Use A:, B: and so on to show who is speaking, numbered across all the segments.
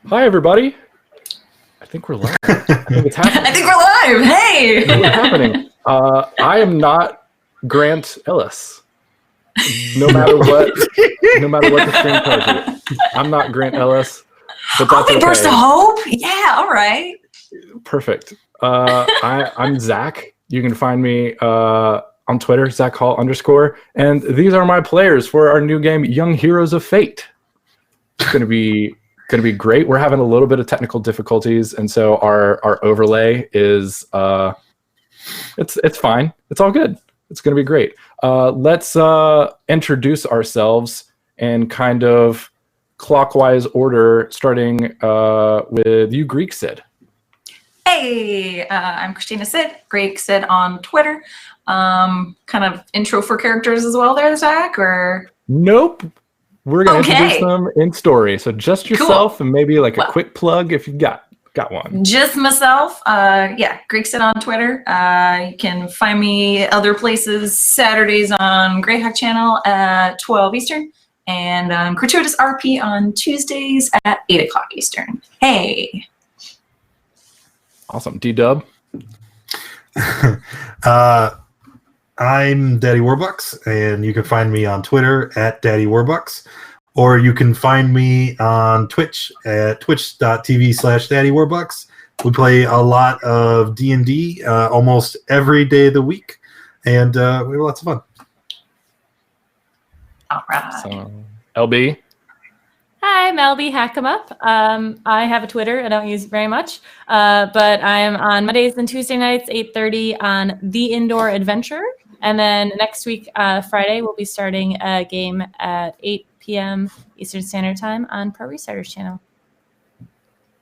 A: Hi, everybody. I think we're live. I think it's happening.
B: I think we're live. Hey.
A: What's happening? I am not Grant Ellis. No matter what the stream tells you, I'm not Grant Ellis. But that's
B: okay. Burst of hope. Yeah. All right.
A: Perfect. I'm Zach. You can find me on Twitter, ZachHall_. And these are my players for our new game, Young Heroes of Fate. It's gonna be great. We're having a little bit of technical difficulties, and so our overlay is it's fine. It's all good. It's gonna be great. Let's introduce ourselves in kind of clockwise order, starting with you, Greek Sid.
B: Hey, I'm Christina Sid, Greek Sid on Twitter. Kind of intro for characters as well there, Zach, or?
A: Nope. We're going to introduce them in story. So just yourself, and maybe like a quick plug if you got one.
B: Just myself. Yeah, Greek Sid on Twitter. You can find me other places Saturdays on Greyhawk channel at 12 Eastern. And Gratuitous RP on Tuesdays at 8 o'clock Eastern. Hey.
A: Awesome. D-Dub.
C: I'm Daddy Warbucks, and you can find me on Twitter at Daddy Warbucks, or you can find me on Twitch at twitch.tv/Daddy Warbucks. We play a lot of D&D almost every day of the week, and we have lots of fun.
B: All right.
A: So, LB.
D: Hi, I'm LB Hackemup. I have a Twitter. I don't use it very much, but I'm on Mondays and Tuesday nights, 8:30 on The Indoor Adventure. And then next week, Friday, we'll be starting a game at 8 p.m. Eastern Standard Time on Pro Restarters channel.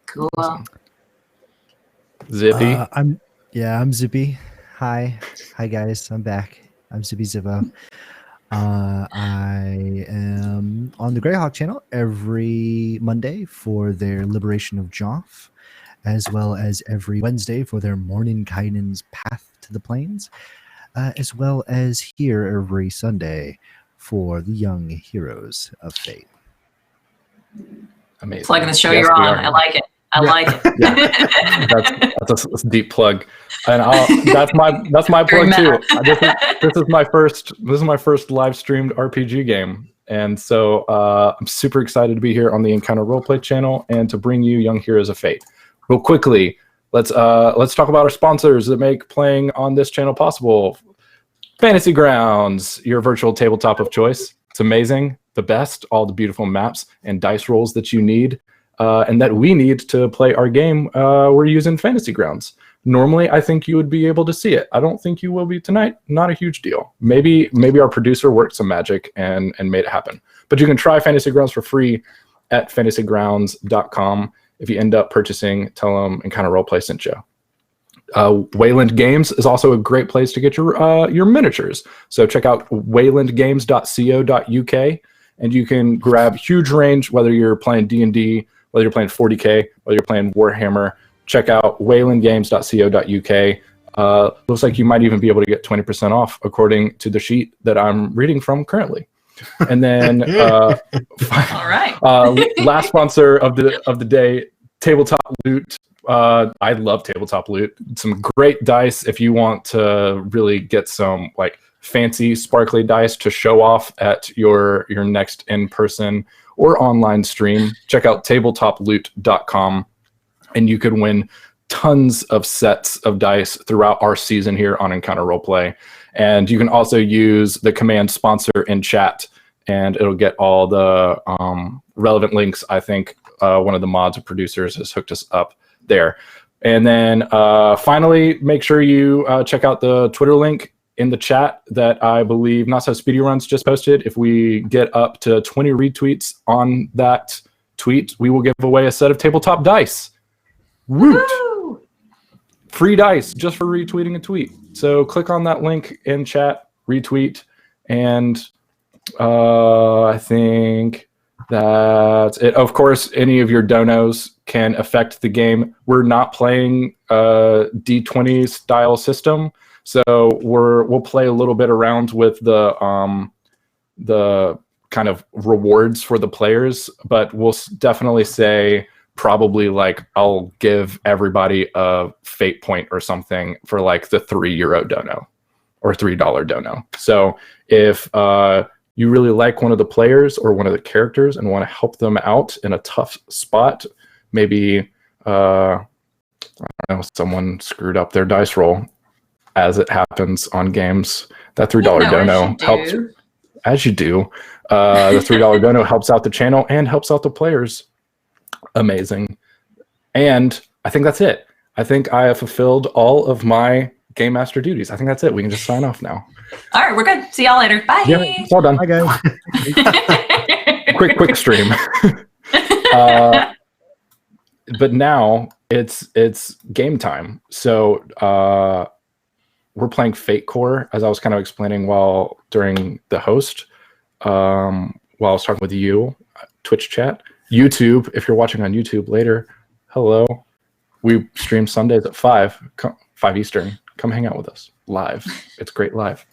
B: Cool.
A: Zippy.
E: I'm Zippy. Hi guys. I'm back. I'm Zippy Zippo. I am on the Greyhawk channel every Monday for their Liberation of Joff, as well as every Wednesday for their Mordenkainen's Path to the Plains, as well as here every Sunday for the Young Heroes of Fate.
A: Amazing.
B: Plugging the show you're on. I like it. I like it.
A: Yeah. That's a deep plug, and that's my plug too. This is my first live streamed RPG game, and so I'm super excited to be here on the Encounter Roleplay channel and to bring you Young Heroes of Fate. Real quickly, let's talk about our sponsors that make playing on this channel possible. Fantasy Grounds, your virtual tabletop of choice. It's amazing, the best, all the beautiful maps and dice rolls that you need. And that we need to play our game. We're using Fantasy Grounds. Normally, I think you would be able to see it. I don't think you will be tonight. Not a huge deal. Maybe our producer worked some magic and made it happen. But you can try Fantasy Grounds for free at fantasygrounds.com. If you end up purchasing, tell them Encounter Roleplay sent you. Wayland Games is also a great place to get your miniatures. So check out waylandgames.co.uk, and you can grab huge range, whether you're playing D&D, whether you're playing 40K, whether you're playing Warhammer. Check out waylandgames.co.uk. Looks like you might even be able to get 20% off according to the sheet that I'm reading from currently. And then
B: all right.
A: Last sponsor of the day, Tabletop Loot. I love Tabletop Loot. Some great dice if you want to really get some like fancy sparkly dice to show off at your next in-person or online stream. Check out tabletoploot.com, and you could win tons of sets of dice throughout our season here on Encounter Roleplay. And you can also use the command sponsor in chat, and it'll get all the relevant links. I think one of the mods or producers has hooked us up there. And then finally, make sure you check out the Twitter link in the chat that I believe Not So Speedy Runs just posted. If we get up to 20 retweets on that tweet, we will give away a set of tabletop dice. Woot!
B: Woo!
A: Free dice just for retweeting a tweet. So click on that link in chat, retweet, and I think that's it. Of course, any of your donos can affect the game. We're not playing a D20 style system. So we'll play a little bit around with the kind of rewards for the players, but we'll definitely say probably like I'll give everybody a fate point or something for like the €3 dono or $3 dono. So if you really like one of the players or one of the characters and want to help them out in a tough spot, maybe I don't know, someone screwed up their dice roll, as it happens on games. That $3 dono helps, as you do. The $3 dono helps out the channel and helps out the players. Amazing. And I think that's it. I think I have fulfilled all of my Game Master duties. I think that's it. We can just sign off now.
B: All right, we're good. See y'all later. Bye.
A: Yeah, it's all done.
E: Hi, guys.
A: quick stream. But now it's game time. So we're playing Fate Core, as I was kind of explaining during the host, while I was talking with you, Twitch chat, YouTube. If you're watching on YouTube later, hello. We stream Sundays at 5 Eastern. Come hang out with us live. It's great live.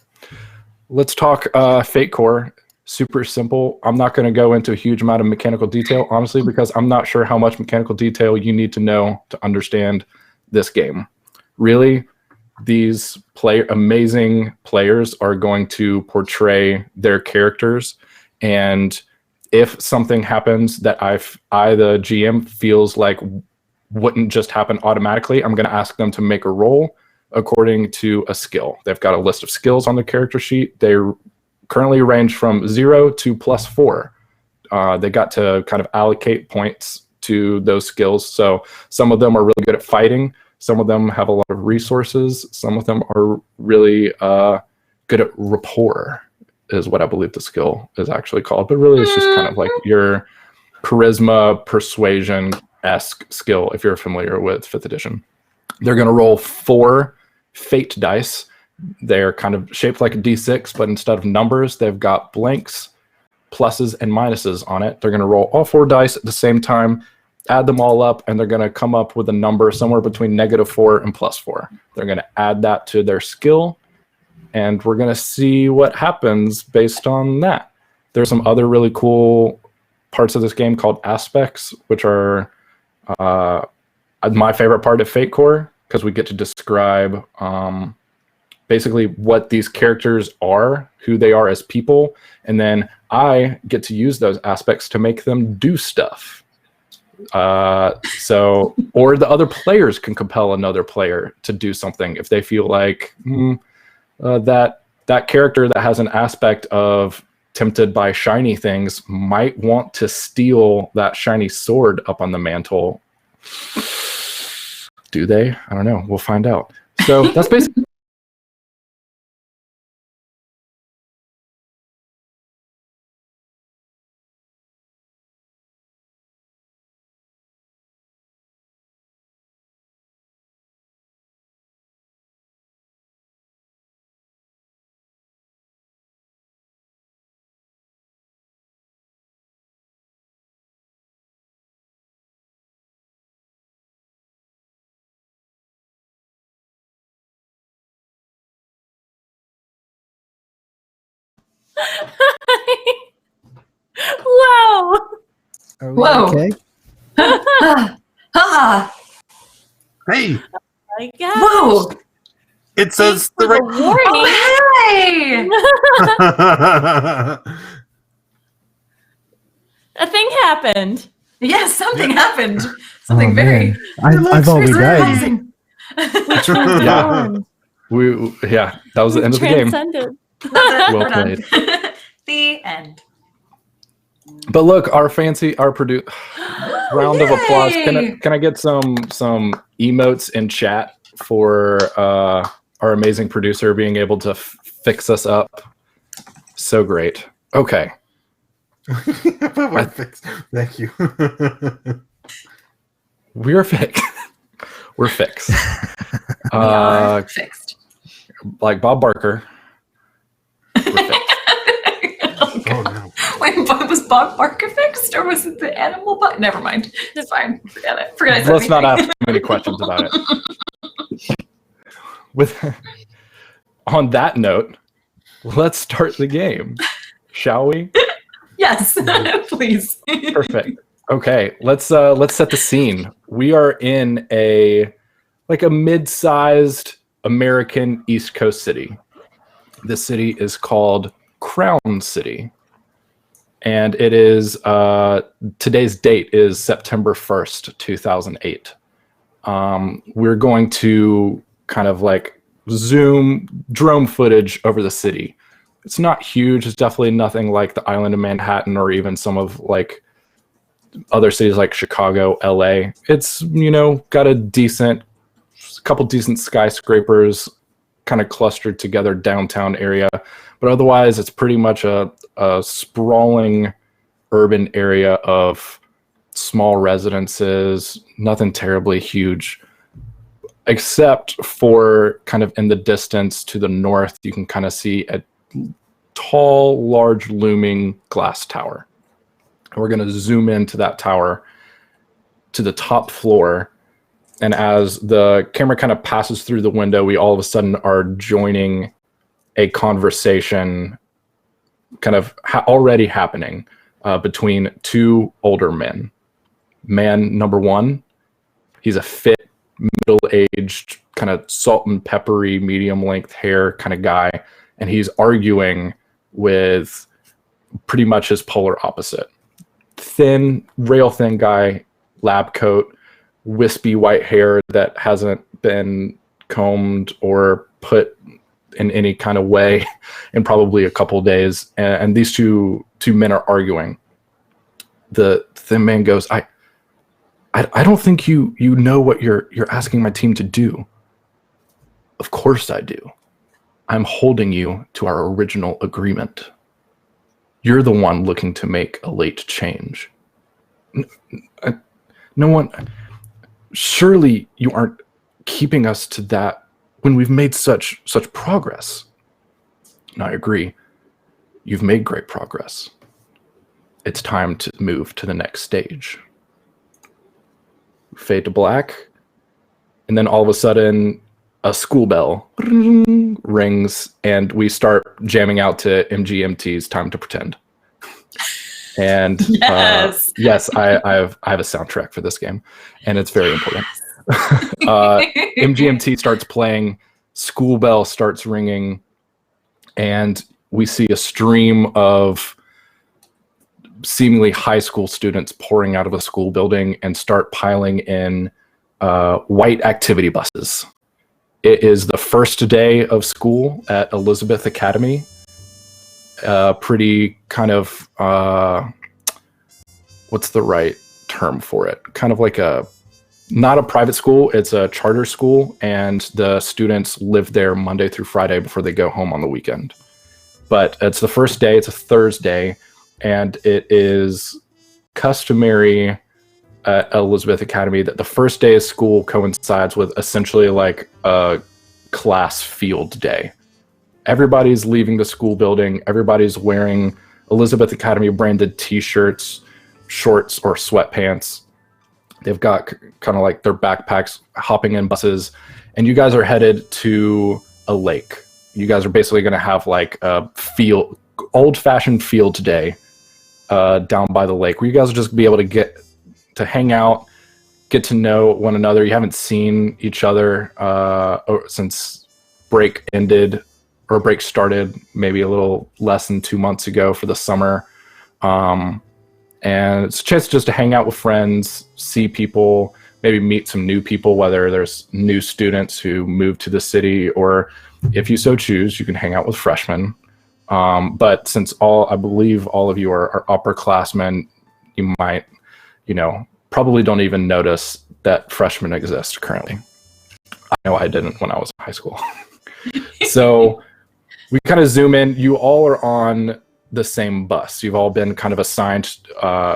A: Let's talk Fate Core. Super simple. I'm not going to go into a huge amount of mechanical detail, honestly, because I'm not sure how much mechanical detail you need to know to understand this game. Really, these amazing players are going to portray their characters, and if something happens that I, the GM, feels like wouldn't just happen automatically, I'm going to ask them to make a roll according to a skill. They've got a list of skills on their character sheet. They currently range from 0 to +4. They got to kind of allocate points to those skills. So some of them are really good at fighting. Some of them have a lot of resources. Some of them are really good at rapport, is what I believe the skill is actually called. But really, it's just kind of like your charisma, persuasion-esque skill, if you're familiar with 5th edition. They're going to roll 4 fate dice. They're kind of shaped like a D6, but instead of numbers, they've got blanks, pluses, and minuses on it. They're going to roll all 4 dice at the same time, add them all up, and they're going to come up with a number somewhere between -4 and +4. They're going to add that to their skill, and we're going to see what happens based on that. There's some other really cool parts of this game called aspects, which are my favorite part of Fate Core, because we get to describe basically what these characters are, who they are as people, and then I get to use those aspects to make them do stuff. Or the other players can compel another player to do something if they feel like that character that has an aspect of tempted by shiny things might want to steal that shiny sword up on the mantle. Do they? I don't know. We'll find out. So that's basically
D: Whoa!
E: Are we
B: Whoa.
E: okay?
B: Ah,
C: Hey,
D: My gosh.
B: whoa.
C: it says the
D: The
C: right.
D: warning.
B: Oh, hey.
D: A thing happened.
B: Yes, something happened. Something
E: Oh,
B: very,
E: man. I thought we died.
B: surprising.
A: Yeah. That was the end of the game.
D: Transcended.
B: That's it.
A: Well
B: We're done.
A: played.
B: The end.
A: But look, our round of applause.
B: Yay!
A: Can I get some emotes in chat for our amazing producer being able to fix us up? So great. Okay.
C: Thank you.
A: We're fixed. We're fixed.
B: We are fixed.
A: Like Bob Barker. We're fixed.
C: Oh no.
B: Wait, was Bob Barker fixed, or was it the animal? Never mind. It's fine. Forget it. Forget I said
A: Let's not
B: anything.
A: ask too many questions about it. On that note, let's start the game, shall we?
B: Yes, please.
A: Perfect. Okay, let's set the scene. We are in a mid-sized American East Coast city. This city is called Crown City, and it is today's date is September 1st, 2008. We're going to kind of like zoom drone footage over the city. It's not huge. It's definitely nothing like the island of Manhattan or even some of like other cities like Chicago, LA. It's, got a couple decent skyscrapers kind of clustered together downtown area. But otherwise, it's pretty much a sprawling urban area of small residences, nothing terribly huge, except for kind of in the distance to the north, you can kind of see a tall, large, looming glass tower. We're going to zoom into that tower to the top floor. And as the camera kind of passes through the window, we all of a sudden are joining a conversation kind of already happening between two older men. Man number one, he's a fit, middle-aged, kind of salt and peppery, medium-length hair kind of guy. And he's arguing with pretty much his polar opposite. Thin, rail-thin guy, lab coat, wispy white hair that hasn't been combed or put in any kind of way in probably a couple days. And these two men are arguing. The thin man goes, I don't think you know what you're asking my team to do. Of course I do. I'm holding you to our original agreement. You're the one looking to make a late change. No one. Surely you aren't keeping us to that when we've made such progress. And I agree. You've made great progress. It's time to move to the next stage. Fade to black, and then all of a sudden a school bell rings and we start jamming out to MGMT's Time to Pretend. And yes, I have a soundtrack for this game, and it's very important. MGMT starts playing, school bell starts ringing, and we see a stream of seemingly high school students pouring out of a school building and start piling in white activity buses. It is the first day of school at Elizabeth Academy. Pretty kind of, what's the right term for it? Kind of like not a private school, it's a charter school, and the students live there Monday through Friday before they go home on the weekend. But it's the first day, it's a Thursday, and it is customary at Elizabeth Academy that the first day of school coincides with essentially like a class field day. Everybody's leaving the school building. Everybody's wearing Elizabeth Academy branded t-shirts, shorts, or sweatpants. They've got kind of like their backpacks, hopping in buses, and you guys are headed to a lake. You guys are basically going to have like a old-fashioned field day down by the lake, where you guys will just be able to get to hang out, get to know one another. You haven't seen each other since break ended, or break started maybe a little less than 2 months ago for the summer. And it's a chance just to hang out with friends, see people, maybe meet some new people, whether there's new students who move to the city, or if you so choose, you can hang out with freshmen. But since I believe all of you are upperclassmen, you might, probably don't even notice that freshmen exist currently. I know I didn't when I was in high school. So we kind of zoom in. You all are on the same bus. You've all been kind of assigned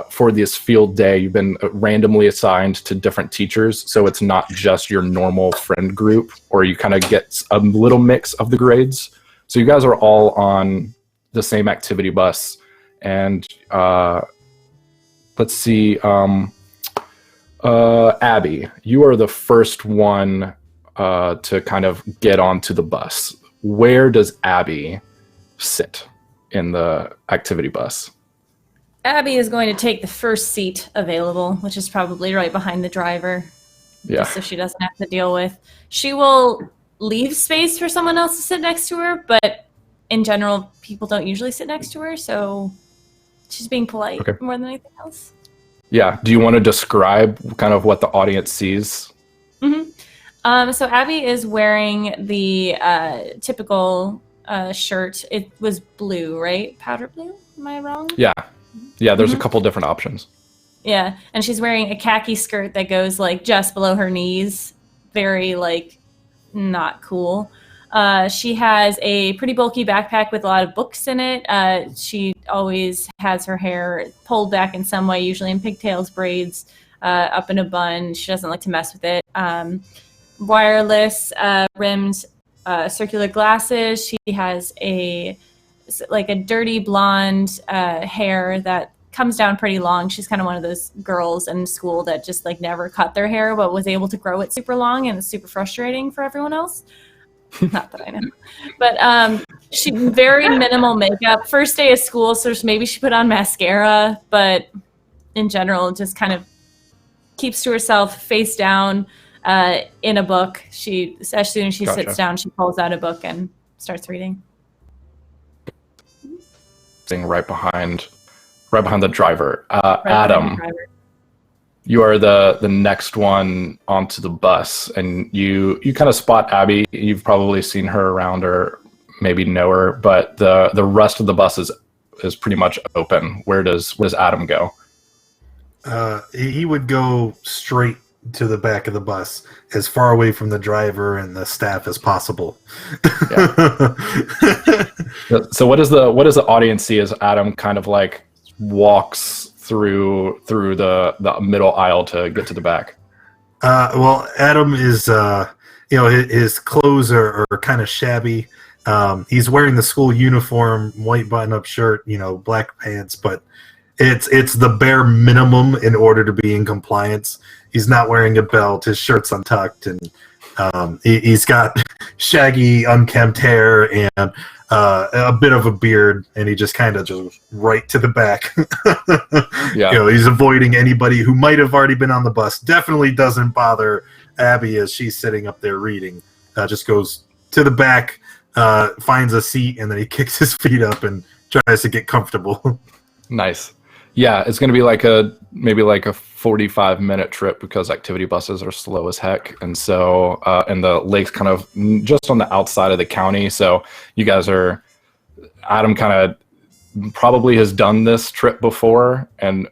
A: for this field day. You've been randomly assigned to different teachers. So it's not just your normal friend group, or you kind of get a little mix of the grades. So you guys are all on the same activity bus. And let's see, Abby, you are the first one to kind of get onto the bus. Where does Abby sit in the activity bus?
D: Abby is going to take the first seat available, which is probably right behind the driver.
A: Yeah.
D: Just so she doesn't have to deal with. She will leave space for someone else to sit next to her, but in general, people don't usually sit next to her, so she's being polite more than anything else.
A: Yeah. Do you want to describe kind of what the audience sees?
D: Mm-hmm. So Abby is wearing the typical shirt. It was blue, right? Powder blue? Am I wrong?
A: Yeah. Yeah, there's a couple different options.
D: Yeah, and she's wearing a khaki skirt that goes like just below her knees. Very like not cool. She has a pretty bulky backpack with a lot of books in it. She always has her hair pulled back in some way, usually in pigtails, braids, up in a bun. She doesn't like to mess with it. Wireless rimmed circular glasses. She has a dirty blonde hair that comes down pretty long. She's kind of one of those girls in school that just like never cut their hair but was able to grow it super long, and it's super frustrating for everyone else. Not that I know. But she very minimal makeup. First day of school, so maybe she put on mascara, but in general just kind of keeps to herself, face down, in a book. She, as soon as she sits down, she pulls out a book and starts reading.
A: Right behind the driver. Adam, you are the next one onto the bus, and you kind of spot Abby. You've probably seen her around or maybe know her, but the rest of the bus is pretty much open. Where does Adam go?
C: He would go straight to the back of the bus, as far away from the driver and the staff as possible.
A: Yeah. So what does the audience see as Adam kind of like walks through the middle aisle to get to the back?
C: Well, Adam is his clothes are kind of shabby. He's wearing the school uniform, white button-up shirt, black pants, but it's the bare minimum in order to be in compliance. He's not wearing a belt. His shirt's untucked, and he's got shaggy, unkempt hair and a bit of a beard, and he just kind of just right to the back.
A: Yeah.
C: He's avoiding anybody who might have already been on the bus. Definitely doesn't bother Abby as she's sitting up there reading. Just goes to the back, finds a seat, and then he kicks his feet up and tries to get comfortable.
A: Nice. Yeah, it's going to be maybe like a 45-minute trip because activity buses are slow as heck. And so, and the lake's kind of just on the outside of the county. So you guys Adam kind of probably has done this trip before. And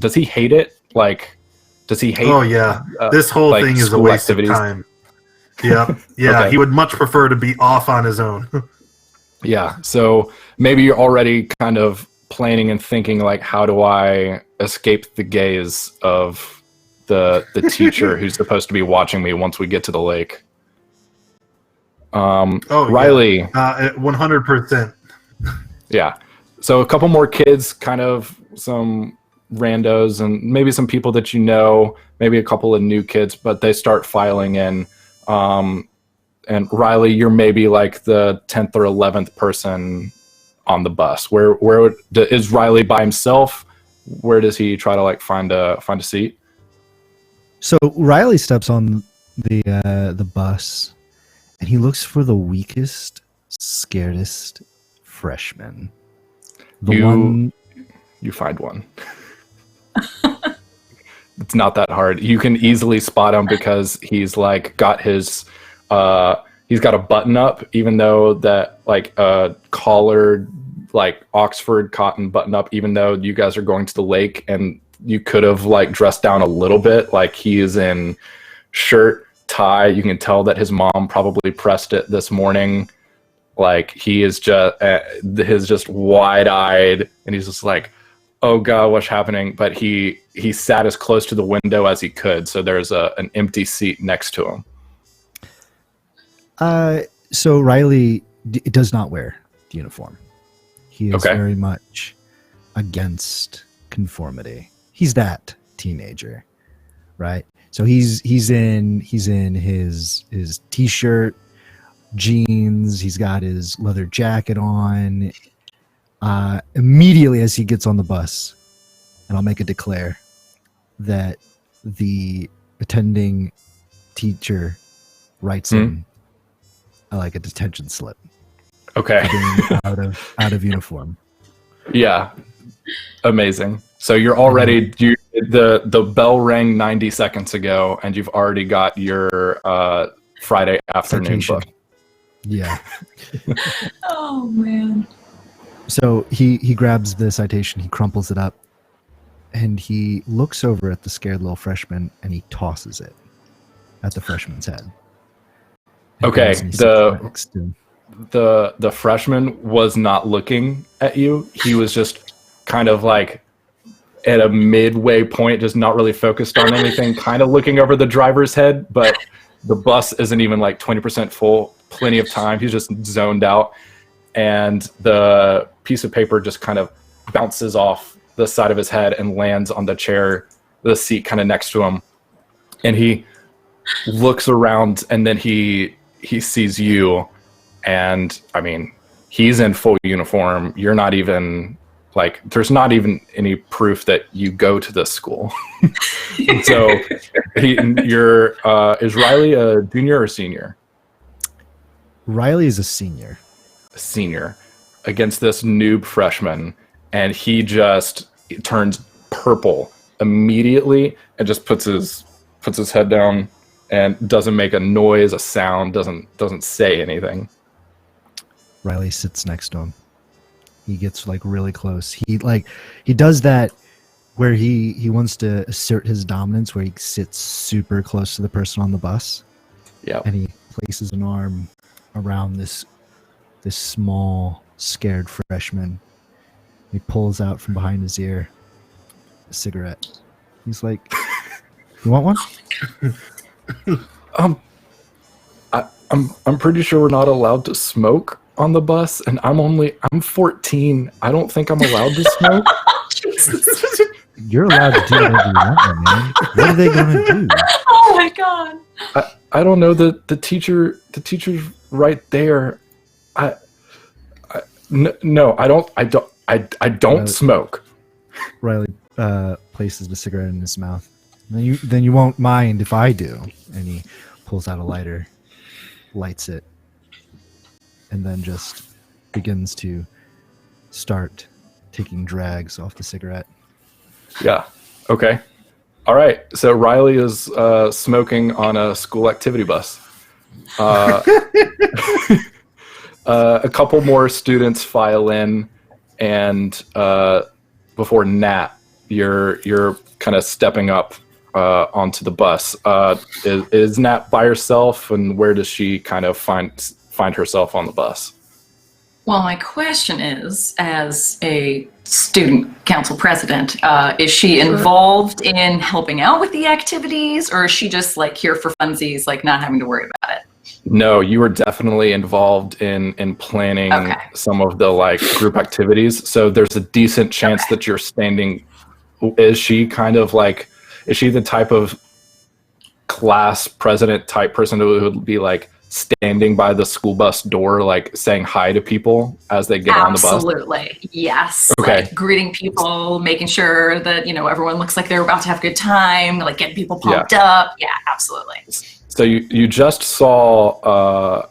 A: does he hate it? Like, does he hate?
C: Oh, yeah. This whole thing is a waste of time. Yeah. Yeah. Okay. He would much prefer to be off on his own.
A: Yeah. So maybe you're already kind of planning and thinking like, how do I escape the gaze of the teacher who's supposed to be watching me once we get to the lake? Riley.
C: 100%.
A: Yeah. So a couple more kids, kind of some randos and maybe some people that maybe a couple of new kids, but they start filing in. And Riley, you're maybe like the 10th or 11th person on the bus. Where is Riley by himself? Where does he try to like find a seat?
E: So Riley steps on the bus, and he looks for the weakest, scaredest freshman. You find one. It's not that hard. You can easily spot him because he's like got his he's got a button up, even though that like a collared like Oxford cotton button up, even though you guys are going to the lake and you could have like dressed down a little bit. Like he is in shirt, tie. You can tell that his mom probably pressed it this morning. Like he is just wide eyed and he's just like, oh God, what's happening? But he sat as close to the window as he could. So there's an empty seat next to him. So Riley does not wear the uniform. He is very much against conformity. He's that teenager, right? So he's in his t-shirt, jeans. He's got his leather jacket on. Immediately as he gets on the bus, and I'll make a declare that the attending teacher writes in like a detention slip.
A: Okay.
E: out of uniform.
A: Yeah. Amazing. So you're already the bell rang 90 seconds ago, and you've already got your Friday afternoon
E: Citation.
A: book.
E: Yeah.
B: Oh man.
E: So he grabs the citation, he crumples it up, and he looks over at the scared little freshman, and he tosses it at the freshman's head. And
A: Okay,
E: goes and he sits next to him.
A: the freshman was not looking at you. He was just kind of like at a midway point, just not really focused on anything, kind of looking over the driver's head, but the bus isn't even like 20% full, plenty of time. He's just zoned out, and the piece of paper just kind of bounces off the side of his head and lands on the seat kind of next to him. And he looks around, and then he sees you, and I mean, he's in full uniform. You're not even like, there's not even any proof that you go to this school. So is Riley a junior or senior?
E: Riley is a senior.
A: A senior against this noob freshman, and he just turns purple immediately and just puts his head down and doesn't make a noise, a sound, doesn't say anything.
E: Riley sits next to him. He gets like really close. He does that where he wants to assert his dominance, where he sits super close to the person on the bus.
A: Yeah.
E: And he places an arm around this small, scared freshman. He pulls out from behind his ear a cigarette. He's like, "You want one?"
A: I'm pretty sure we're not allowed to smoke on the bus, and I'm 14. I don't think I'm allowed to smoke.
E: You're allowed to do whatever you want, man. What are they gonna do?
B: Oh my god.
A: I don't know. The teacher's right there. No, I don't smoke.
E: Riley places the cigarette in his mouth. Then you won't mind if I do. And he pulls out a lighter, lights it, and then just begins to start taking drags off the cigarette.
A: Yeah. Okay. All right. So Riley is smoking on a school activity bus. A couple more students file in, and before Nat, you're kind of stepping up onto the bus. Is Nat by herself, and where does she kind of find herself on the bus?
B: Well, my question is, as a student council president, is she involved in helping out with the activities, or is she just like here for funsies, like not having to worry about it?
A: No, you are definitely involved in planning some of the like group activities. So there's a decent chance that you're standing. Is she the type of class president type person who would be like standing by the school bus door, like saying hi to people as they get on the bus?
B: Absolutely, yes.
A: Okay.
B: Like greeting people, making sure that everyone looks like they're about to have a good time, like getting people pumped up. Yeah, absolutely.
A: So you just saw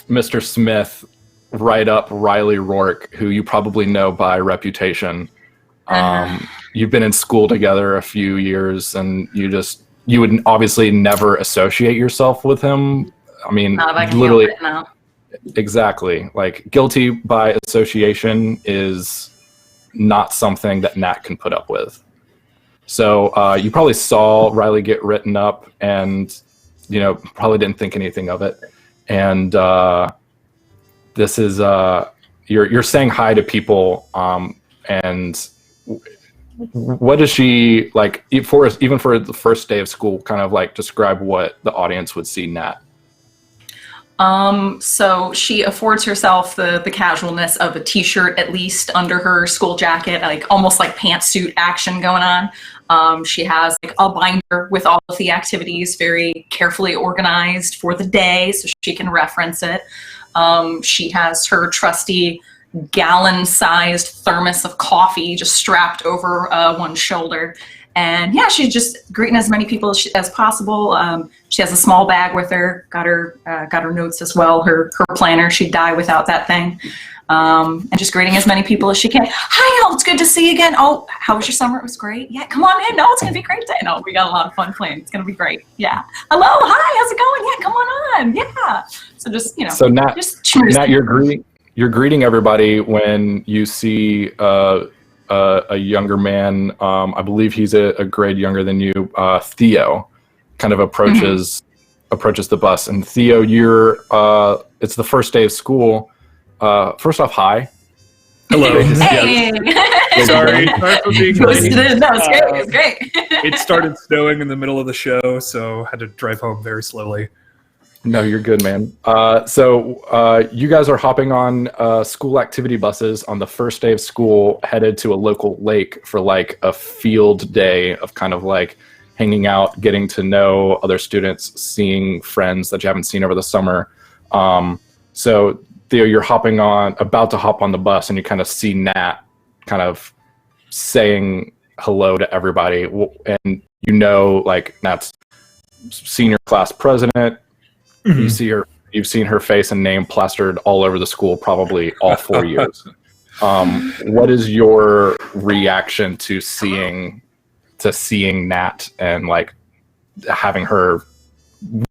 A: Mr. Smith write up Riley Rourke, who you probably know by reputation. You've been in school together a few years, and you would obviously never associate yourself with him. I mean,
B: Not if I can
A: literally,
B: help it, no.
A: exactly. Like guilty by association is not something that Nat can put up with. So you probably saw Riley get written up, and probably didn't think anything of it. And this is you're saying hi to people, and what does she like even for the first day of school? Kind of like describe what the audience would see Nat.
B: So she affords herself the casualness of a t-shirt, at least under her school jacket, like almost like pantsuit action going on. She has like a binder with all of the activities very carefully organized for the day so she can reference it. She has her trusty gallon-sized thermos of coffee just strapped over one shoulder. And yeah, she's just greeting as many people as possible. She has a small bag with her, got her notes as well, her planner. She'd die without that thing. And just greeting as many people as she can. Hi, Elle, it's good to see you again. Oh, how was your summer? It was great. Yeah, come on in. No, it's going to be a great day. No, we got a lot of fun playing. It's going to be great. Yeah. Hello, hi, how's it going? Yeah, come on. Yeah. So just,
A: So Nat,
B: just cheers.
A: Nat, you're greeting everybody when you see a younger man. I believe he's a grade younger than you. Theo kind of approaches the bus, and Theo, you're it's the first day of school. First off, hi.
F: Hello.
B: Hey.
F: Sorry for being late.
B: No, it's great.
F: It started snowing in the middle of the show, so I had to drive home very slowly.
A: No, you're good, man. So you guys are hopping on school activity buses on the first day of school, headed to a local lake for like a field day of kind of like hanging out, getting to know other students, seeing friends that you haven't seen over the summer. So Theo, you're about to hop on the bus, and you kind of see Nat kind of saying hello to everybody, and you know, like Nat's senior class president.
F: Mm-hmm.
A: You've seen her face and name plastered all over the school, probably all 4 years. What is your reaction to seeing Nat and like having her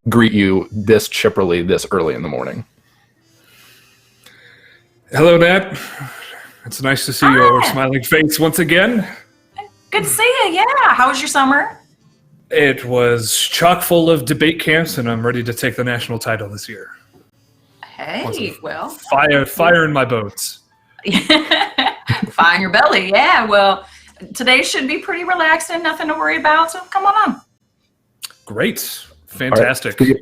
A: greet you this chipperly this early in the morning?
F: Hello, Nat. It's nice to see your smiling face once again.
B: Good to see you. Yeah. How was your summer?
F: It was chock full of debate camps, and I'm ready to take the national title this year.
B: Hey, well.
F: Fire in my boats.
B: Fire in your belly. Yeah. Well, today should be pretty relaxed and nothing to worry about. So come on.
F: Great. Fantastic.
A: Right.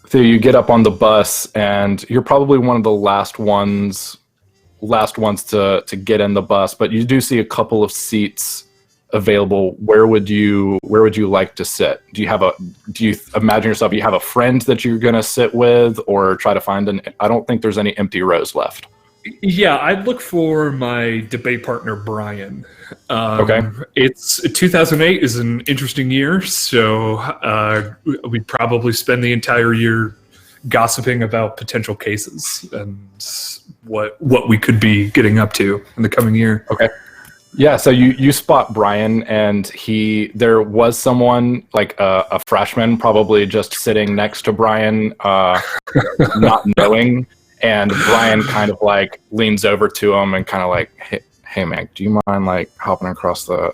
A: So you get up on the bus, and you're probably one of the last ones to get in the bus, but you do see a couple of seats available. Where would you like to sit? Do you imagine yourself, you have a friend that you're going to sit with, or try to find I don't think there's any empty rows left.
F: Yeah, I'd look for my debate partner, Brian.
A: Okay.
F: It's 2008 is an interesting year, so we'd probably spend the entire year gossiping about potential cases and what we could be getting up to in the coming year.
A: Okay. Yeah, so you spot Brian, and there was someone, like a freshman, probably just sitting next to Brian, not knowing, and Brian kind of like leans over to him and kind of like, hey man, do you mind like hopping across the,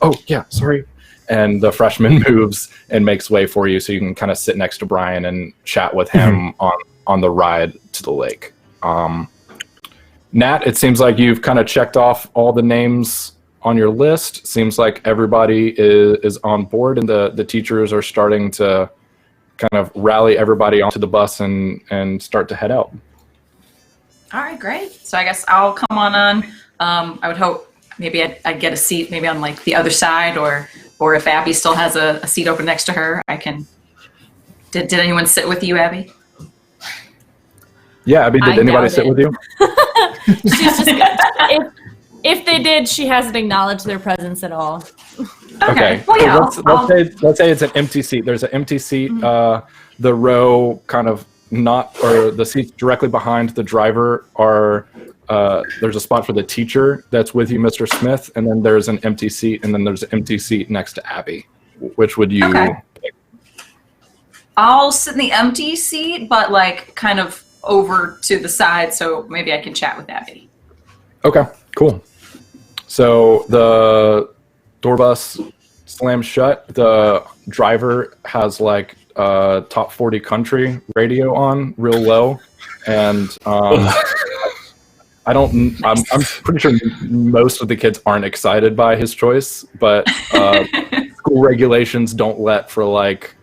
A: oh yeah, sorry. And the freshman moves and makes way for you, so you can kind of sit next to Brian and chat with him on the ride to the lake. Nat, it seems like you've kind of checked off all the names on your list. Seems like everybody is on board, and the teachers are starting to kind of rally everybody onto the bus and start to head out.
B: All right, great. So I guess I'll come on. I would hope maybe I'd get a seat maybe on like the other side, or if Abby still has a seat open next to her, I can. Did anyone sit with you, Abby?
A: Yeah, Abby, did anybody sit with you?
D: She's just if they did, she hasn't acknowledged their presence at all.
A: Okay.
B: Well, yeah.
A: Let's say it's an empty seat. There's an empty seat. The row kind of the seats directly behind the driver are. There's a spot for the teacher that's with you, Mr. Smith, and then there's an empty seat, and then there's an empty seat next to Abby. Which would you pick?
B: I'll sit in the empty seat, but like kind of over to the side, so maybe I can chat with Abby.
A: Okay, cool. So the door bus slams shut. The driver has like top 40 country radio on real low, and I'm pretty sure most of the kids aren't excited by his choice, but school regulations don't let for like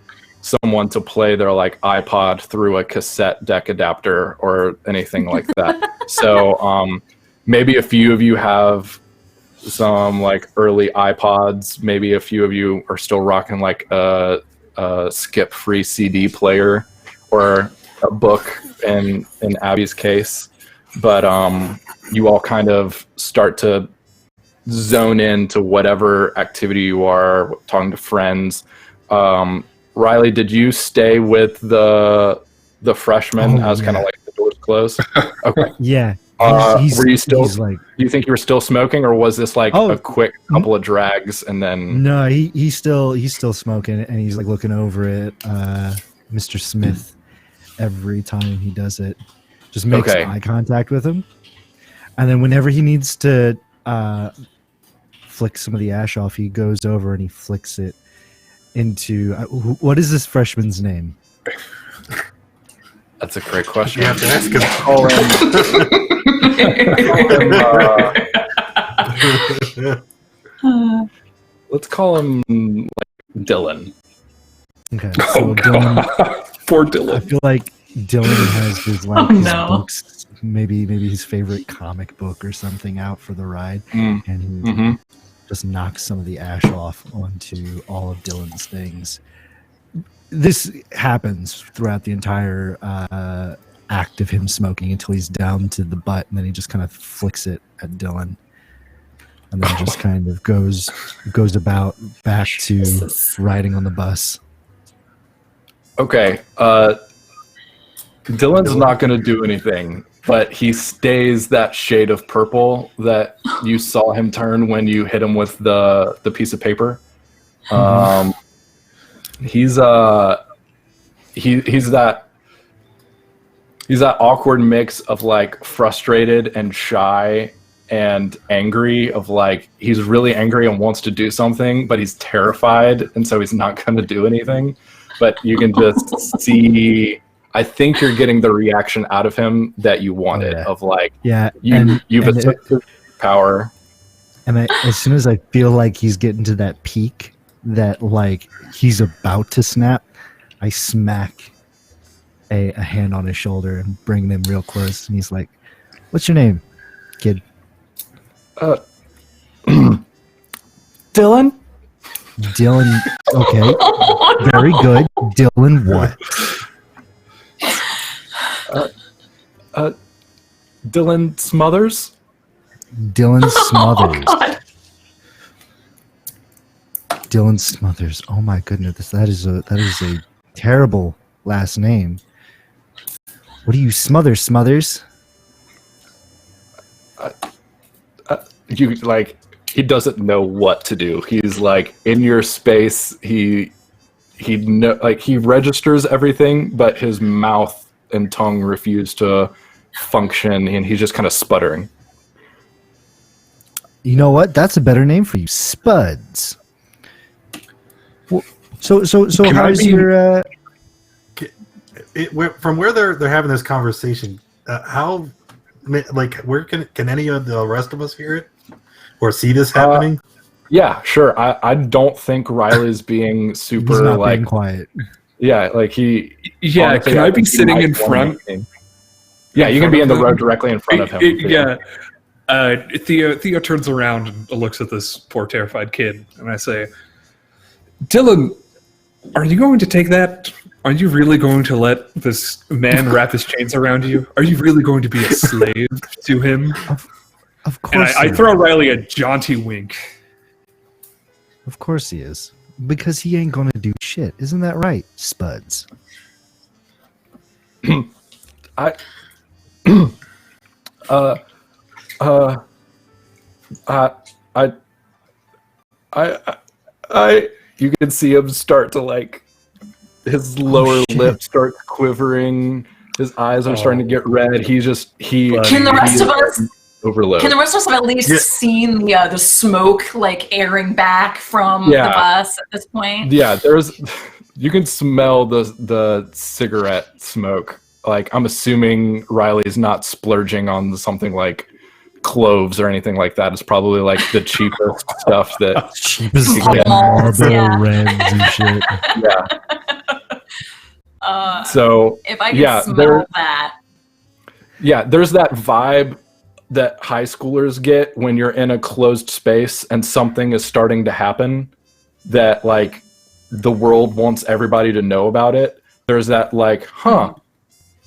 A: someone to play their like iPod through a cassette deck adapter or anything like that. So maybe a few of you have some like early iPods. Maybe a few of you are still rocking like a skip-free CD player or a book in Abby's case. but you all kind of start to zone into whatever activity you are, talking to friends. Riley, did you stay with the freshmen as kind of like the doors closed? Okay.
E: Yeah.
A: Were you still?
E: He's like,
A: do you think you were still smoking, or was this like a quick couple of drags and then?
E: no, he's still smoking, and he's like looking over at Mr. Smith every time he does it. Just makes eye contact with him, and then whenever he needs to flick some of the ash off, he goes over and he flicks it into what is this freshman's name?
A: That's a great question.
C: You have to ask him.
A: Let's call him like Dylan.
E: Okay, so Dylan,
F: Poor Dylan.
E: I feel like Dylan has his like his books, maybe his favorite comic book or something out for the ride, and he just knocks some of the ash off onto all of Dylan's things. This happens throughout the entire act of him smoking until he's down to the butt, and then he just kind of flicks it at Dylan, and then just kind of goes about back to riding on the bus.
A: Okay, Dylan's not going to do anything, but he stays that shade of purple that you saw him turn when you hit him with the piece of paper. He's that awkward mix of like frustrated and shy and angry, of like he's really angry and wants to do something, but he's terrified, and so he's not going to do anything. But you can just see, I think you're getting the reaction out of him that you wanted, of like, you've asserted power.
E: And as soon as I feel like he's getting to that peak, that like he's about to snap, I smack a hand on his shoulder and bring him real close, and he's like, "What's your name, kid?"
A: Dylan.
E: Dylan. Okay, very good. Dylan, what?
A: Dylan Smothers.
E: Dylan Smothers. Dylan Smothers. Oh my goodness, that is a terrible last name. What are you, Smothers?
A: You like, he doesn't know what to do. He's like in your space. He registers everything, but his mouth and tongue refuse to function, and he's just kind of sputtering.
E: You know what? That's a better name for you, Spuds. So how's your?
C: From where they're having this conversation, how, like, where can any of the rest of us hear it or see this happening?
A: Yeah, sure. I don't think Riley's being super
E: He's not
A: like
E: being quiet.
A: Yeah, like he.
F: Yeah,
A: honestly,
F: can I be
A: think he
F: sitting
A: might
F: in
A: want
F: front?
A: anything. Yeah, you can be in the road directly in front of him.
F: Yeah. Theo turns around and looks at this poor terrified kid, and I say, "Dylan, are you going to take that? Are you really going to let this man wrap his chains around you? Are you really going to be a slave to him?"
E: Of course.
F: And I throw Riley a jaunty wink.
E: Of course he is, because he ain't gonna do shit. Isn't that right, Spuds?
A: You can see him start to like, his lower lip starts quivering. His eyes are starting to get red.
B: Can the rest of us
A: overload?
B: Can the rest of us have at least seen the smoke like airing back from the bus at this point?
A: Yeah, you can smell the cigarette smoke. Like, I'm assuming Riley's not splurging on something like cloves or anything like that. It's probably like the cheapest stuff that
E: cheapest Marlboro Reds and shit.
A: Yeah. So
B: if I can smell that.
A: Yeah, there's that vibe that high schoolers get when you're in a closed space and something is starting to happen that like the world wants everybody to know about it. There's that like,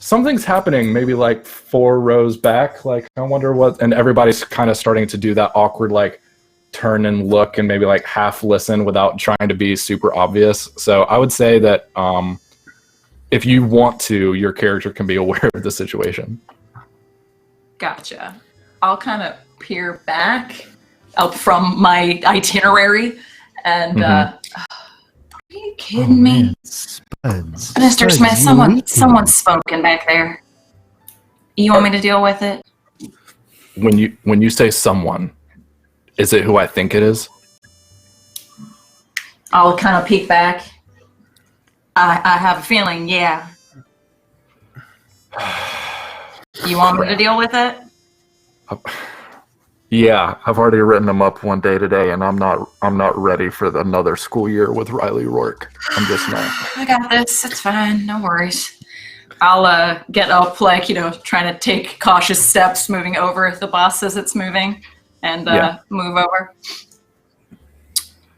A: something's happening maybe like 4 rows back. Like, I wonder what, and everybody's kind of starting to do that awkward, like, turn and look and maybe like half listen without trying to be super obvious. So I would say that if you want to, your character can be aware of the situation.
B: Gotcha. I'll kind of peer back up from my itinerary and are you kidding me?
E: Man, Spuds.
B: Mr.
E: Spuds,
B: Smith,
E: you
B: someone's spoken back there. You want me to deal with it?
A: When you say someone, is it who I think it is?
B: I'll kind of peek back. I have a feeling, yeah. You want me to deal with it?
A: Yeah, I've already written them up one day today, and I'm not ready for another school year with Riley Rourke. I'm just not.
B: I got this. It's fine. No worries. I'll get up, like, trying to take cautious steps, moving over if the boss says it's moving, and move over.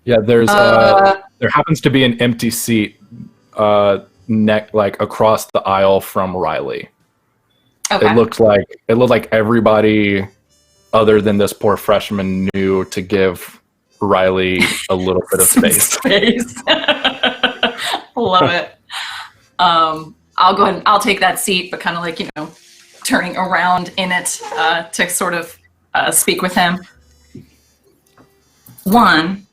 A: Yeah, there happens to be an empty seat like across the aisle from Riley.
B: Okay.
A: It looked like everybody other than this poor freshman knew to give Riley a little bit of space.
B: Love it. I'll go ahead and I'll take that seat, but kind of like, turning around in it to sort of speak with him. 1,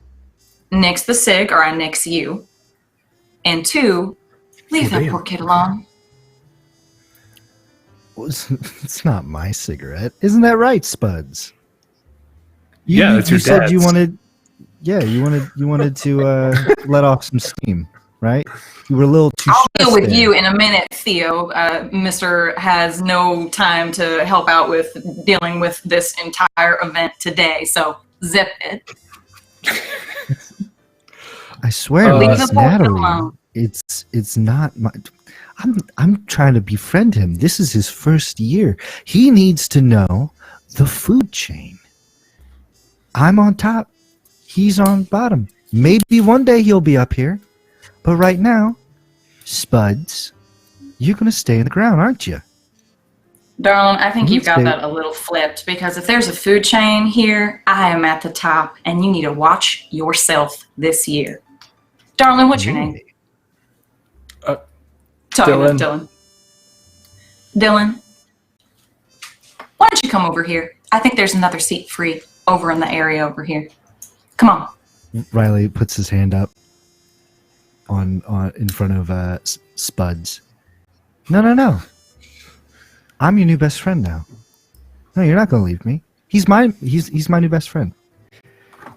B: nix the cig, or I nix you. And 2, leave that poor kid alone.
E: It's not my cigarette. Isn't that right, Spuds?
F: It's your
E: said
F: dad's.
E: you wanted to let off some steam, right? You were a little too
B: I'll deal
E: stressed
B: with
E: there.
B: you in a minute, Theo. Mr. has no time to help out with dealing with this entire event today, so zip it.
E: I swear,
B: Leave
E: Miss
B: the boy
E: Natalie,
B: alone.
E: it's not my. I'm trying to befriend him. This is his first year. He needs to know the food chain. I'm on top. He's on bottom. Maybe one day he'll be up here. But right now, Spuds, you're going to stay in the ground, aren't you?
B: Darling, I think you've got
E: Stay-
B: that a little flipped, because if there's a food chain here, I am at the top, and you need to watch yourself this year. Darling, what's your name? Dylan. Dylan, why don't you come over here? I think there's another seat free over in the area over here. Come on.
E: Riley puts his hand up on in front of Spuds. No. I'm your new best friend now. No, you're not going to leave me. He's my new best friend.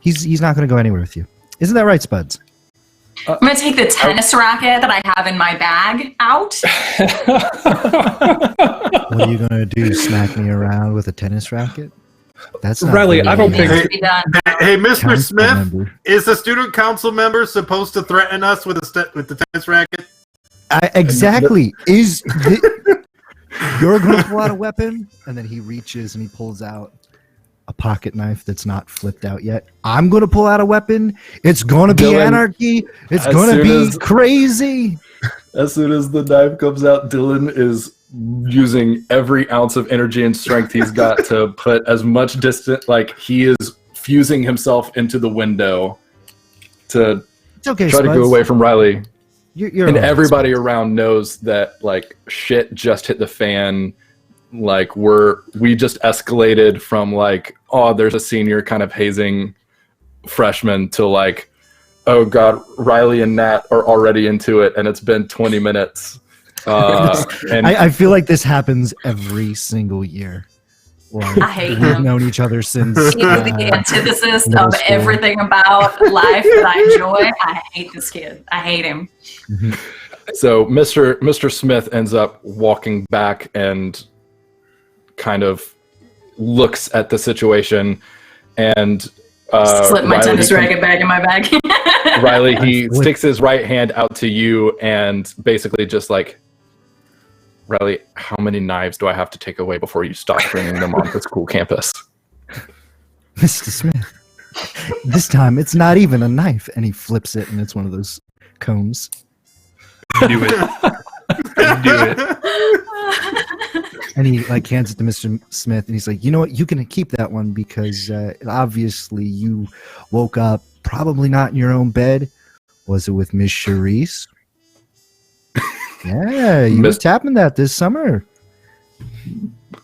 E: He's not going to go anywhere with you. Isn't that right, Spuds?
B: I'm going to take the tennis racket that I have in my bag out.
E: What are you going to do? Smack me around with a tennis racket? That's not
F: Riley,
E: really
F: I don't
E: a
F: think-
B: Needs to be done.
C: Hey, Mr.
E: council
C: Smith,
E: member.
C: is a student council member supposed to threaten us with the tennis racket?
E: Exactly. You're going to pull out a weapon, and then he reaches and he pulls out a pocket knife that's not flipped out yet. I'm going to pull out a weapon. It's going to be
A: Dylan,
E: anarchy. It's
A: as
E: going to
A: soon
E: be
A: as-
E: crazy.
A: As soon as the knife comes out, Dylan is using every ounce of energy and strength he's got to put as much distance, like he is fusing himself into the window to
E: It's okay,
A: try to go
E: Spuds.
A: away from Riley.
E: You're
A: And
E: all right,
A: everybody
E: Spuds.
A: around knows that like shit just hit the fan. Like we just escalated from like, oh, there's a senior kind of hazing freshman to like, oh god, Riley and Nat are already into it, and it's been 20 minutes. And
E: I feel like this happens every single year. Like,
B: I hate
E: we've
B: him.
E: known each other since.
B: He is the antithesis
E: middle
B: of
E: school.
B: everything about life that I enjoy. I hate this kid. I hate him.
A: so Mr. Smith ends up walking back and kind of looks at the situation, and
B: Slip my
A: Riley
B: tennis
A: becomes-
B: racket back in my bag.
A: Riley, he
E: Flip.
A: sticks his right hand out to you and basically just like, Riley, how many knives do I have to take away before you stop bringing them on the school campus?
E: Mr. Smith, this time it's not even a knife, and he flips it, and it's one of those combs.
F: I knew it. I knew it.
E: And he like hands it to Mr. Smith, and he's like, "You know what? You can keep that one because obviously you woke up probably not in your own bed. Was it with Miss Charisse? Yeah, you were tapping that this summer."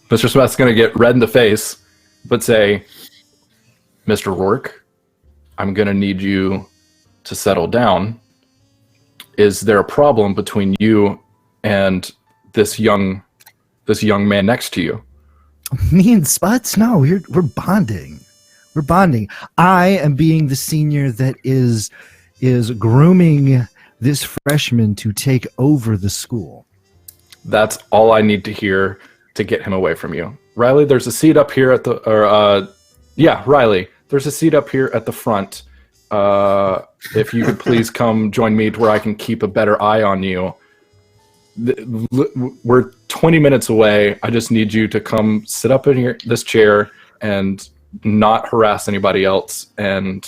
A: Mr. Smith's going to get red in the face, but say, "Mr. Rourke, I'm going to need you to settle down. Is there a problem between you and this young man next to you?"
E: Me and Spuds? No, we're bonding. We're bonding. I am being the senior that is grooming this freshman to take over the school.
A: That's all I need to hear to get him away from you. Riley, there's a seat up here at the, Riley, there's a seat up here at the front. If you could please come join me to where I can keep a better eye on you. We're 20 minutes away. I just need you to come sit up in this chair and not harass anybody else. And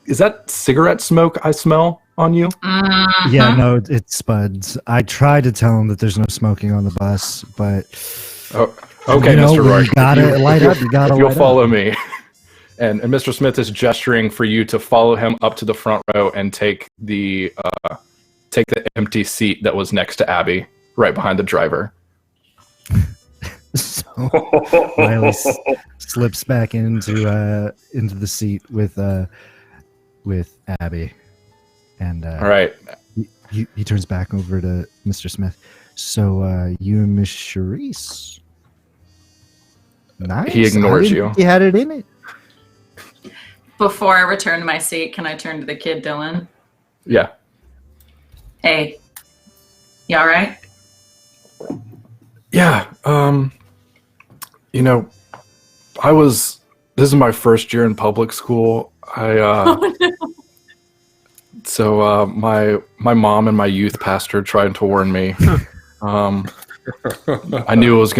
A: is that cigarette smoke I smell on you?
B: Uh-huh.
E: Yeah, no, it's Spuds. I tried to tell him that there's no smoking on the bus, but
A: Okay, Mr. Rourke.
E: You gotta light up. You gotta.
A: You'll follow me. And Mr. Smith is gesturing for you to follow him up to the front row and take the empty seat that was next to Abby, right behind the driver.
E: So Riley slips back into the seat with Abby, and
A: all right.
E: He turns back over to Mr. Smith. So you and Miss Charisse, nice.
A: He ignores you.
E: He had it in it.
B: Before I return to my seat, can I turn to the kid, Dylan?
A: Yeah.
B: Hey, you all right?
A: Yeah. This is my first year in public school. So my mom and my youth pastor tried to warn me. I knew it was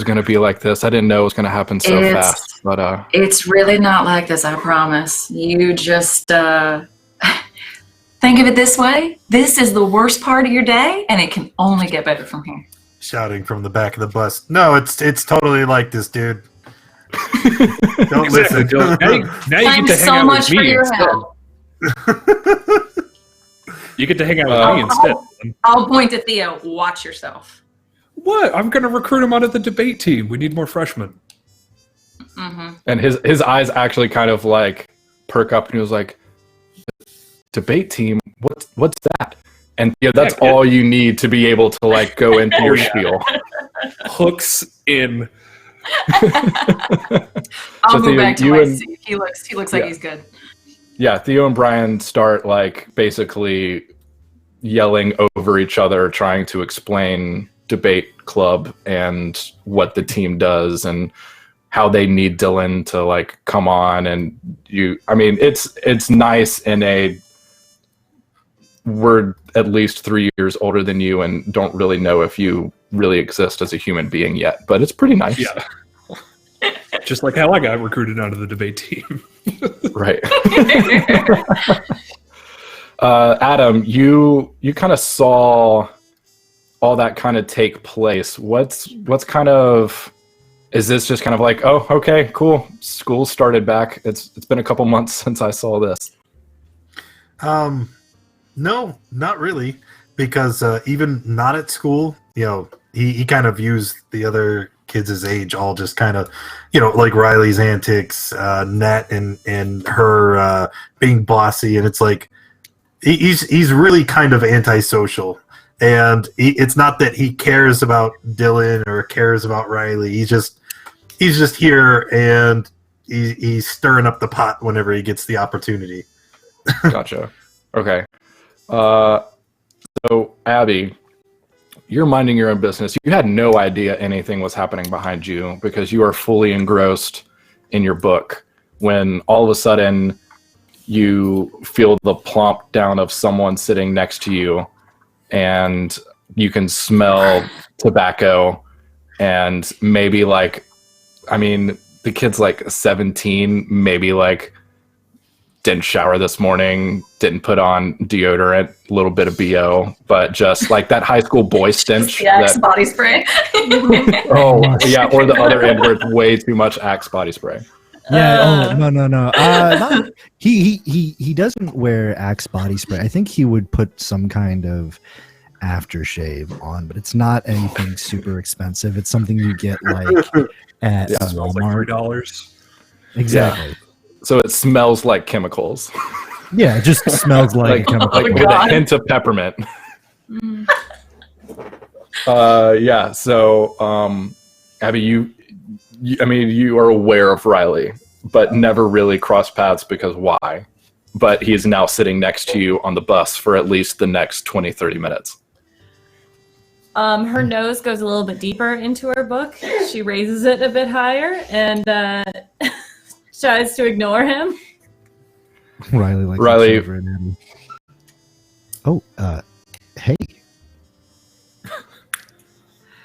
A: gonna be like this. I didn't know it was gonna happen so fast. But
B: it's really not like this, I promise. You just think of it this way. This is the worst part of your day, and it can only get better from here.
C: Shouting from the back of the bus. No, it's totally like this, dude. Don't listen.
F: Now you get to hang out with me instead. You get to hang out with me instead.
B: I'll point to Theo. Watch yourself.
F: What? I'm going to recruit him onto the debate team. We need more freshmen.
B: Mm-hmm.
A: and his eyes actually kind of like perk up, and he was like, "Debate team? What's that?" And that's all you need to be able to like go into your spiel.
F: Hooks in.
B: I'll move back to my seat. He looks like he's good.
A: Yeah, Theo and Brian start like basically yelling over each other, trying to explain debate club and what the team does and how they need Dylan to like come on. And it's nice in we're at least 3 years older than you and don't really know if you really exist as a human being yet, but it's pretty nice.
F: Yeah. Just like how I got recruited onto the debate team.
A: Right. Adam, you kind of saw all that kind of take place. What's kind of, is this just kind of like, oh, okay, cool, school started back, it's been a couple months since I saw this?
C: No, not really, because even not at school, he kind of used the other kids his age, all just kind of, like Riley's antics, Nat and her being bossy, and it's like he's really kind of antisocial. And it's not that he cares about Dylan or cares about Riley. He's just here, and he's stirring up the pot whenever he gets the opportunity.
A: Gotcha. Okay. So Abby, you're minding your own business. You had no idea anything was happening behind you because you are fully engrossed in your book when all of a sudden you feel the plump down of someone sitting next to you, and you can smell tobacco, and maybe the kid's like 17, maybe like didn't shower this morning, didn't put on deodorant, a little bit of BO, but just like that high school boy stench.
B: The Axe body spray.
A: Oh, yeah, or the other end where it's way too much Axe body spray.
E: Yeah. No. He doesn't wear Axe body spray. I think he would put some kind of aftershave on, but it's not anything super expensive. It's something you get like at
F: Smells like
E: Walmart.
F: $3.
E: Exactly.
A: So it smells like chemicals.
E: Yeah, it just smells like, chemical.
A: Like with a hint of peppermint. Yeah. So, Abby, you are aware of Riley, but never really crossed paths because why? But he is now sitting next to you on the bus for at least the next 20, 30 minutes.
D: Her nose goes a little bit deeper into her book. She raises it a bit higher and tries to ignore him.
E: Riley. Oh, hey.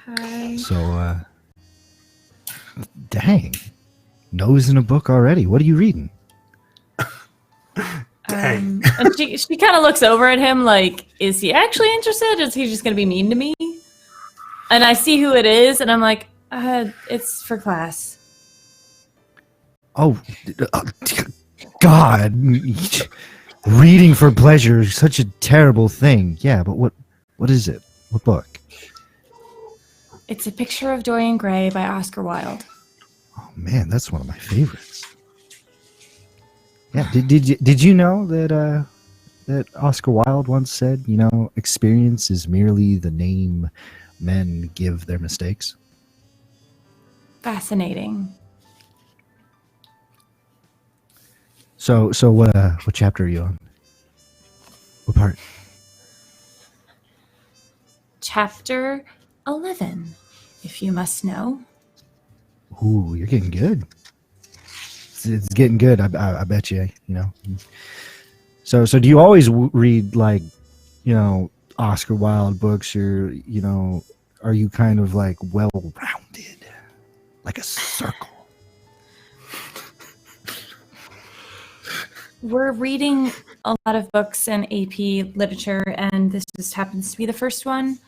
D: Hi.
E: So, dang, nose in a book already. What are you reading?
C: Dang.
D: And she kind of looks over at him like, is he actually interested? Is he just going to be mean to me? And I see who it is, and I'm like, it's for class.
E: Oh, God. Reading for pleasure is such a terrible thing. Yeah, but what is it? What book?
D: It's a picture of Dorian Gray by Oscar Wilde.
E: Oh, man, that's one of my favorites. Yeah, did you know that that Oscar Wilde once said, experience is merely the name men give their mistakes?
D: Fascinating.
E: So what chapter are you on? What part?
D: Chapter 11, if you must know.
E: Ooh, you're getting good. It's getting good. I bet you. So do you always read like, Oscar Wilde books, or are you kind of like well-rounded, like a circle?
D: We're reading a lot of books in AP literature, and this just happens to be the first one.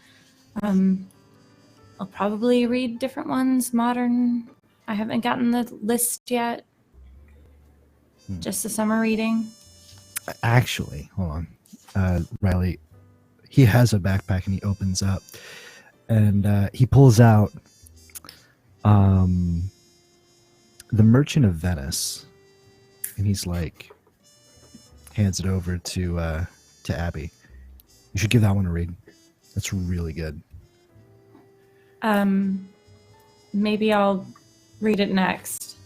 D: I'll probably read different ones, modern. I haven't gotten the list yet. Just a summer reading.
E: Actually, hold on. Riley, he has a backpack and he opens up and he pulls out The Merchant of Venice, and he's like, hands it over to Abby. You should give that one a read. That's really good.
D: Maybe I'll read it next.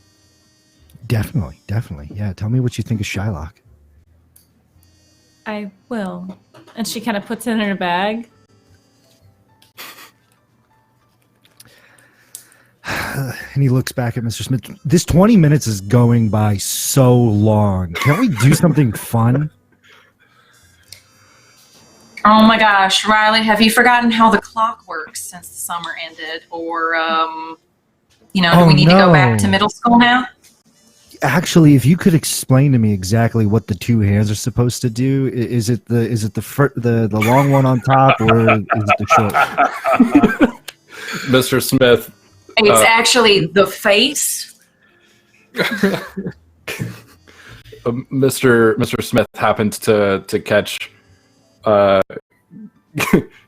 E: Definitely. Yeah, tell me what you think of Shylock.
D: I will. And she kind of puts it in her bag.
E: And he looks back at Mr. Smith. This 20 minutes is going by so long. Can't we do something fun?
B: Oh my gosh, Riley, have you forgotten how the clock works since the summer ended? Or, do we need to go back to middle school now?
E: Actually, if you could explain to me exactly what the two hands are supposed to do, is it the long one on top, or is it the short?
A: Mr. Smith.
B: It's actually the face.
A: Mr. Smith happened to catch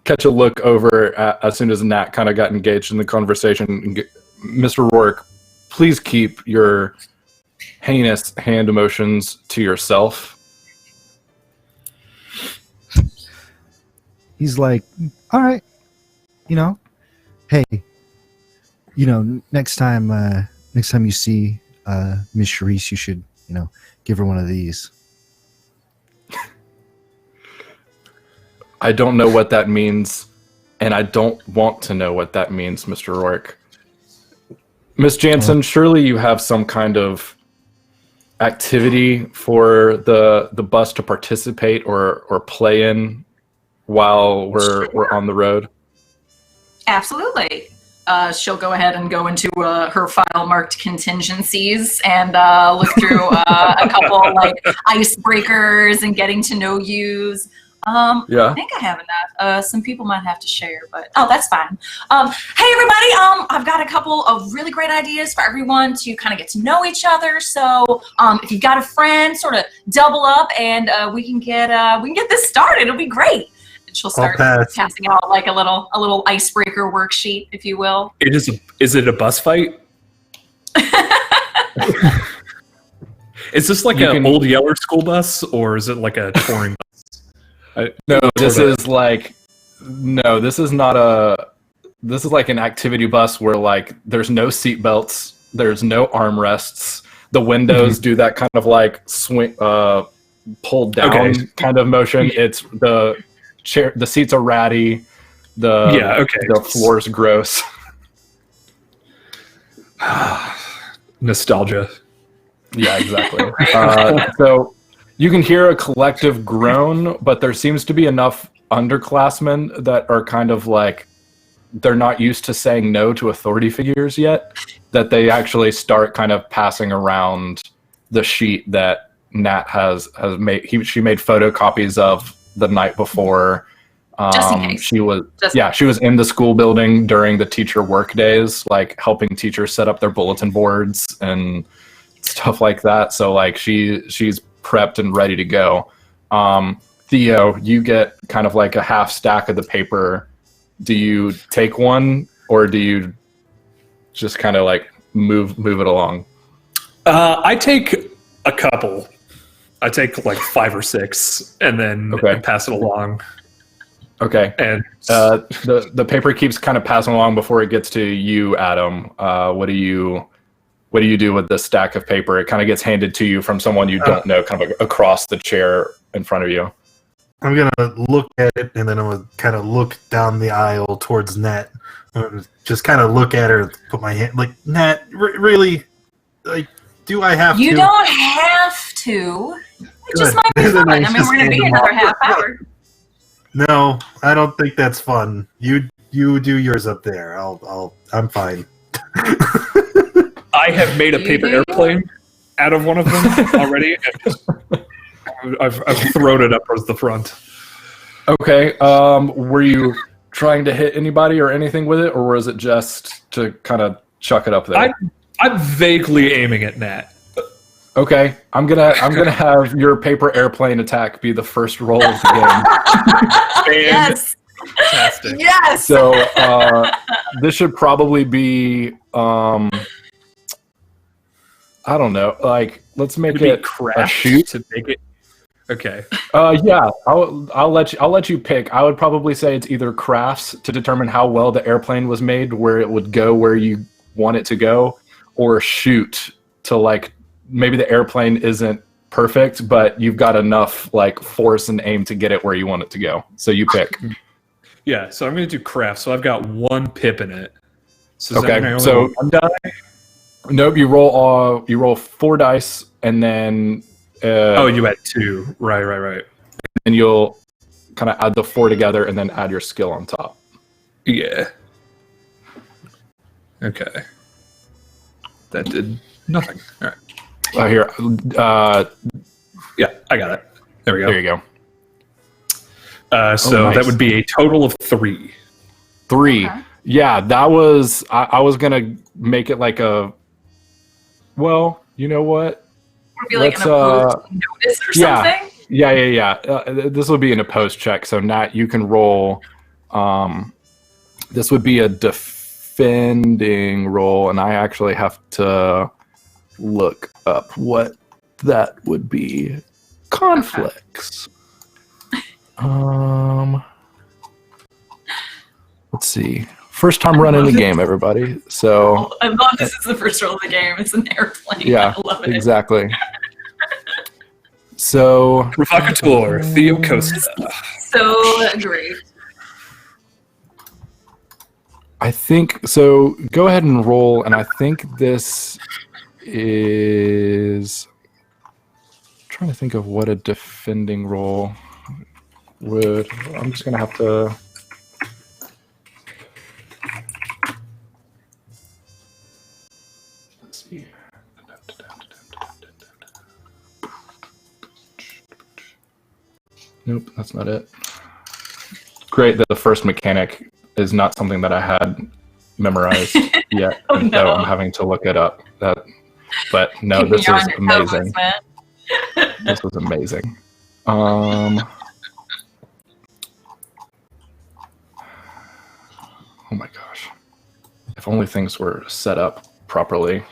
A: catch a look over as soon as Nat kind of got engaged in the conversation. Mr. Rourke, please keep your heinous hand emotions to yourself.
E: He's like, all right, hey, next time you see Miss Charisse, you should, give her one of these.
A: I don't know what that means, and I don't want to know what that means, Mr. Rourke. Miss Jansen, surely you have some kind of activity for the bus to participate or play in while we're on the road?
B: Absolutely. she'll go ahead and go into her file marked contingencies and look through a couple like icebreakers and getting to know yous. I think I have enough. Some people might have to share, but that's fine. Hey everybody, I've got a couple of really great ideas for everyone to kind of get to know each other. So if you've got a friend, sort of double up, and we can get this started. It'll be great. And she'll start passing out like a little icebreaker worksheet, if you will.
F: Is it a bus fight? Is this like an old Yeller school bus, or is it like a touring bus?
A: This is like an activity bus where like there's no seat belts, there's no armrests. The windows do that kind of like swing, pulled down kind of motion. It's the seats are ratty. The floor's gross.
F: Nostalgia.
A: Yeah, exactly. So you can hear a collective groan, but there seems to be enough underclassmen that are kind of like, they're not used to saying no to authority figures yet, that they actually start kind of passing around the sheet that Nat has made. She made photocopies of the night before.
B: Just in case.
A: She was in the school building during the teacher work days, like helping teachers set up their bulletin boards and stuff like that. So like she's prepped and ready to go. Theo, you get kind of like a half stack of the paper. Do you take one, or do you just kind of like move it along?
F: I take a couple. I take like 5 or 6, and then pass it along.
A: Okay.
F: And
A: the paper keeps kind of passing along before it gets to you, Adam. What do you do with this stack of paper? It kind of gets handed to you from someone you don't know, kind of across the chair in front of you.
C: I'm going to look at it, and then I'm going to kind of look down the aisle towards Nat. Just kind of look at her, put my hand, like, Nat, really? Like, do I have to?
B: You don't have to. It just might be fun. I mean, we're going to be another half hour.
C: No, I don't think that's fun. You do yours up there. I'm fine.
F: I have made a paper airplane out of one of them already, and I've thrown it up towards the front.
A: Okay. Were you trying to hit anybody or anything with it, or was it just to kind of chuck it up there?
F: I'm vaguely aiming at Nat.
A: Okay, I'm gonna have your paper airplane attack be the first roll of the game.
B: Yes.
F: Fantastic.
B: Yes.
A: So this should probably be I don't know, like let's make it a shoot
F: to make it. Okay.
A: Yeah, I'll let you pick. I would probably say it's either crafts to determine how well the airplane was made, where it would go where you want it to go, or shoot to like maybe the airplane isn't perfect, but you've got enough like force and aim to get it where you want it to go. So you pick.
F: Yeah, so I'm going to do craft. So I've got 1 pip in it. So
A: okay, so
F: 1 die?
A: Nope, you roll 4 dice, and then
F: you had 2. Right.
A: And you'll kind of add the 4 together, and then add your skill on top.
F: Yeah. Okay. That did nothing. All right.
A: Here.
F: Yeah, I got it. There we go.
A: There you go.
F: Nice. That would be a total of 3.
A: 3.
B: Okay.
A: Yeah, that was. I was gonna make it like a. Well, you know what?
B: Would be like an opposed notice or something.
A: Yeah. This will be an opposed check. So Nat, you can roll. This would be a defending roll, and I actually have to look up what that would be. Conflicts. Let's see. First time running the game, everybody. So
B: I love this is the first roll of the game. It's an airplane.
A: Yeah,
B: I love it.
A: exactly. So
F: Provocateur, Theo Costa.
B: So great.
A: I think so. Go ahead and roll, and I think this is. I'm trying to think of what a defending roll would. I'm just gonna have to. see. Nope, that's not it. Great that the first mechanic is not something that I had memorized yet,
B: Oh,
A: and
B: no.
A: so I'm having to look it up. But no,
B: Keeping
A: this
B: you
A: is
B: on your toes,
A: amazing.
B: man.
A: This was amazing. Oh my gosh. If only things were set up properly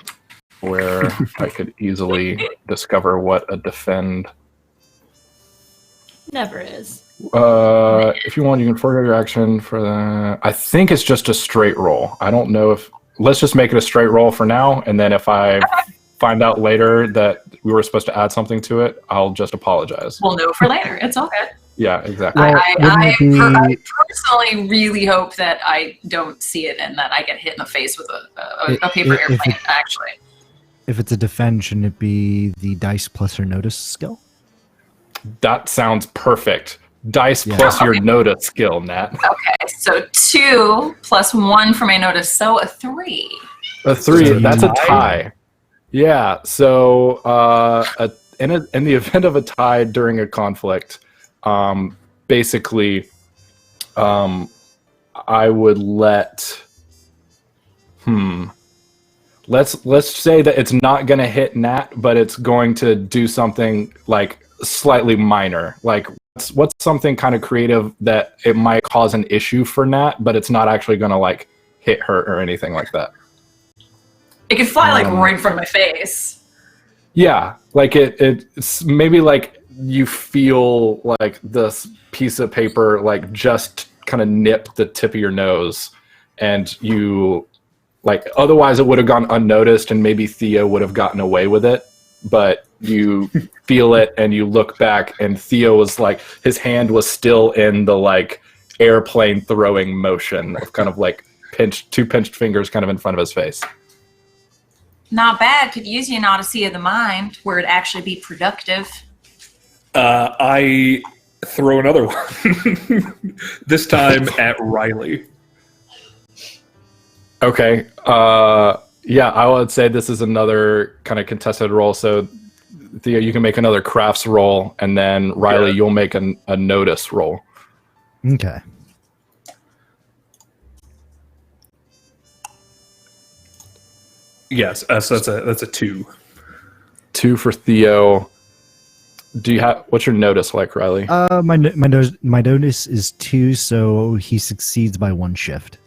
A: where I could easily discover what a defend.
D: Never is.
A: If you want, you can forego your action for the. I think it's just a straight roll. I don't know if. Let's just make it a straight roll for now, and then if I find out later that we were supposed to add something to it, I'll just apologize.
B: We'll know for later. It's all good.
A: Yeah, exactly.
E: Well,
B: I
E: wouldn't it
B: personally really hope that I don't see it and that I get hit in the face with a paper
E: if
B: airplane,
E: it-
B: actually.
E: If it's a defend, shouldn't it be the dice plus or notice skill?
A: That sounds perfect. Dice
E: Yeah.
A: plus your
B: Okay.
A: notice skill, Nat.
B: Okay, so 2 plus 1 for my notice, so a 3.
A: A 3.
E: So
A: That's a
E: you-
A: tie. Yeah. So in the event of a tie during a conflict, basically, I would let. Let's say that it's not going to hit Nat, but it's going to do something like slightly minor. Like what's something kind of creative that it might cause an issue for Nat, but it's not actually going to like hit her or anything like that.
B: It could fly like right in front of my face.
A: Yeah, like it's maybe like you feel like this piece of paper like just kind of nip the tip of your nose, and you like otherwise it would have gone unnoticed and maybe Theo would have gotten away with it, but you feel it and you look back and Theo was like his hand was still in the like airplane throwing motion of kind of like two pinched fingers kind of in front of his face.
B: Not bad. Could use you an odyssey of the mind where it'd actually be productive.
F: I throw another one. This time at Riley.
A: Okay. Yeah, I would say this is another kind of contested roll. So Theo, you can make another crafts roll, and then Riley, you'll make a notice roll.
E: Okay.
F: Yes, so that's a 2.
A: 2 for Theo. Do you have what's your notice like, Riley?
E: My notice is 2, so he succeeds by 1 shift.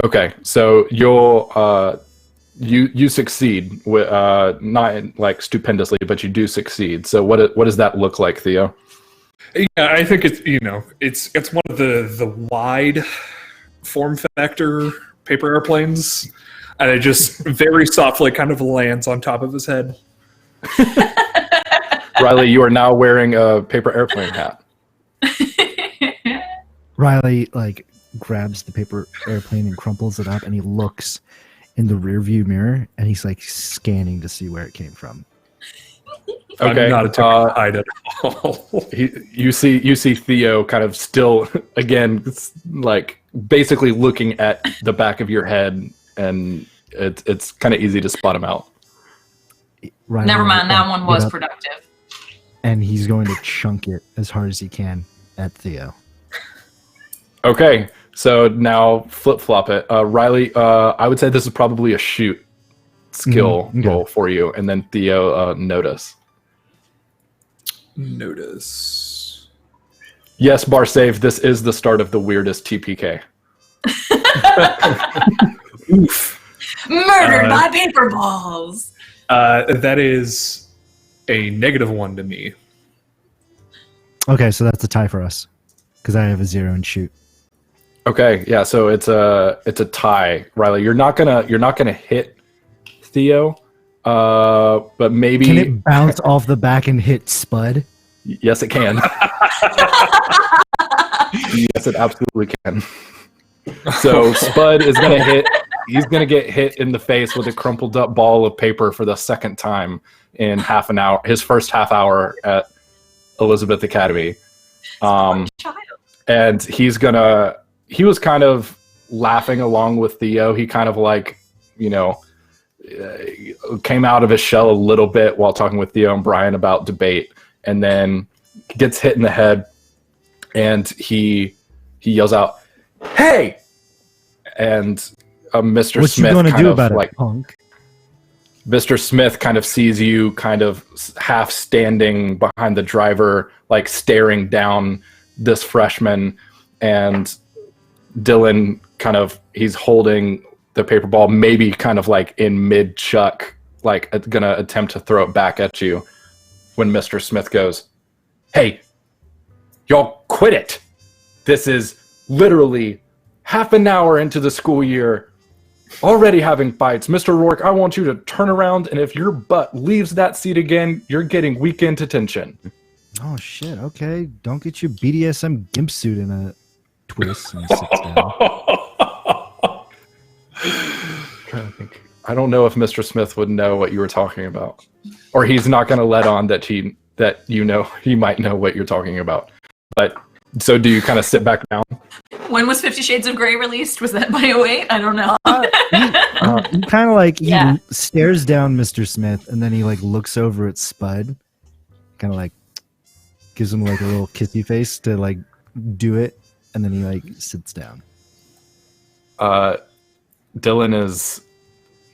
A: Okay, so you'll you succeed with not like stupendously, but you do succeed. So what does that look like, Theo?
F: Yeah, I think it's one of the wide form factor paper airplanes, and it just very softly kind of lands on top of his head.
A: Riley, you are now wearing a paper airplane hat.
E: Riley like grabs the paper airplane and crumples it up, and he looks in the rear view mirror, and he's like scanning to see where it came from.
A: Okay,
F: I'm not attempting to hide at all.
A: You see Theo kind of still again like basically looking at the back of your head, and it's kind of easy to spot him out.
E: Riley,
B: Never mind, that one was
E: up,
B: productive.
E: and he's going to chunk it as hard as he can at Theo.
A: Okay, so now flip flop it, Riley. I would say this is probably a shoot skill
E: Okay.
A: roll for you, and then Theo notice.
F: Notice.
A: Yes, bar save. This is the start of the weirdest TPK.
F: Oof.
B: Murdered by paper balls.
F: That is a -1 to me.
E: Okay, so that's a tie for us because I have a 0 in shoot.
A: Okay, yeah. So it's a tie, Riley. You're not gonna hit Theo, but maybe
E: Can it bounce off the back and hit Spud?
A: Yes, it can. Yes, it absolutely can. So Spud is gonna hit. He's gonna get hit in the face with a crumpled up ball of paper for the second time in half an hour. His first half hour at Elizabeth Academy,
B: Child.
A: and he was kind of laughing along with Theo. He kind of like, came out of his shell a little bit while talking with Theo and Brian about debate, and then gets hit in the head, and he yells out, "Hey!" And Mr.
E: What
A: Smith
E: you gonna
A: kind
E: do
A: of
E: about
A: like
E: it, punk?
A: Mr. Smith kind of sees you kind of half standing behind the driver, like staring down this freshman, and Dylan kind of, he's holding the paper ball, maybe kind of like in mid chuck, like gonna attempt to throw it back at you, when Mr. Smith goes, "Hey, y'all quit it. This is literally half an hour into the school year, already having fights. Mr. Rourke, I want you to turn around, and if your butt leaves that seat again, you're getting weekend detention."
E: Oh shit! Okay, don't get your BDSM gimp suit in a twist and sit down.
A: I don't know if Mr. Smith would know what you were talking about, or he's not going to let on that he might know what you're talking about. But so, do you kind of sit back down?
B: When was 50 Shades of Grey released? Was that by 08? I don't know.
E: He kind of like
D: Yeah.
E: he stares down Mr. Smith, and then he like looks over at Spud, kind of like gives him like a little kissy face to like do it, and then he like sits down.
A: Dylan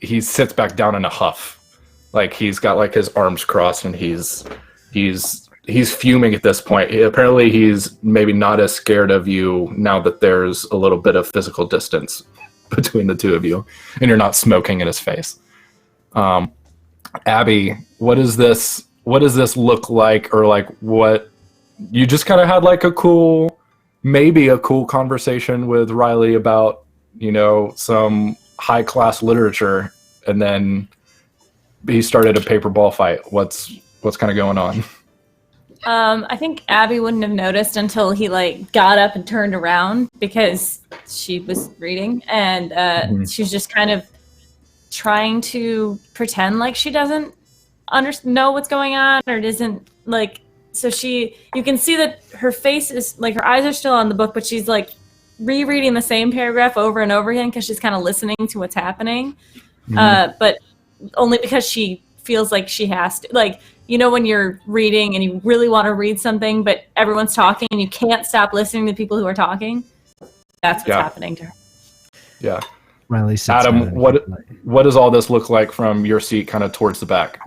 A: he sits back down in a huff, like he's got like his arms crossed, and he's fuming at this point. Apparently he's maybe not as scared of you now that there's a little bit of physical distance between the two of you, and you're not smoking in his face. Abby, what does this look like? Or like, what, you just kind of had like maybe a cool conversation with Riley about, some high class literature, and then he started a paper ball fight. What's kind of going on?
D: I think Abby wouldn't have noticed until he like got up and turned around, because she was reading, and she was just kind of trying to pretend like she doesn't know what's going on, or doesn't like. So you can see that her face is like, her eyes are still on the book, but she's like rereading the same paragraph over and over again because she's kind of listening to what's happening, but only because she feels like she has to. Like, when you're reading and you really want to read something, but everyone's talking and you can't stop listening to people who are talking. That's what's happening to her.
A: Yeah.
E: Riley sits
A: Adam,
E: down
A: what does all this look like from your seat kind of towards the back?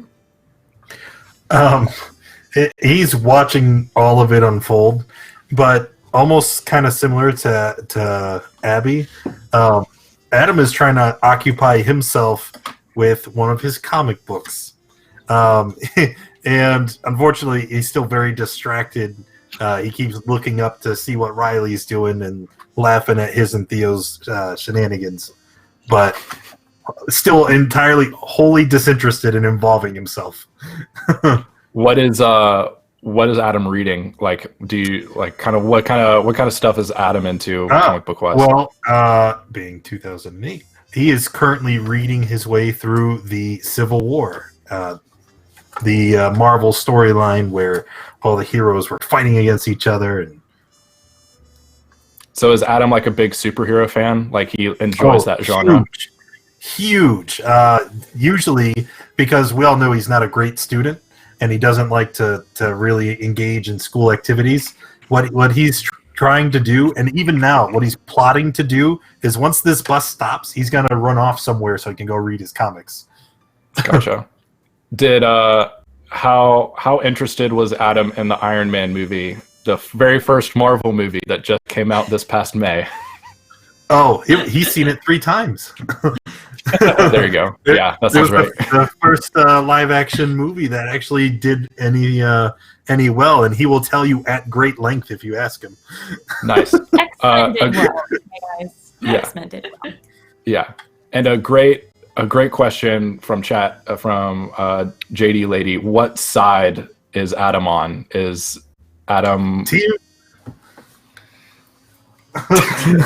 C: He's watching all of it unfold, but almost kind of similar to Abby. Adam is trying to occupy himself with one of his comic books. And unfortunately, he's still very distracted. He keeps looking up to see what Riley's doing and laughing at his and Theo's shenanigans, but still entirely wholly disinterested in involving himself.
A: What is Adam reading? Like, do you like what kind of stuff is Adam into comic book wise?
C: Well, being 2008, he is currently reading his way through the Civil War, the Marvel storyline where all the heroes were fighting against each other. And
A: so is Adam like a big superhero fan? Like, he enjoys that genre?
C: Huge. Usually, because we all know he's not a great student and he doesn't like to really engage in school activities. What he's trying to do, and even now what he's plotting to do, is once this bus stops, he's going to run off somewhere so he can go read his comics.
A: Gotcha. Did how interested was Adam in the Iron Man movie, the very first Marvel movie that just came out this past May?
C: Oh, he's seen it 3 times.
A: There you go. Yeah, that sounds right.
C: The first live action movie that actually did any well, and he will tell you at great length if you ask him.
A: Nice.
D: X-Men did well, guys.
A: Yeah.
D: X-Men did well.
A: Yeah, and a great question from chat from JD Lady. What side is Adam on? Is Adam
C: Team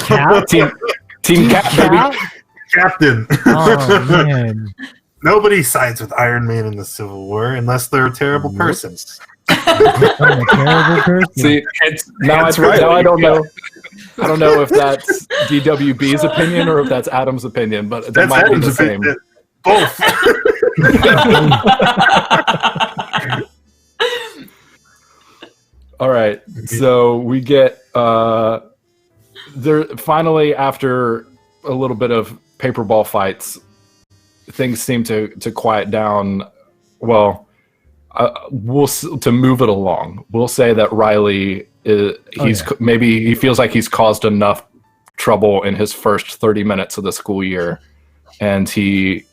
E: Cap?
A: Team Cap, baby?
C: Captain.
E: Oh man.
C: Nobody sides with Iron Man in the Civil War unless they're a terrible person.
E: I'm a terrible person.
A: See, now that's right. Now I don't know. I don't know if that's DWB's opinion or if that's Adam's opinion, but it
C: That's
A: might be
C: Adam's
A: the same.
C: opinion. Both.
A: All right. So we get there finally, after a little bit of paper ball fights, things seem to quiet down. Well, to move it along, we'll say that Riley maybe he feels like he's caused enough trouble in his first 30 minutes of the school year, and he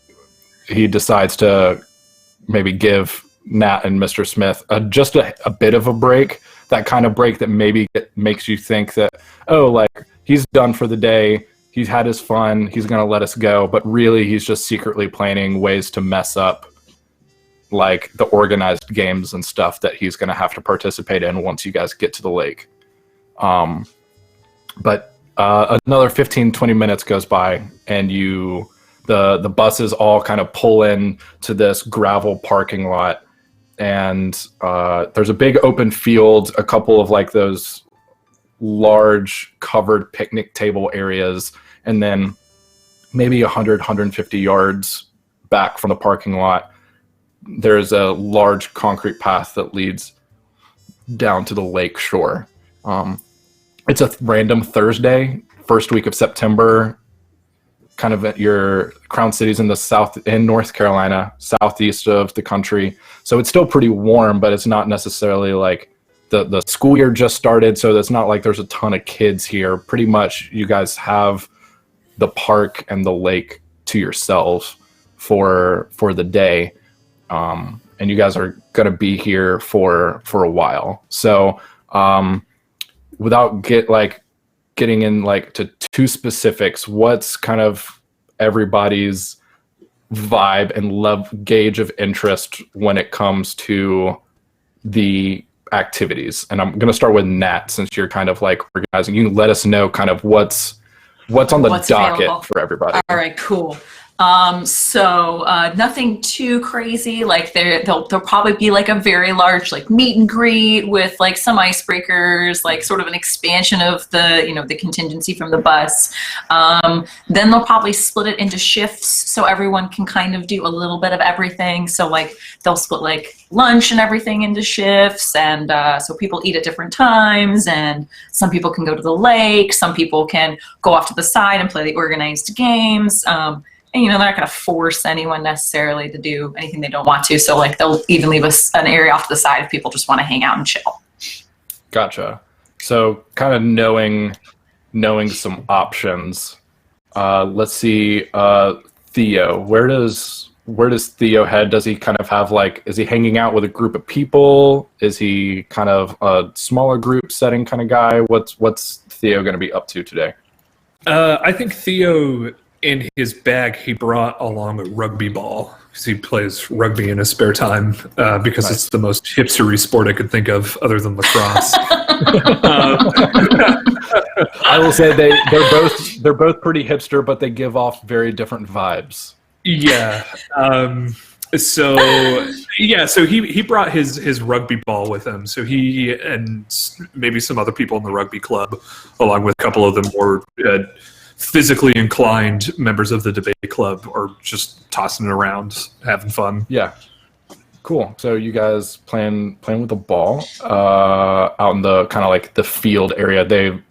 A: decides to maybe give Nat and Mr. Smith just a bit of a break, that kind of break that maybe makes you think that, oh, like he's done for the day, he's had his fun, he's going to let us go, but really he's just secretly planning ways to mess up like the organized games and stuff that he's going to have to participate in once you guys get to the lake. But another 15-20 minutes goes by, and the buses all kind of pull in to this gravel parking lot, and there's a big open field, a couple of like those large covered picnic table areas, and then maybe 150 yards back from the parking lot, there's a large concrete path that leads down to the lake shore. It's a random Thursday, first week of September, kind of at your Crown Cities in North Carolina, southeast of the country. So it's still pretty warm, but it's not necessarily like the school year just started. So it's not like there's a ton of kids here. Pretty much you guys have the park and the lake to yourselves for the day. And you guys are going to be here for a while. So without getting in like to too specifics, what's kind of everybody's vibe and gauge of interest when it comes to the activities? And I'm going to start with Nat, since you're kind of like organizing. You can let us know kind of what's on the docket available for everybody.
B: All right, cool. So nothing too crazy. Like there'll probably be like a very large like meet and greet with like some icebreakers, like sort of an expansion of the contingency from the bus. Then they'll probably split it into shifts so everyone can kind of do a little bit of everything. So like they'll split like lunch and everything into shifts, and so people eat at different times, and some people can go to the lake, some people can go off to the side and play the organized games. And they're not going to force anyone necessarily to do anything they don't want to. So like they'll even leave us an area off to the side if people just want to hang out and chill.
A: Gotcha. So kind of knowing some options. Let's see. Theo, where does Theo head? Does he kind of have is he hanging out with a group of people? Is he kind of a smaller group setting kind of guy? What's Theo going to be up to today?
F: I think Theo, in his bag, he brought along a rugby ball, because he plays rugby in his spare time, because
A: Nice.
F: It's the most hipstery sport I could think of other than lacrosse.
A: I will say they're both pretty hipster, but they give off very different vibes.
F: Yeah. So he brought his rugby ball with him. So he and maybe some other people in the rugby club, along with a couple of the more physically inclined members of the debate club, are just tossing it around, having fun.
A: Yeah. Cool. So you guys playing with the ball out in the kind of like the field area. They've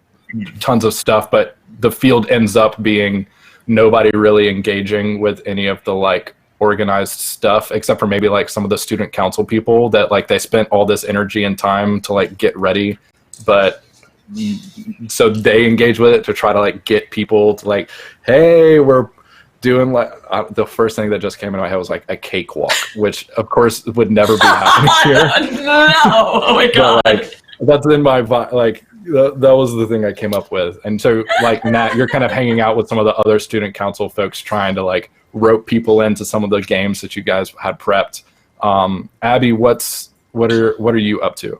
A: tons of stuff, but the field ends up being nobody really engaging with any of the like organized stuff, except for maybe like some of the student council people that like they spent all this energy and time to like get ready, but so they engage with it to try to like get people to like, hey, we're doing like the first thing that just came into my head was like a cakewalk, which of course would never be happening here.
B: No, oh my god!
A: But, like, that's in my like that was the thing I came up with. And so like Nat, you're kind of hanging out with some of the other student council folks, trying to like rope people into some of the games that you guys had prepped. Abby, what are you up to?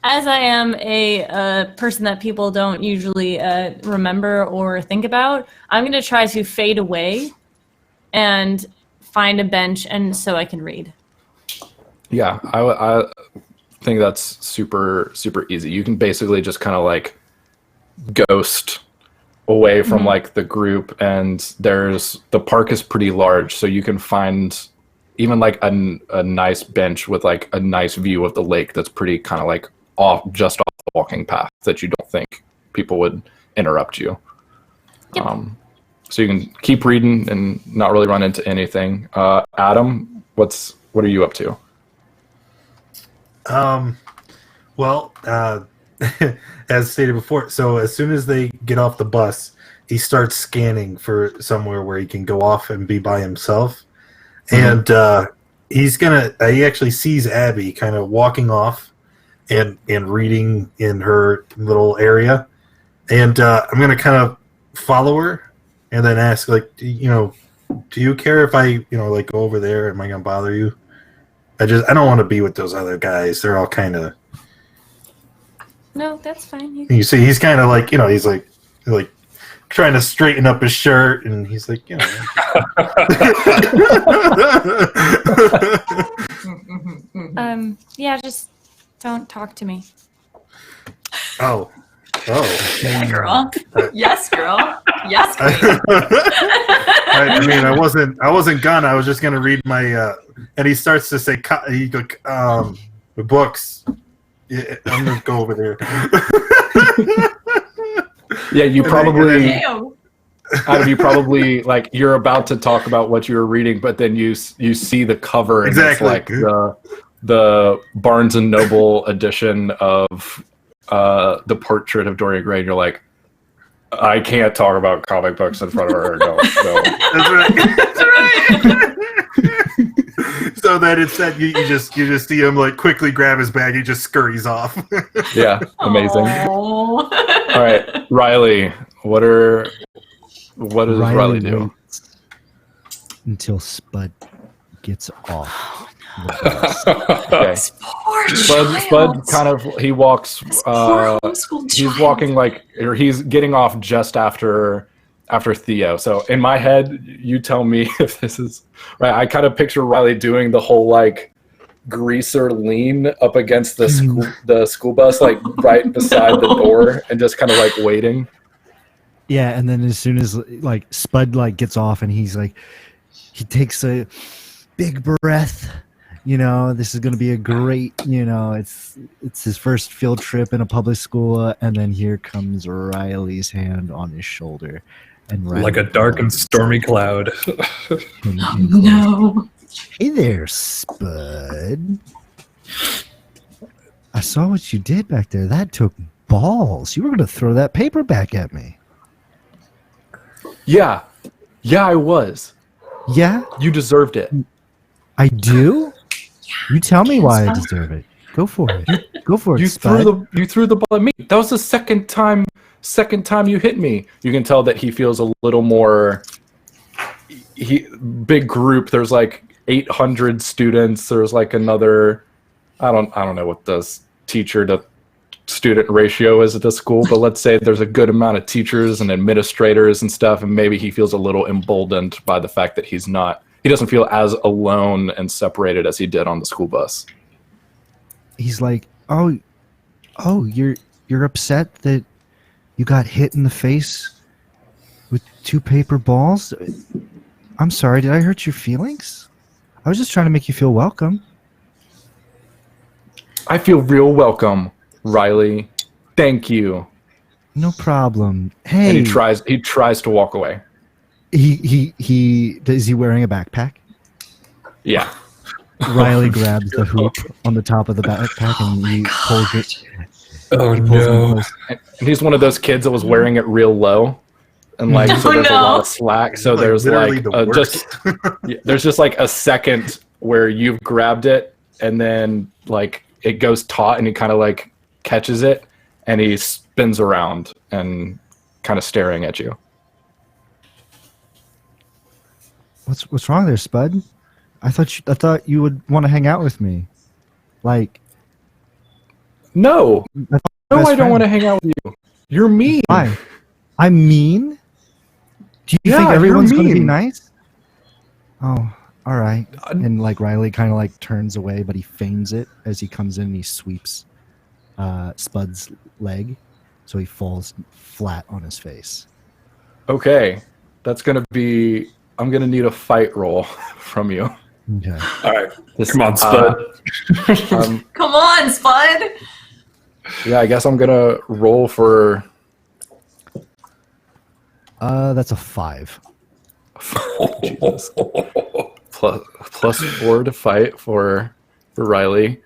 D: As I am a person that people don't usually remember or think about, I'm going to try to fade away and find a bench and so I can read.
A: Yeah, I think that's super, super easy. You can basically just kind of like ghost away from like the group, and the park is pretty large, so you can find even like a nice bench with like a nice view of the lake that's pretty kind of like off the walking path that you don't think people would interrupt you.
D: Yep.
A: So you can keep reading and not really run into anything. Adam, what are you up to?
C: Well, as stated before, so as soon as they get off the bus, he starts scanning for somewhere where he can go off and be by himself. And he actually sees Abby kind of walking off and reading in her little area. And I'm going to kind of follow her and then ask, like, do you care if I, like, go over there? Am I going to bother you? I don't want to be with those other guys. They're all kind of...
D: No, that's fine.
C: You see, he's kind of like, he's like trying to straighten up his shirt, and he's like,
D: Yeah, just don't talk to me.
C: Oh.
B: Yeah, girl. Yes, girl. Yes, queen.
C: I mean, I wasn't gonna. I was just gonna read my. And he starts to say, the books. Yeah, I'm gonna go over there.
A: Yeah, you probably.
B: Damn.
A: You probably like you're about to talk about what you were reading, but then you see the cover and
C: Exactly.
A: it's like the Barnes and Noble edition of the Portrait of Dorian Gray, and you're like, I can't talk about comic books in front of her. No.
C: That's right. That's right. So then instead, you just see him like quickly grab his bag. He just scurries off.
A: Yeah, amazing.
B: Aww.
A: All right, Riley, what does Riley do?
E: waits until Spud gets off.
A: Okay.
B: Poor
A: Spud
B: child.
A: kind of he walks.
B: This poor homeschooled
A: He's
B: child.
A: walking or he's getting off just after Theo. So in my head, you tell me if this is right. I kind of picture Riley doing the whole like greaser lean up against the school bus, like right beside the door, and just kind of like waiting.
E: Yeah, and then as soon as like Spud like gets off and he's like, he takes a big breath. This is going to be a great, it's his first field trip in a public school, and then here comes Riley's hand on his shoulder, and Riley
F: Like a dark and stormy cloud.
B: No.
E: Hey there, Spud. I saw what you did back there. That took balls. You were going to throw that paper back at me.
A: Yeah, I was.
E: Yeah,
A: You deserved it.
E: I do. You tell me why I deserve it. Go for it. Go for it,
A: You
E: Spud.
A: threw the ball at me. That was the second time you hit me. You can tell that he feels a little more big group. There's like 800 students. There's like another I don't know what the teacher to student ratio is at the school, but let's say there's a good amount of teachers and administrators and stuff, and maybe he feels a little emboldened by the fact that he doesn't feel as alone and separated as he did on the school bus.
E: He's like, oh, you're upset that you got hit in the face with 2 paper balls? I'm sorry, did I hurt your feelings? I was just trying to make you feel welcome.
A: I feel real welcome, Riley. Thank you.
E: No problem. Hey,
A: And he tries to walk away.
E: he is he wearing a backpack?
A: Yeah.
E: Riley grabs the hoop on the top of the backpack and he pulls it.
F: Oh
E: He pulls it
F: no.
E: close.
A: And he's one of those kids that was wearing it real low. And like so
B: Oh,
A: there's a
B: no.
A: lot of slack. So there's
C: literally
A: like
C: the worst.
A: there's just like a second where you've grabbed it and then like it goes taut and he kind of like catches it and he spins around and kind of staring at you.
E: What's wrong there, Spud? I thought you would want to hang out with me. Like,
A: No,
E: I
A: no,
E: best
A: I don't
E: friend.
A: want to hang out with you. You're mean.
E: Why? I'm mean? Do you
A: Yeah,
E: think
A: you're
E: everyone's going to be
A: mean.
E: nice? Oh, all right. And like Riley kind of like turns away, but he feigns it as he comes in and he sweeps Spud's leg, so he falls flat on his face.
A: Okay, that's gonna be. I'm gonna need a fight roll from you.
E: Okay.
F: All right,
A: This-
F: come on, Spud.
B: Come on, Spud.
A: Yeah, I guess I'm gonna roll for.
E: That's a 5.
A: Jesus. Plus 4 to fight for Riley.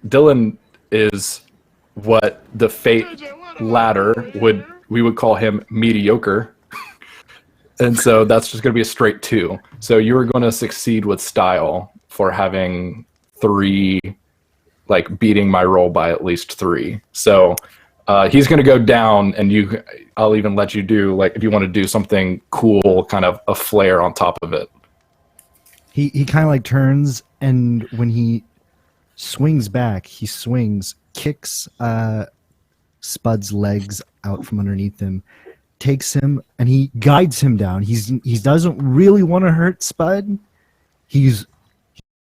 A: Dylan is what the fate ladder we would call him mediocre. And so that's just going to be a straight 2. So you were going to succeed with style for having 3, like beating my roll by at least 3. So he's going to go down, and I'll even let you do, like, if you want to do something cool, kind of a flare on top of it.
E: He kind of like turns, and when he swings back, he kicks Spud's legs out from underneath him, takes him, and he guides him down. He doesn't really want to hurt Spud. He's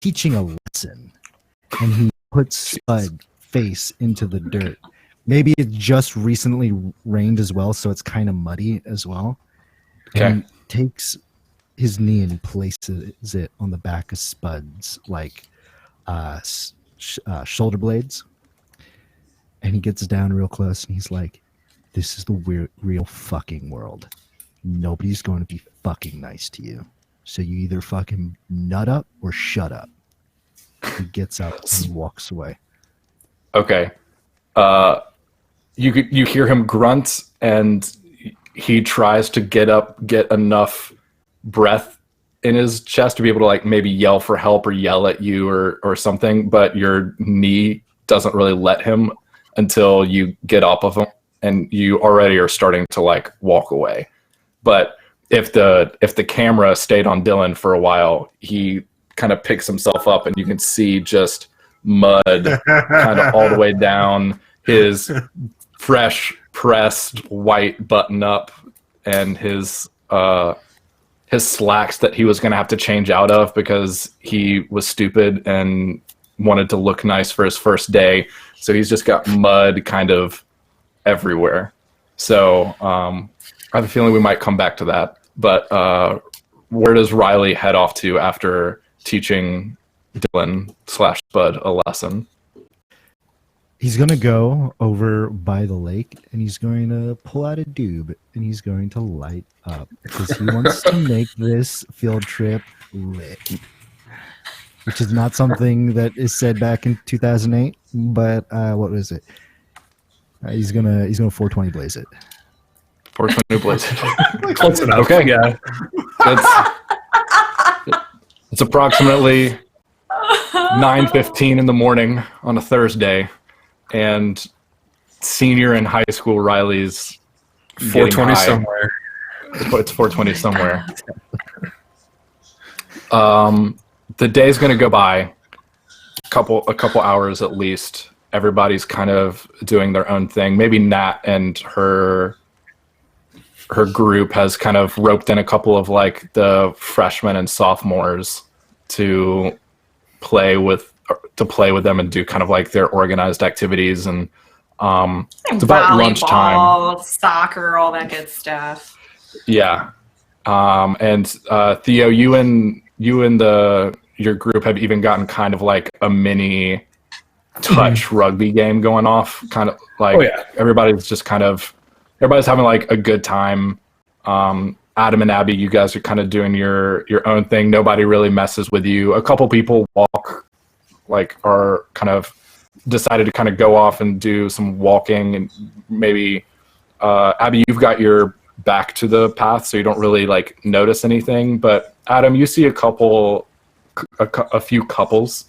E: teaching a lesson, and he puts Spud face into the dirt. Maybe it just recently rained as well, so it's kind of muddy as well.
A: Okay.
E: And he takes his knee and places it on the back of Spud's shoulder blades, and he gets down real close, and he's like, "This is the real fucking world. Nobody's going to be fucking nice to you. So you either fucking nut up or shut up." He gets up and walks away.
A: Okay. You hear him grunt, and he tries to get up, get enough breath in his chest to be able to, like, maybe yell for help or yell at you or something, but your knee doesn't really let him until you get up of him, and you already are starting to, like, walk away. But if the camera stayed on Dylan for a while, he kind of picks himself up, and you can see just mud kind of all the way down his fresh pressed white button up, and his slacks that he was going to have to change out of because he was stupid and wanted to look nice for his first day. So he's just got mud kind of everywhere. So I have a feeling we might come back to that. But where does Riley head off to after teaching Dylan/Spud a lesson?
E: He's going to go over by the lake, and he's going to pull out a doob, and he's going to light up because he wants to make this field trip lit, which is not something that is said back in 2008. But what was it? He's gonna 420 blaze it.
A: 420 blaze it.
F: Close enough.
A: Okay.
F: Yeah.
A: It's approximately 9:15 in the morning on a Thursday, and senior in high school Riley's
F: 420 somewhere.
A: It's 420 somewhere. The day's going to go by, a couple hours at least. Everybody's kind of doing their own thing. Maybe Nat and her group has kind of roped in a couple of, like, the freshmen and sophomores to play with them and do kind of like their organized activities, and it's about lunchtime.
B: Volleyball, soccer, all that good stuff.
A: Yeah. And Theo, you and your group have even gotten kind of like a mini touch rugby game going off, kind of like everybody's having like a good time. Adam and Abby, you guys are kind of doing your own thing. Nobody really messes with you. A couple people are kind of decided to kind of go off and do some walking, and maybe Abby, you've got your back to the path, so you don't really like notice anything. But Adam, you see a few couples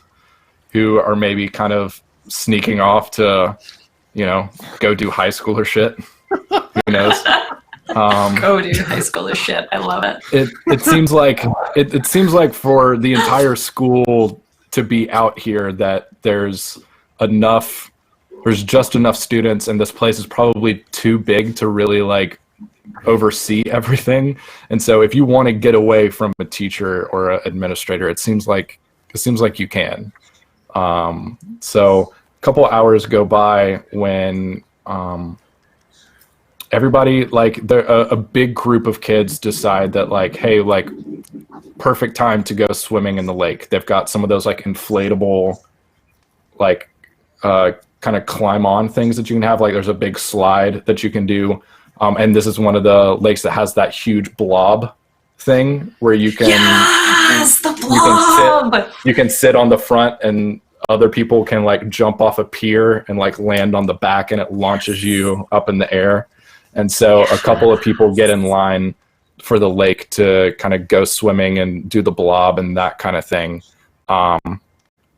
A: who are maybe kind of sneaking off to, go do high schooler shit. Who knows?
B: Go do high schooler shit. I love it.
A: It seems like it seems like for the entire school to be out here that there's just enough students, and this place is probably too big to really like oversee everything. And so if you want to get away from a teacher or an administrator, it seems like you can. So couple hours go by when everybody, like, a big group of kids decide that, like, hey, like, perfect time to go swimming in the lake. They've got some of those, like, inflatable, like, kind of climb on things that you can have. Like, there's a big slide that you can do. And this is one of the lakes that has that huge blob thing where you can,
B: the blob.
A: You can sit on the front, and other people can, like, jump off a pier and, like, land on the back, and it launches you up in the air. And so a couple of people get in line for the lake to kind of go swimming and do the blob and that kind of thing.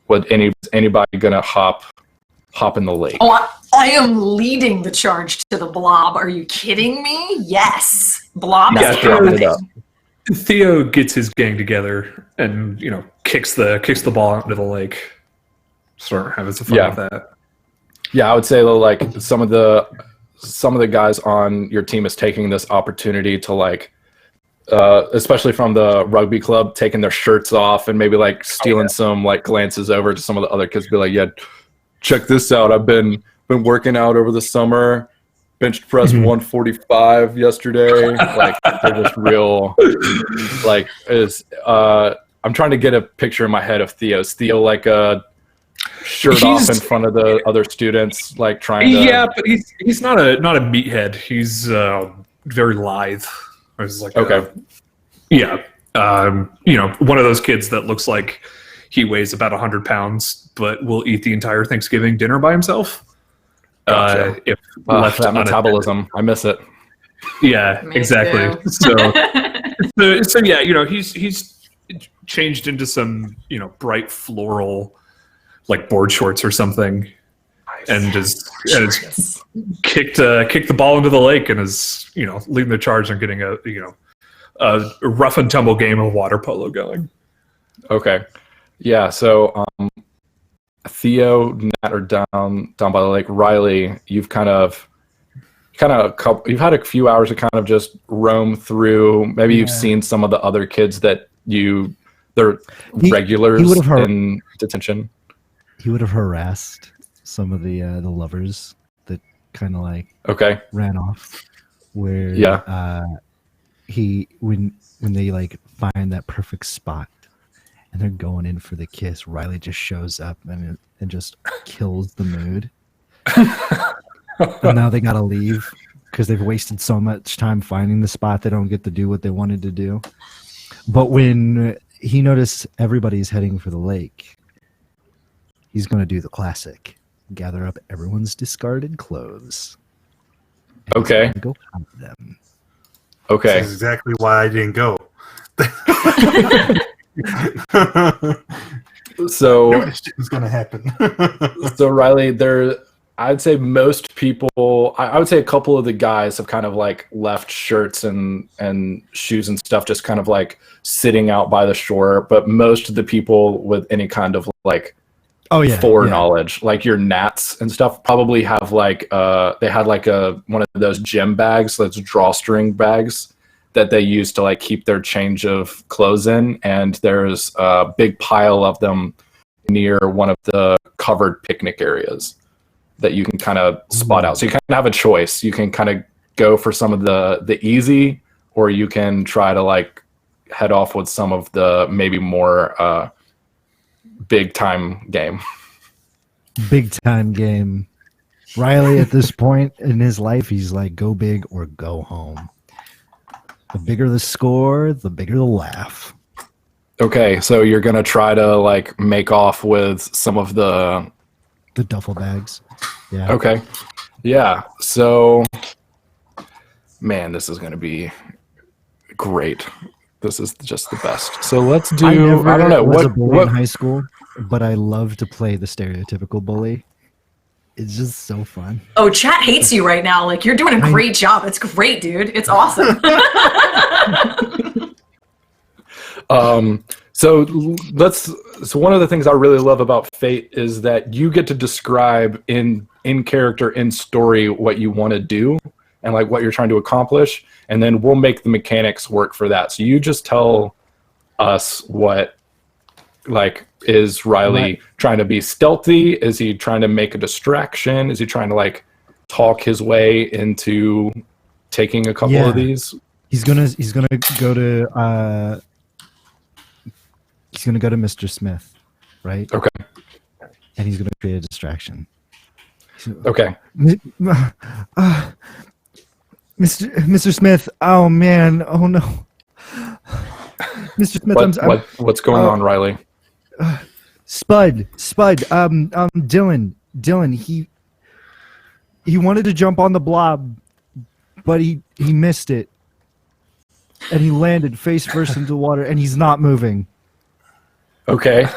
A: Would anybody gonna hop in the lake?
B: Oh, I am leading the charge to the blob. Are you kidding me? Yes. Blob
A: Yeah,
B: is
A: throwing it
B: happening.
A: up.
F: Theo gets his gang together and kicks the ball out into the lake. Start having some fun with that.
A: Yeah, I would say that, like, some of the guys on your team is taking this opportunity to, like, especially from the rugby club, taking their shirts off and maybe, like, stealing some, like, glances over to some of the other kids, be like, yeah, check this out. I've been working out over the summer, bench press 145 yesterday. Like, they're just real, like, I'm trying to get a picture in my head of Theo. Is Theo like a shirt off in front of the other students, like, trying to...
F: Yeah, but he's not a meathead. He's very lithe. I was like,
A: okay.
F: One of those kids that looks like he weighs about 100 pounds, but will eat the entire Thanksgiving dinner by himself.
A: Gotcha.
F: If left
A: that metabolism, I miss it.
F: Yeah,
B: Me
F: exactly.
B: too.
F: So yeah, he's changed into some bright floral, like, board shorts or something, and has kicked the ball into the lake and is leading the charge on getting a rough and tumble game of water polo going.
A: Okay. Yeah, so Theo, Nat are down by the lake. Riley, you've had a few hours to kind of just roam through. Maybe you've seen some of the other kids that they're regulars in detention.
E: He would have harassed some of the lovers that kind of, like,
A: ran
E: off. Where when they, like, find that perfect spot and they're going in for the kiss, Riley just shows up and just kills the mood. And now they gotta leave because they've wasted so much time finding the spot. They don't get to do what they wanted to do. But when he noticed everybody's heading for the lake, he's going to do the classic: gather up everyone's discarded clothes.
A: Okay.
E: Go hunt them.
A: Okay.
C: That's exactly why I didn't go.
A: So
C: it's going to happen.
A: So Riley, I'd say most people, I would say a couple of the guys have kind of, like, left shirts and shoes and stuff just kind of, like, sitting out by the shore. But most of the people with any kind of, like, foreknowledge, like your Nats and stuff, probably have, like, they had, like, one of those gym bags, that's drawstring bags that they use to, like, keep their change of clothes in. And there's a big pile of them near one of the covered picnic areas that you can kind of spot out. So you kind of have a choice. You can kind of go for some of the easy, or you can try to, like, head off with some of the maybe more big time game.
E: Big time game. Riley, at this point in his life, he's like, go big or go home. The bigger the score, the bigger the laugh.
A: Okay, so you're going to try to, like, make off with some of the
E: duffel bags. Yeah.
A: Okay. Yeah. So, man, this is going to be great. This is just the best. So let's do. I don't know
E: what in high school, but I love to play the stereotypical bully. It's just so fun.
B: Oh, chat hates you right now. Like, you're doing a great job. It's great, dude. It's awesome.
A: So one of the things I really love about Fate is that you get to describe in character, in story, what you want to do and, like, what you're trying to accomplish, and then we'll make the mechanics work for that. So you just tell us what, like, Is Riley trying to be stealthy? Is he trying to make a distraction? Is he trying to like talk his way into taking a couple of these?
E: He's gonna go to Mr. Smith, right?
A: Okay.
E: And he's gonna create a distraction.
A: Okay.
E: Mr. Smith. Oh man. Oh no. Mr. Smith.
A: What's going on, Riley?
E: Spud. Dylan. He wanted to jump on the blob, but he missed it. And he landed face first into the water, and he's not moving.
A: Okay.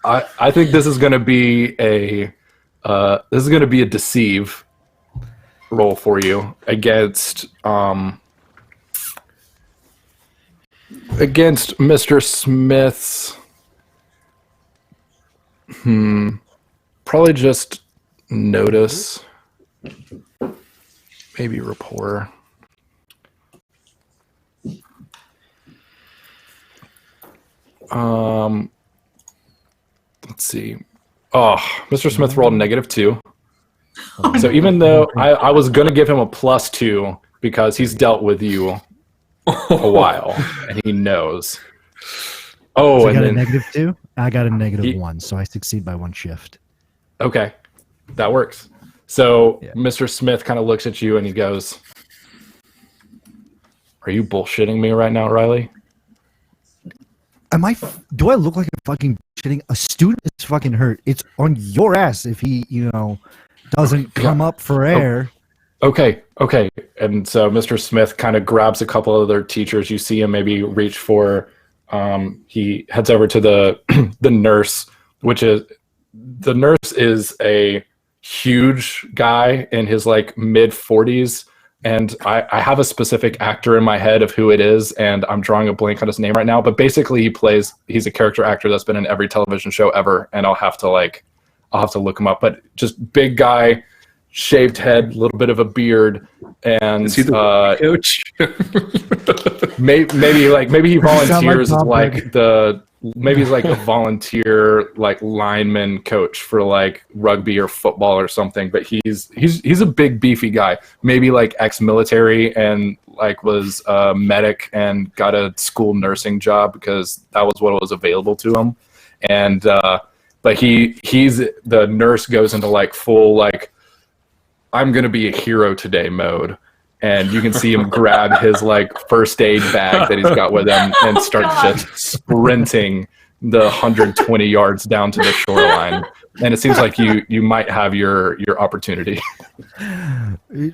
A: I think this is going to be a deceive roll for you against Mr. Smith's. Probably just notice, maybe rapport. Let's see. Oh, Mr. Smith rolled -2. So even though I was going to give him a +2 because he's dealt with you a while and he knows. Oh,
E: so
A: and then
E: a -2? I got a -1, so I succeed by 1 shift.
A: Okay, that works. So Mr. Smith kind of looks at you and he goes, "Are you bullshitting me right now, Riley?"
E: Do I look like I'm fucking shitting? A student is fucking hurt. It's on your ass if he, doesn't come up for air.
A: Okay. And so Mr. Smith kind of grabs a couple of other teachers. You see him maybe reach for, he heads over to the nurse, the nurse is a huge guy in his like mid-40s. And I have a specific actor in my head of who it is, and I'm drawing a blank on his name right now. But basically, he's a character actor that's been in every television show ever, and I'll have to look him up. But just big guy, shaved head, little bit of a beard, and
F: is he the coach?
A: maybe he volunteers as
E: like
A: maybe he's like a volunteer like lineman coach for like rugby or football or something, but he's a big beefy guy, maybe like ex-military and like was a medic and got a school nursing job because that was what was available to him. And but he's the nurse goes into like full like I'm gonna be a hero today mode. And you can see him grab his like first aid bag that he's got with him and start just sprinting the 120 yards down to the shoreline. And it seems like you might have your opportunity.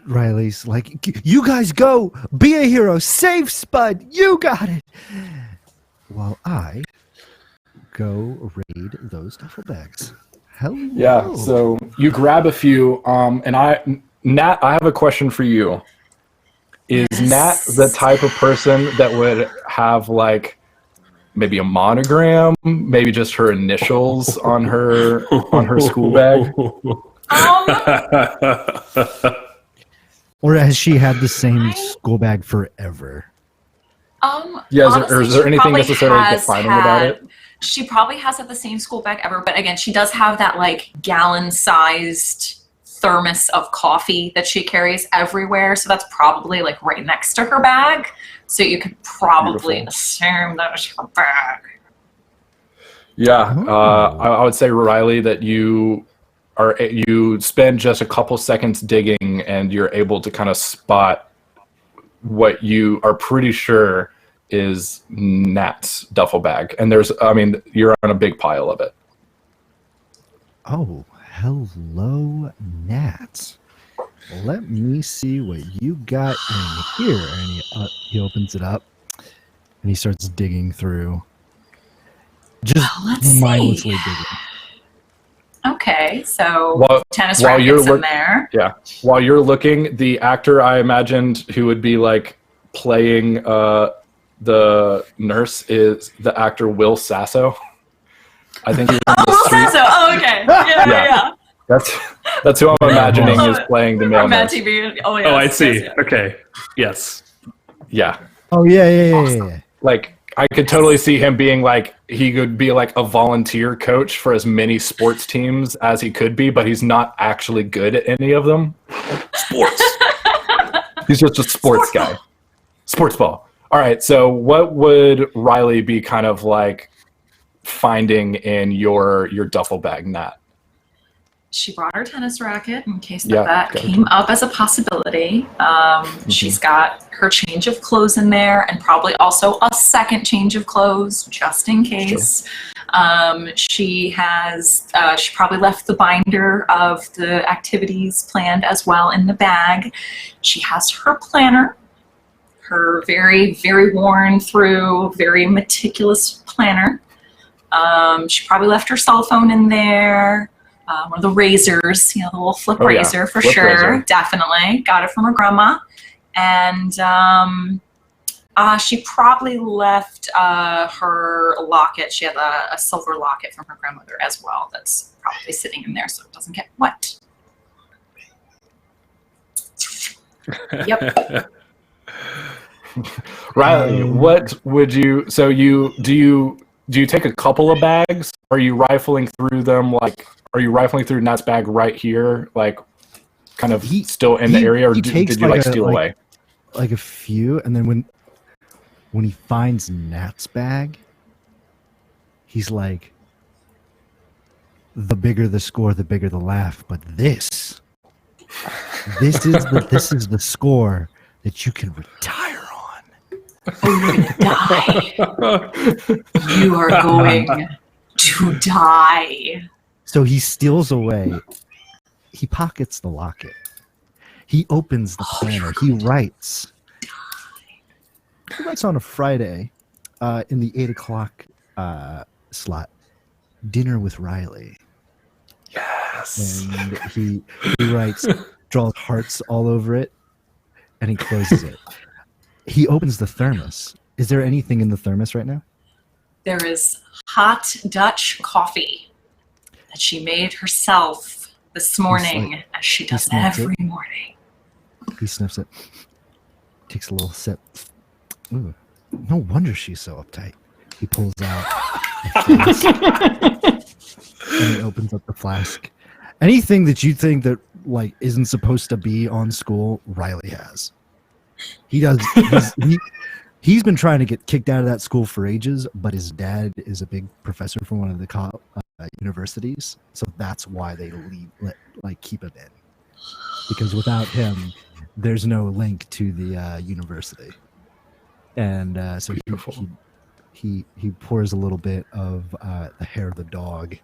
E: Riley's like, "You guys go, be a hero, save Spud, you got it." While I go raid those duffel bags. Hello.
A: Yeah. So you grab a few, and Nat, I have a question for you. Is Nat the type of person that would have like maybe a monogram, maybe just her initials on her school bag?
E: Or has she had the same school bag forever?
A: Yeah,
B: Honestly,
A: is there anything
B: probably
A: necessarily
B: has
A: defining about it?
B: She probably has had the same school bag ever, but again, she does have that like gallon-sized thermos of coffee that she carries everywhere, so that's probably like right next to her bag. So you could probably assume that is her bag.
A: Yeah, I would say, Riley, that you spend just a couple seconds digging and you're able to kind of spot what you are pretty sure is Nat's duffel bag. And you're on a big pile of it.
E: Oh, hello, Nat. Let me see what you got in here. And he opens it up and he starts digging through. Just mindlessly digging.
B: Okay, so tennis rackets in there.
A: Yeah. While you're looking, the actor I imagined who would be like playing the nurse is the actor Will Sasso. I think he's
B: Will Sasso. Oh, okay. Yeah.
A: That's who I'm imagining is playing the male nurse.
B: TV. Oh, yes,
F: Oh, I see.
B: yes.
F: Okay. Yes.
A: Yeah.
E: Oh, yeah.
A: Like I could totally see him being like, he could be like a volunteer coach for as many sports teams as he could be, but he's not actually good at any of them. Sports. He's just a sports guy. Sports ball. All right. So what would Riley be kind of like finding in your duffel bag, Nat?
B: She brought her tennis racket in case
A: Yeah,
B: that
A: got it.
B: came up as a possibility. She's got her change of clothes in there and probably also a second change of clothes just in case. She probably left the binder of the activities planned as well in the bag. She has her planner, her very, very worn through, very meticulous planner. She probably left her cell phone in there. One of the razors, the little flip razor for
A: flip
B: sure.
A: razor.
B: Definitely. Got it from her grandma. And she probably left her locket. She had a silver locket from her grandmother as well. That's probably sitting in there so it doesn't get wet. Yep.
A: Riley, what would you? So do you take a couple of bags? Are you rifling through them? Like, are you rifling through Nat's bag right here, like, kind of still in the area, or did you like steal away?
E: Like a few, and then when he finds Nat's bag, he's like, the bigger the score, the bigger the laugh. But this is the score that you can retire on.
B: You are going to die.
E: So he steals away. He pockets the locket. He opens the planner. He writes. He writes on a Friday in the 8 o'clock slot. Dinner with Riley.
A: Yes.
E: And he writes, draws hearts all over it, and he closes it. He opens the thermos. Is there anything in the thermos right now?
B: There is hot Dutch coffee that she made herself this morning, as she does every morning.
E: He sniffs it. Takes a little sip. Ooh, no wonder she's so uptight. He pulls out a flask, and he opens up the flask. Anything that you think that like isn't supposed to be on school, Riley has. He does. He's been trying to get kicked out of that school for ages, but his dad is a big professor from one of the universities, so that's why they keep him in. Because without him, there's no link to the university. And so he pours a little bit of the hair of the dog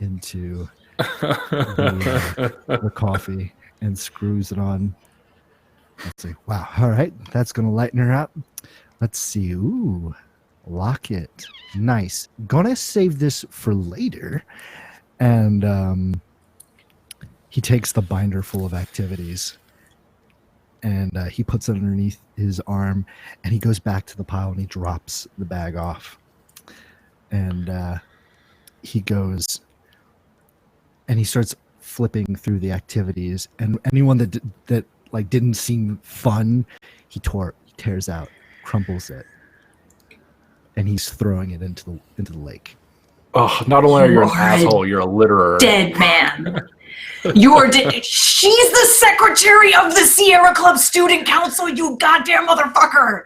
E: into the coffee and screws it on. Let's see. Wow. All right. That's going to lighten her up. Let's see. Ooh. Locket. Nice. Gonna save this for later. And he takes the binder full of activities and he puts it underneath his arm and he goes back to the pile and he drops the bag off. And he goes and he starts flipping through the activities, and anyone that like didn't seem fun, he tears out, crumples it, and he's throwing it into the lake.
A: Oh, not only are you an asshole, you're a litterer.
B: Dead man. You're dead. She's the secretary of the Sierra Club Student Council, you goddamn motherfucker.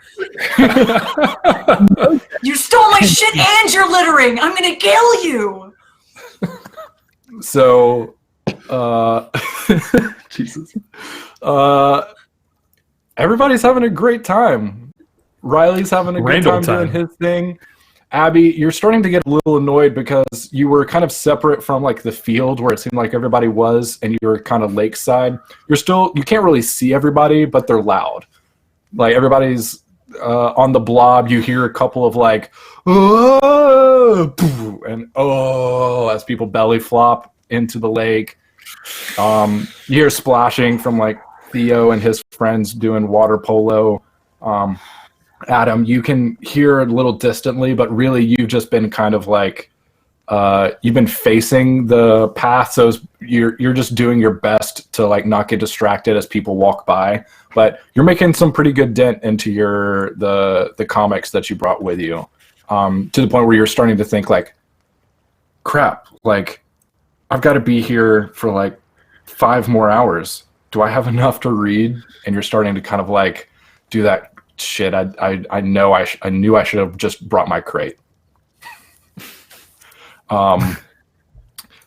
B: You stole my shit and you're littering. I'm gonna kill you.
A: So, Jesus. Everybody's having a great time. Riley's having a good time doing his thing. Abby, you're starting to get a little annoyed because you were kind of separate from like the field where it seemed like everybody was, and you were kind of lakeside. You can't really see everybody, but they're loud. Like everybody's on the blob. You hear a couple of like, oh, and oh, as people belly flop into the lake. You hear splashing from like Theo and his friends doing water polo. Adam, you can hear a little distantly, but really you've just been kind of like, you've been facing the path, so you're just doing your best to like not get distracted as people walk by. But you're making some pretty good dent into the comics that you brought with you. to the point where you're starting to think like, crap, like I've got to be here for like 5 more hours. Do I have enough to read? And you're starting to kind of like do that shit. I knew I should have just brought my crate.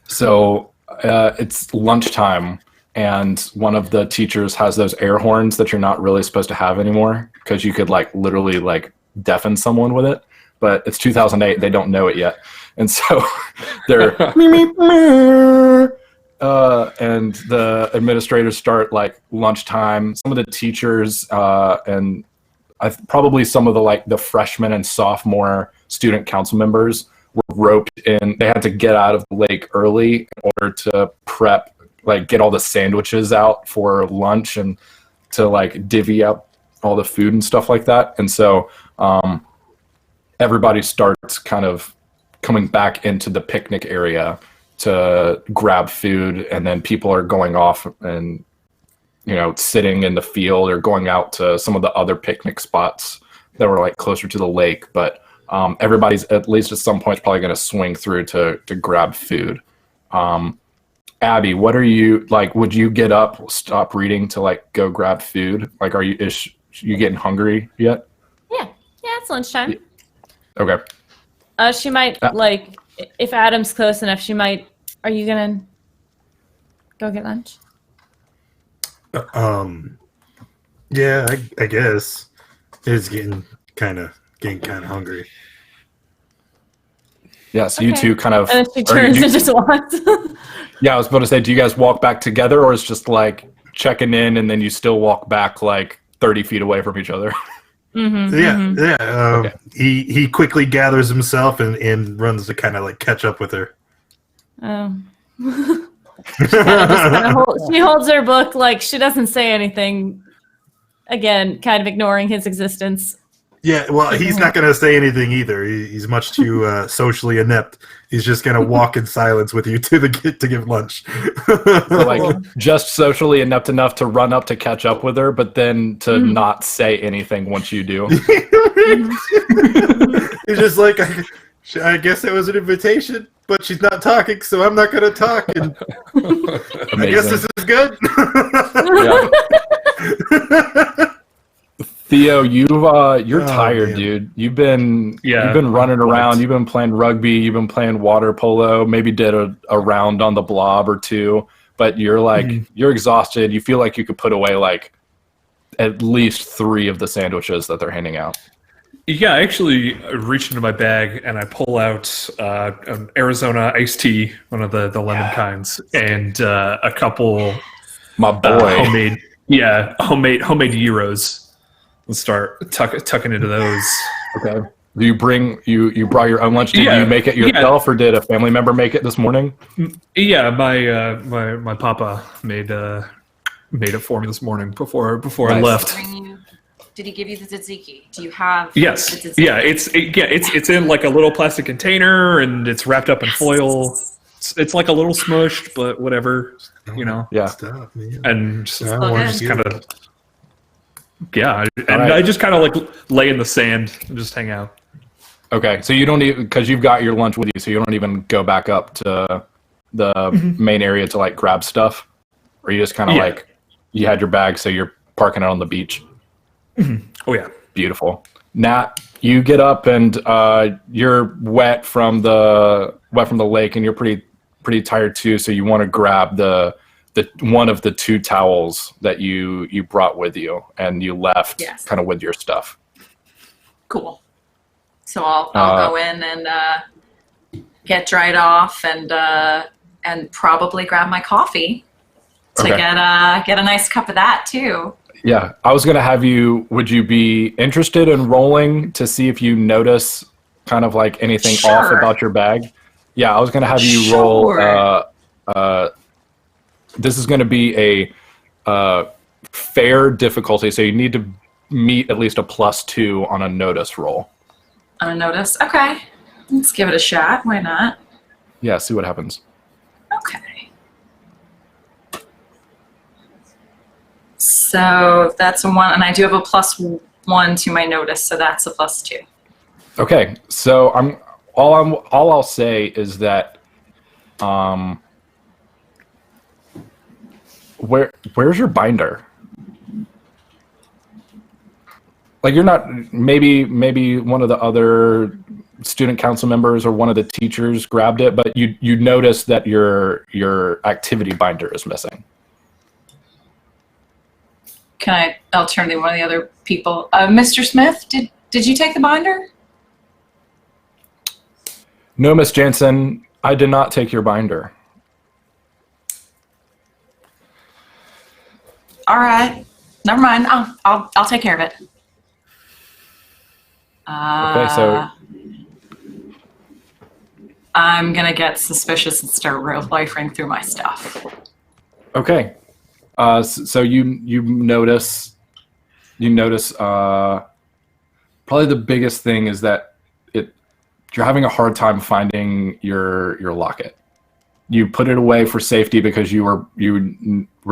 A: So it's lunchtime, and one of the teachers has those air horns that you're not really supposed to have anymore because you could like literally like deafen someone with it. But it's 2008; they don't know it yet, and so they're and the administrators start like lunchtime. Some of the teachers and probably some of the freshmen and sophomore student council members were roped in. They had to get out of the lake early in order to prep, like get all the sandwiches out for lunch and to like divvy up all the food and stuff like that. And so everybody starts kind of coming back into the picnic area to grab food, and then people are going off and, you know, sitting in the field or going out to some of the other picnic spots that were like closer to the lake. But everybody's at least at some point probably going to swing through to grab food. Abby, what are you like? Would you get up, stop reading to like go grab food? Like, is you getting hungry yet?
D: Yeah, it's lunchtime.
A: Okay.
D: She might like if Adam's close enough. She might. Are you gonna go get lunch?
C: Yeah, I guess it's getting kind of hungry.
A: Yeah, so you two kind of.
D: And then she turns and just walks.
A: Yeah, I was about to say, do you guys walk back together, or is just like checking in and then you still walk back like 30 feet away from each other?
C: Okay. He quickly gathers himself and runs to kind of like catch up with her.
D: She holds her book like she doesn't say anything. Again, kind of ignoring his existence.
C: Yeah, well, he's not going to say anything either. He's much too socially inept. He's just going to walk in silence with you to give lunch.
A: So like just socially inept enough to run up to catch up with her, but then to not say anything once you do.
C: He's just like, I guess it was an invitation, but she's not talking, so I'm not going to talk. And I guess this is good.
A: Theo, you're tired, man. Dude. You've been running around. You've been playing rugby. You've been playing water polo. Maybe did a round on the blob or two. But you're like you're exhausted. You feel like you could put away like at least 3 of the sandwiches that they're handing out.
F: Yeah, I actually reach into my bag and I pull out an Arizona iced tea, one of the lemon kinds, and a couple
A: my boy
F: homemade gyros. Let's start tucking into those.
A: Okay. Do you brought your own lunch? Did you make it yourself, or did a family member make it this morning?
F: Yeah, my papa made it for me this morning before I left.
B: Did he give you the tzatziki? Do you have?
F: Yes.
B: The tzatziki?
F: Yeah. It's in like a little plastic container and it's wrapped up in foil. It's like a little smushed, but whatever, you know.
A: Yeah.
C: Stuff,
F: and just kind of. Yeah, and
A: right.
F: I just kind of like lay in the sand and just hang out.
A: Okay, so you don't even, because you've got your lunch with you, so you don't even go back up to the main area to like grab stuff, or you just kind of like you had your bag, so you're parking it on the beach.
F: Oh yeah,
A: beautiful. Nat, you get up and you're wet from the lake, and you're pretty tired too, so you want to grab the one of the 2 towels that you brought with you, and you left kind of with your stuff.
B: Cool. So I'll go in and get dried off and probably grab my coffee to get a nice cup of that too.
A: Yeah, I was gonna have you. Would you be interested in rolling to see if you notice kind of like anything off about your bag? Yeah, I was gonna have you roll. This is going to be a fair difficulty, so you need to meet at least a +2 on a notice roll.
B: On a notice? Okay. Let's give it a shot. Why not?
A: Yeah, see what happens.
B: Okay. So that's a 1, and I do have a +1 to my notice, so that's a +2.
A: Okay, so all I'll say is that where's your binder? Like, you're not, maybe one of the other student council members or one of the teachers grabbed it, but you notice that your activity binder is missing.
B: I'll turn to one of the other people. Mr. Smith, did you take the binder?
A: No, Miss Jansen, I did not take your binder.
B: All right, never mind. I'll take care of it.
A: Okay, so
B: I'm gonna get suspicious and start rifling through my stuff.
A: okay, so you notice probably the biggest thing is that you're having a hard time finding your locket. You put it away for safety because you were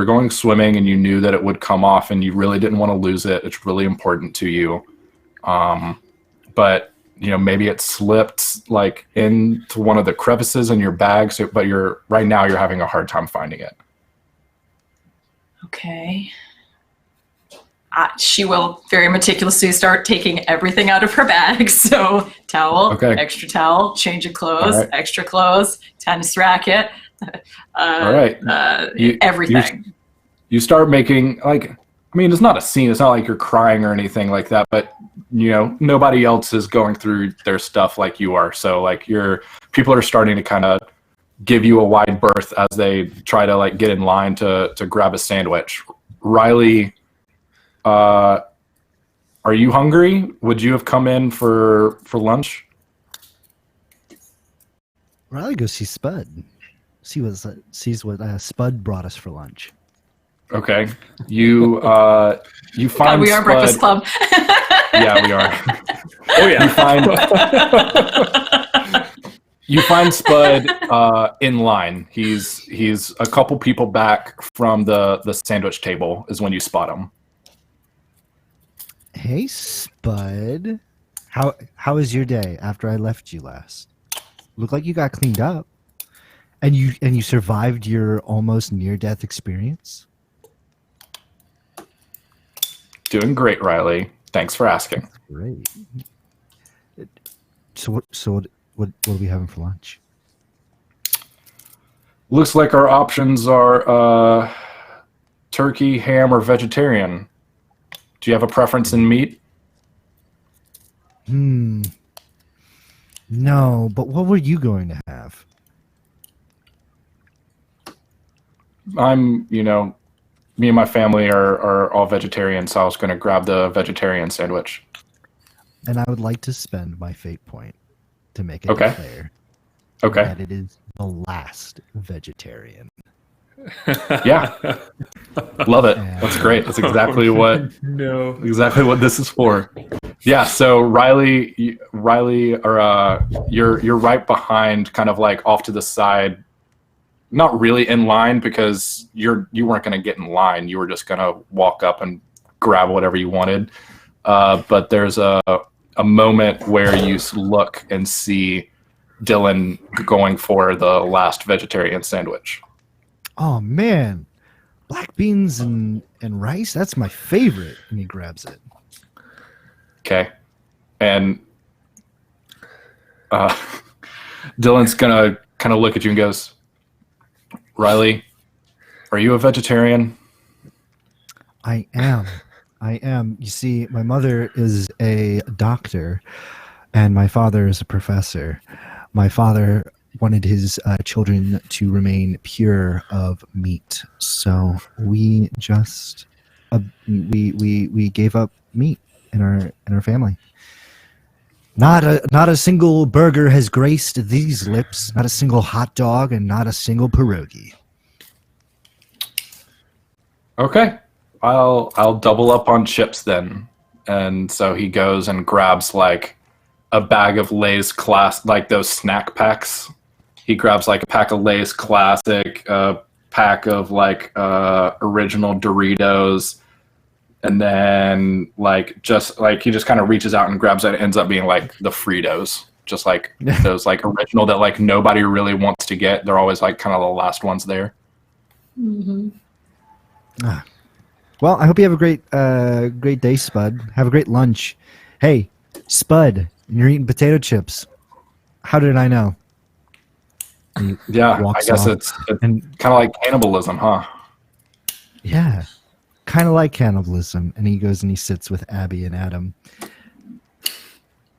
A: going swimming and you knew that it would come off and you really didn't want to lose it. It's really important to you. But maybe it slipped like into one of the crevices in your bag. So, but right now you're having a hard time finding it.
B: Okay. She will very meticulously start taking everything out of her bag. So towel,
A: Okay.
B: extra towel, change of clothes,
A: All right.
B: extra clothes, tennis racket,
A: All right.
B: everything.
A: You start making, like, it's not a scene. It's not like you're crying or anything like that, but nobody else is going through their stuff like you are. So like people are starting to kind of give you a wide berth as they try to like get in line to grab a sandwich. Riley, are you hungry? Would you have come in for lunch?
E: Riley goes see Spud. Sees what Spud brought us for lunch.
A: Okay. You find
B: God, we are
A: Spud.
B: Breakfast Club.
A: Yeah, we are.
F: Oh yeah.
A: You find Spud in line. He's a couple people back from the sandwich table is when you spot him.
E: Hey, Spud. How was your day after I left you last? Looked like you got cleaned up. And you survived your almost near-death experience?
A: Doing great, Riley. Thanks for asking.
E: Great. So what are we having for lunch?
A: Looks like our options are turkey, ham, or vegetarian. Do you have a preference in meat?
E: No, but what were you going to have?
A: Me and my family are all vegetarian, so I was going to grab the vegetarian sandwich.
E: And I would like to spend my fate point to make it
A: Okay.
E: clear
A: Okay.
E: that it is the last vegetarian.
A: Yeah. Love it. That's great. That's exactly what this is for. Yeah, so Riley, or you're right behind, kind of like off to the side. Not really in line because you weren't going to get in line. You were just going to walk up and grab whatever you wanted. But there's a moment where you look and see Dylan going for the last vegetarian sandwich.
E: Oh man, black beans and rice, that's my favorite. And he grabs it.
A: Okay. And Dylan's going to kind of look at you and goes, Riley, are you a vegetarian?
E: I am. You see, my mother is a doctor and my father is a professor. My father wanted his children to remain pure of meat. So we just we gave up meat in our family. Not a single burger has graced these lips, not a single hot dog, and not a single pierogi.
A: Okay. I'll double up on chips then. And so he goes and grabs like a bag of Lay's like those snack packs. He grabs like a pack of Lay's Classic, a pack of like original Doritos, and then like he just kind of reaches out and grabs it. It ends up being like the Fritos, just like those like original that like nobody really wants to get. They're always like kind of the last ones there.
D: Mm-hmm.
E: Well, I hope you have a great day, Spud. Have a great lunch. Hey, Spud, you're eating potato chips. How did I know?
A: Yeah, I guess it's kind of like cannibalism, huh?
E: Yeah, kind of like cannibalism. And he goes and he sits with Abby and Adam.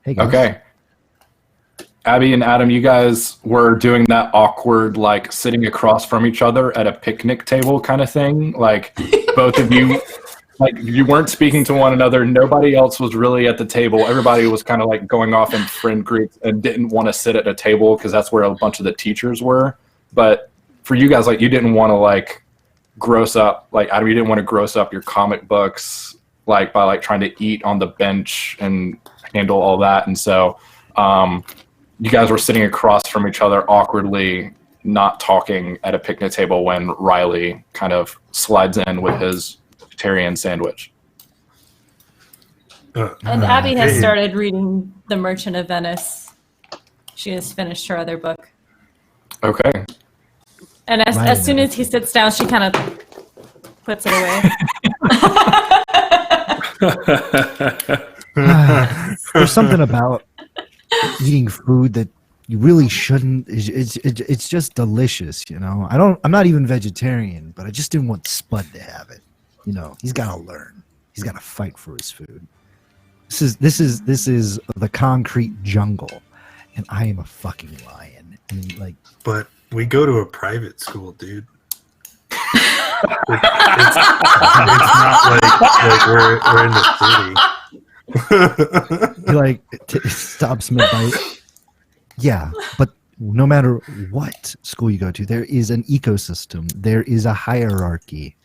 E: Hey, guys.
A: Okay. Abby and Adam, you guys were doing that awkward, like sitting across from each other at a picnic table kind of thing. Like both of you, like you weren't speaking to one another. Nobody else was really at the table. Everybody was kind of like going off in friend groups and didn't want to sit at a table because that's where a bunch of the teachers were. But for you guys, like you didn't want to like gross up, like Adam, you didn't want to gross up your comic books like by like trying to eat on the bench and handle all that. And so, you guys were sitting across from each other awkwardly, not talking at a picnic table when Riley kind of slides in with his vegetarian sandwich.
D: And Abby has started reading The Merchant of Venice. She has finished her other book.
A: Okay.
D: And as soon as he sits down, she kind of puts it away.
E: There's something about eating food that you really shouldn't. It's just delicious, you know. I'm not even vegetarian, but I just didn't want Spud to have it. You know, he's got to learn. He's got to fight for his food. This is the concrete jungle, and I am a fucking lion. And like,
C: but we go to a private school, dude. It's not like we're in the city.
E: he like stops mid-bite. Yeah, but no matter what school you go to, there is an ecosystem. There is a hierarchy,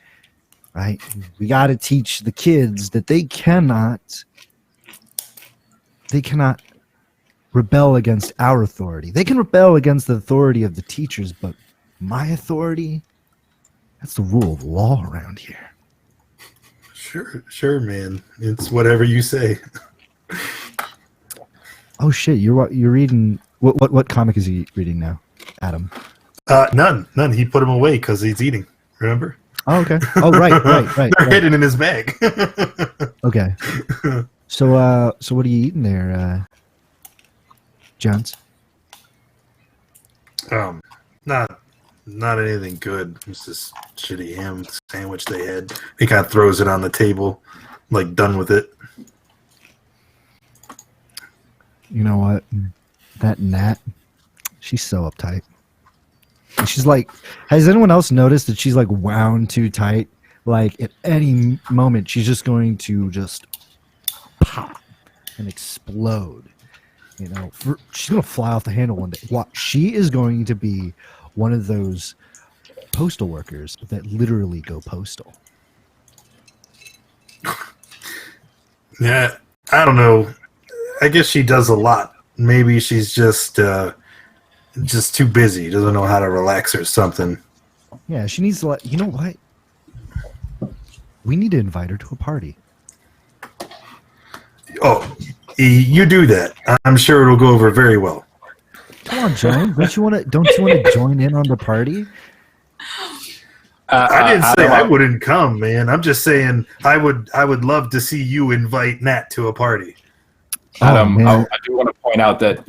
E: right? We got to teach the kids that they cannot rebel against our authority. They can rebel against the authority of the teachers, but my authority, that's the rule of law around here.
C: Sure, man. It's whatever you say.
E: Oh shit! You're reading what comic is he reading now, Adam?
C: None. He put them away because he's eating. Remember?
E: Oh, okay. Oh, right.
C: They're hidden in his bag.
E: Okay. So what are you eating there, Jones?
C: Not anything good. It's this shitty ham sandwich they had. He kind of throws it on the table, like done with it.
E: You know what? That Nat, she's so uptight. And she's like, has anyone else noticed that she's like wound too tight? Like at any moment, she's just going to just pop and explode. You know, she's going to fly off the handle one day. She is going to be one of those postal workers that literally go postal.
C: Yeah, I don't know. I guess she does a lot. Maybe she's just too busy. Doesn't know how to relax or something.
E: Yeah, she needs to. You know what? We need to invite her to a party.
C: Oh, you do that. I'm sure it'll go over very well.
E: Come on, Joan. Don't you want to join in on the party?
C: I didn't say I wouldn't come, man. I'm just saying I would love to see you invite Nat to a party.
A: Adam, I do want to point out that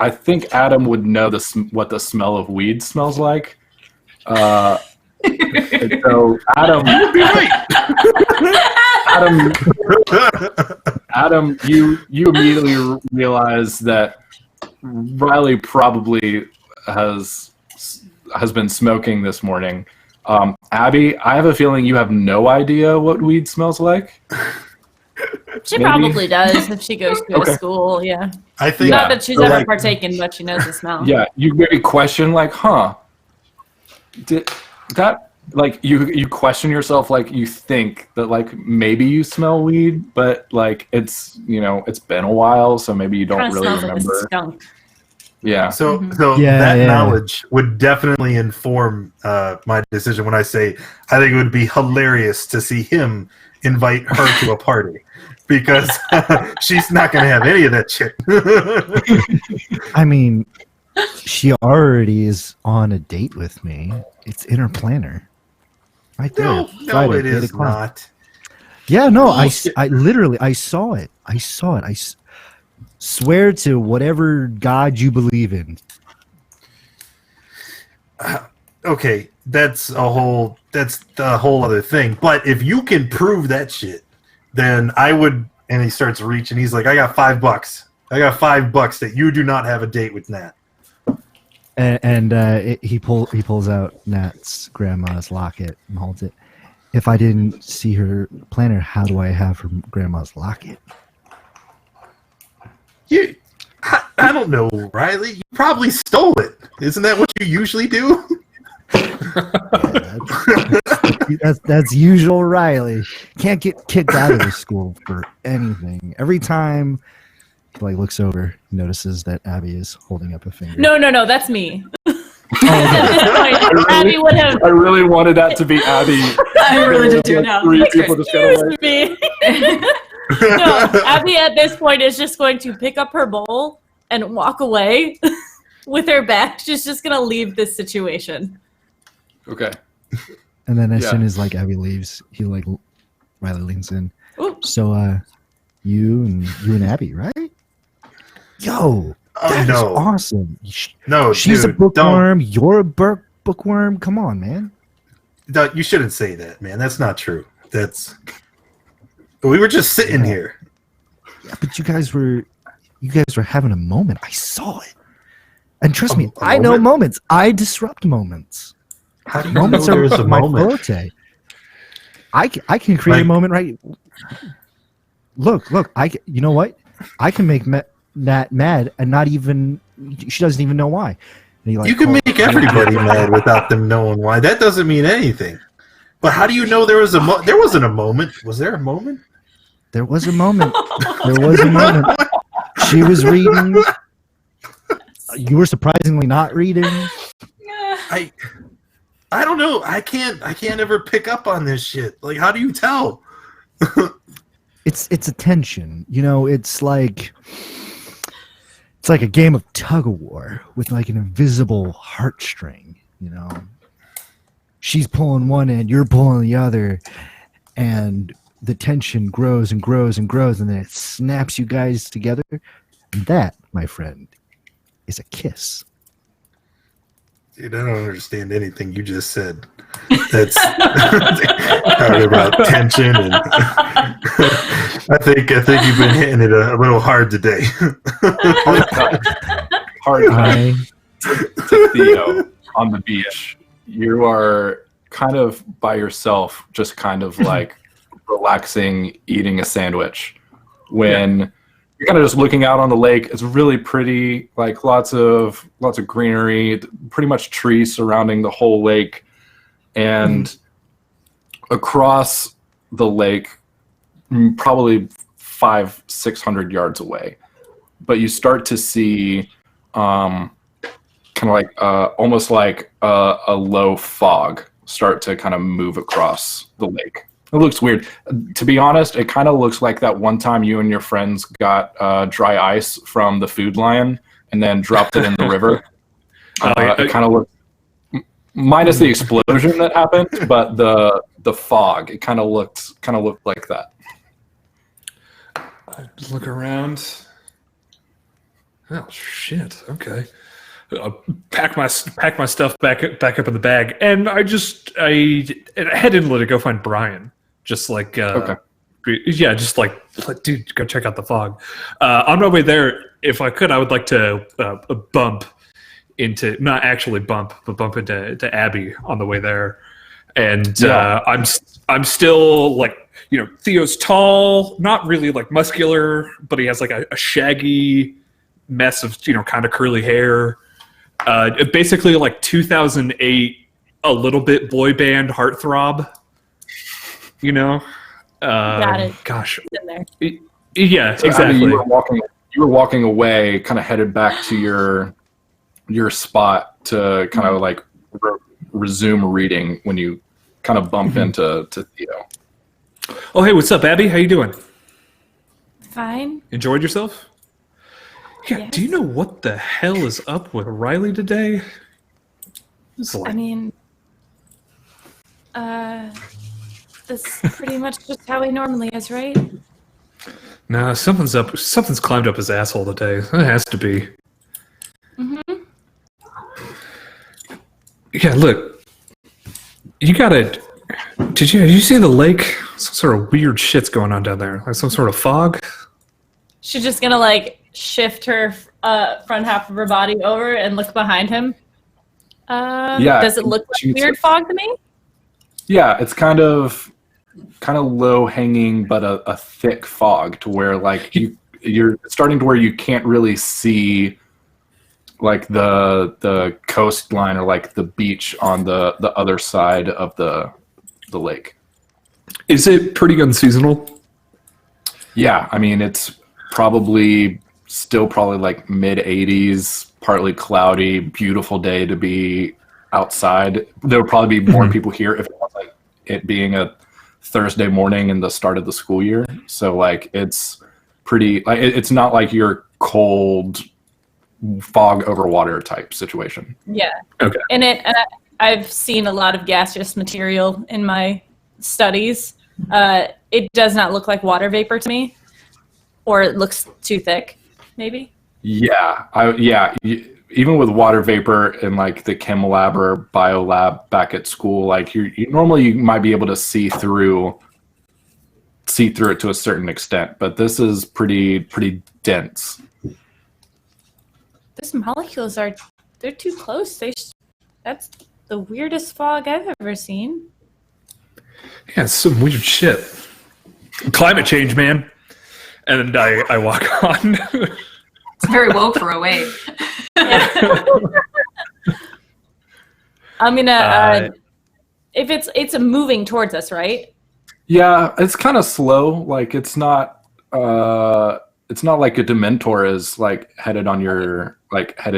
A: I think Adam would know what the smell of weed smells like. So Adam, Adam, you immediately realize that Riley probably has been smoking this morning. Abby, I have a feeling you have no idea what weed smells like.
D: She
A: Maybe?
D: probably does if she goes to a school, yeah.
C: I think
D: Not that she's ever partaken, but she knows the smell.
A: Yeah, you maybe question like, did that, like, you question yourself, like, you think that, like, maybe you smell weed, but, like, it's, you know, it's been a while, so maybe you don't really
D: smells
A: remember.
D: like a skunk.
A: Yeah.
C: So
E: Yeah,
C: that
E: yeah.
C: knowledge would definitely inform my decision when I say I think it would be hilarious to see him invite her to a party because she's not going to have any of that shit.
E: I mean, she already is on a date with me. It's in her planner. Right there.
C: No,
E: Friday,
C: it
E: 8
C: is
E: o'clock.
C: not.
E: Yeah, no,
C: Bullshit.
E: I literally, I saw it. I swear to whatever God you believe in.
C: Okay, that's the whole other thing. But if you can prove that shit, then I would. And he starts reaching. He's like, I got $5. I got $5 that you do not have a date with Nat.
E: And he pulls out Nat's grandma's locket and holds it. If I didn't see her planner, how do I have her grandma's locket?
C: I don't know, Riley. You probably stole it. Isn't that what you usually do?
E: Yeah, that's usual Riley. Can't get kicked out of the school for anything. Every time he looks over, notices that Abby is holding up a finger.
D: No, that's me. At this point, Abby would have.
A: I really wanted that to be Abby.
B: I really did too now.
A: Three people just got away.
D: Excuse me. No, Abby at this point is just going to pick up her bowl and walk away with her back. She's just going to leave this situation.
A: Okay.
E: And then as
A: Yeah.
E: soon as Abby leaves, Riley leans in.
D: Ooh.
E: So you and Abby, right? Yo, that is
C: no.
E: awesome.
C: No,
E: She's
C: dude,
E: a bookworm. You're a bookworm. Come on, man.
C: You shouldn't say that, man. That's not true. We were just sitting here.
E: Yeah, but you guys were having a moment. I saw it. And trust me,
C: A
E: I know
C: moment?
E: moments. I disrupt moments.
C: How do you
E: Moments
C: know there was
E: are
C: a
E: my
C: moment?
E: forte. I can create a
C: Like-
E: moment right. Look. You know what? I can make Nat mad and not even. She doesn't even know why. And
C: You can make everybody mad without them knowing why. That doesn't mean anything. But how do you know there was there wasn't a moment? Was there a moment?
E: There was a moment. There was a moment. She was reading. You were surprisingly not reading.
C: I don't know. I can't ever pick up on this shit. Like, how do you tell?
E: It's attention. It's like a game of tug of war with an invisible heartstring. She's pulling one end, you're pulling the other, and the tension grows and grows and grows, and then it snaps you guys together. And that, my friend, is a kiss.
C: Dude, I don't understand anything you just said. That's talking about tension, and I think you've been hitting it a little hard today.
A: Hard time to Theo on the beach. You are kind of by yourself, just kind of relaxing, eating a sandwich. When you're kind of just looking out on the lake, it's really pretty, lots of greenery, pretty much trees surrounding the whole lake. And across the lake, probably 500-600 yards away, but you start to see almost like a low fog start to kind of move across the lake. It looks weird. To be honest, it kind of looks like that one time you and your friends got dry ice from the Food Lion and then dropped it in the river. It kind of looks, minus the explosion that happened, but the fog, it kind of looked like that.
F: I just look around. Oh shit! Okay, pack my stuff back up in the bag, and I head inland to go find Brian. Just
A: Okay.
F: Yeah, just dude, go check out the fog. On my way there, if I could, I would like to bump into, not actually bump, but bump into Abby on the way there. And I'm still Theo's tall, not really muscular, but he has a shaggy mess of kind of curly hair. Basically 2008, a little bit boy band heartthrob.
D: Got it.
F: Gosh.
D: It's in there.
F: Yeah,
A: So,
F: exactly.
A: Abby, you were walking away, kind of headed back to your your spot to kind of like resume reading when you kind of bump into Theo.
F: Oh, hey, what's up, Abby? How you doing?
D: Fine.
F: Enjoyed yourself? Yeah.
D: Yes.
F: Do you know what the hell is up with Riley today? It's like,
D: I mean, that's pretty much just how he normally is, right?
F: nah, something's up. Something's climbed up his asshole today. It has to be.
D: Mm-hmm.
F: Yeah, look. Did you see the lake? Some sort of weird shit's going on down there. Like some sort of fog.
D: She's just gonna like shift her front half of her body over and look behind him.
A: Yeah,
D: Does it look like
A: she's-
D: weird fog to me?
A: Yeah, it's kind of low hanging, but a thick fog to where like you're starting to where you can't really see like the coastline or like the beach on the other side of the lake.
F: Is it pretty unseasonal?
A: Yeah, I mean it's probably like mid 80s, partly cloudy, beautiful day to be outside. There would probably be more people here if it was like it being a Thursday morning and the start of the school year. So like it's pretty like it's not like your cold fog over water type situation.
D: Yeah.
F: Okay.
D: And I've seen a lot of gaseous material in my studies. It does not look like water vapor to me, or it looks too thick, maybe.
A: Yeah, even with water vapor in like the chem lab or bio lab back at school, like you normally you might be able to see through it to a certain extent, but this is pretty dense.
D: Those molecules they're too close. That's the weirdest fog I've ever seen.
F: Yeah, it's some weird shit. Climate change, man. And I walk on.
B: It's very woke for a wave.
D: I'm gonna if it's moving towards us, right?
A: Yeah, it's kind of slow. Like it's not like a Dementor is like headed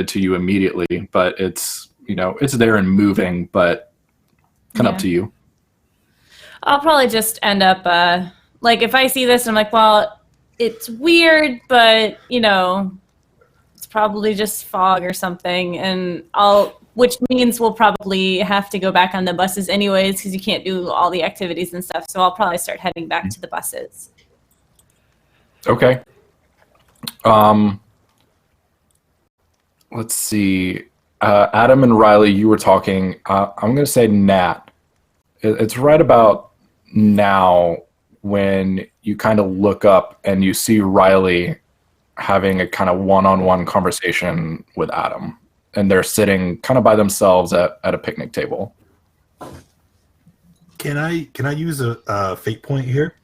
A: to you immediately, but it's it's there and moving, but kind of up to you.
D: I'll probably just end up like if I see this, I'm like, well, it's weird, but it's probably just fog or something, and which means we'll probably have to go back on the buses anyways because you can't do all the activities and stuff. So I'll probably start heading back to the buses.
A: Okay. Let's see. Adam and Riley, you were talking. I'm going to say Nat. It's right about now when you kind of look up and you see Riley having a kind of one-on-one conversation with Adam. And they're sitting kind of by themselves at a picnic table.
C: Can I use a fate point here?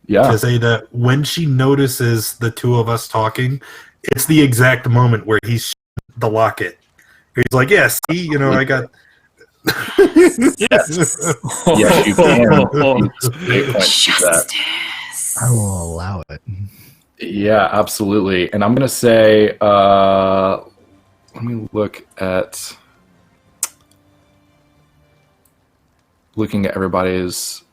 A: Yeah.
C: To say that when she notices the two of us talking, it's the exact moment where he's the locket. He's like, "Yeah, see, I got."
A: Yes, you can.
B: Justice.
E: I will allow it.
A: Yeah, absolutely. And I'm gonna say, let me looking at everybody's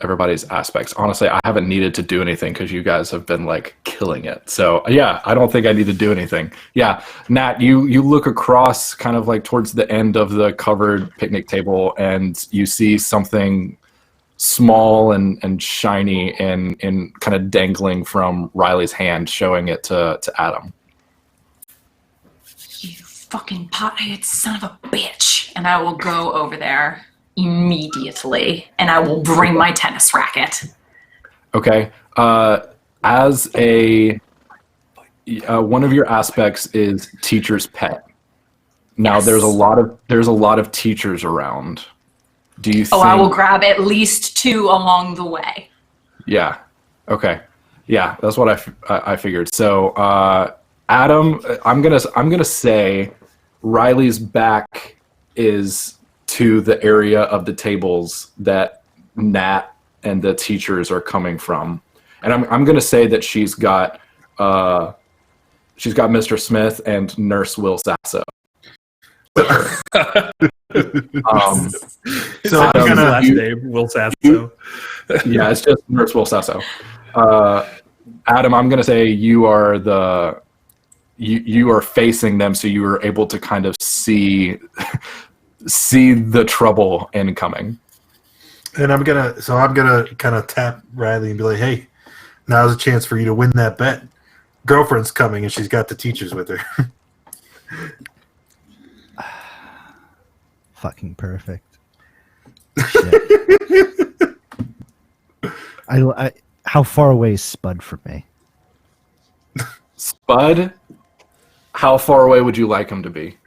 A: aspects. Honestly, I haven't needed to do anything because you guys have been like killing it. So yeah, I don't think I need to do anything. Yeah, Nat, you look across kind of like towards the end of the covered picnic table and you see something small and shiny and kind of dangling from Riley's hand, showing it to Adam.
B: You fucking pothead son of a bitch. And I will go over there immediately and I will bring my tennis racket.
A: Okay. As one of your aspects is teacher's pet. Now
B: Yes.
A: there's a lot of teachers around. Do you think
B: I will grab at least 2 along the way.
A: Yeah. Okay. Yeah, that's what I figured. So, Adam, I'm gonna say Riley's back is to the area of the tables that Nat and the teachers are coming from, and I'm gonna say that she's got Mr. Smith and Nurse Will Sasso.
C: So I'm
F: Adam's
C: gonna.
F: last name, Will Sasso.
A: Yeah, it's just Nurse Will Sasso. Adam, I'm gonna say you are you are facing them, so you are able to kind of see the trouble incoming.
C: And I'm gonna kind of tap Riley and be like, "Hey, now's a chance for you to win that bet. Girlfriend's coming, and she's got the teachers with her."
E: Fucking perfect. Shit. I how far away is Spud from me?
A: Spud, how far away would you like him to be?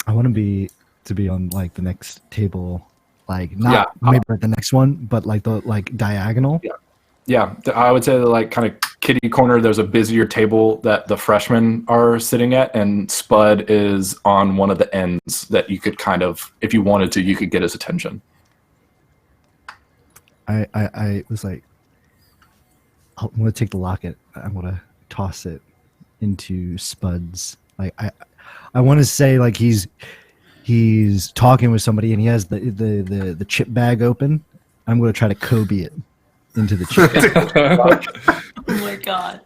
E: I want to be on like the next table, like not maybe at the next one, but like the diagonal.
A: Yeah, I would say that, like, kind of kitty corner, there's a busier table that the freshmen are sitting at, and Spud is on one of the ends that you could kind of, if you wanted to, you could get his attention.
E: I was like, I'm gonna take the locket. I'm gonna toss it into Spud's. Like I want to say like he's talking with somebody and he has the chip bag open. I'm gonna try to Kobe it into the chip.
B: Oh my god.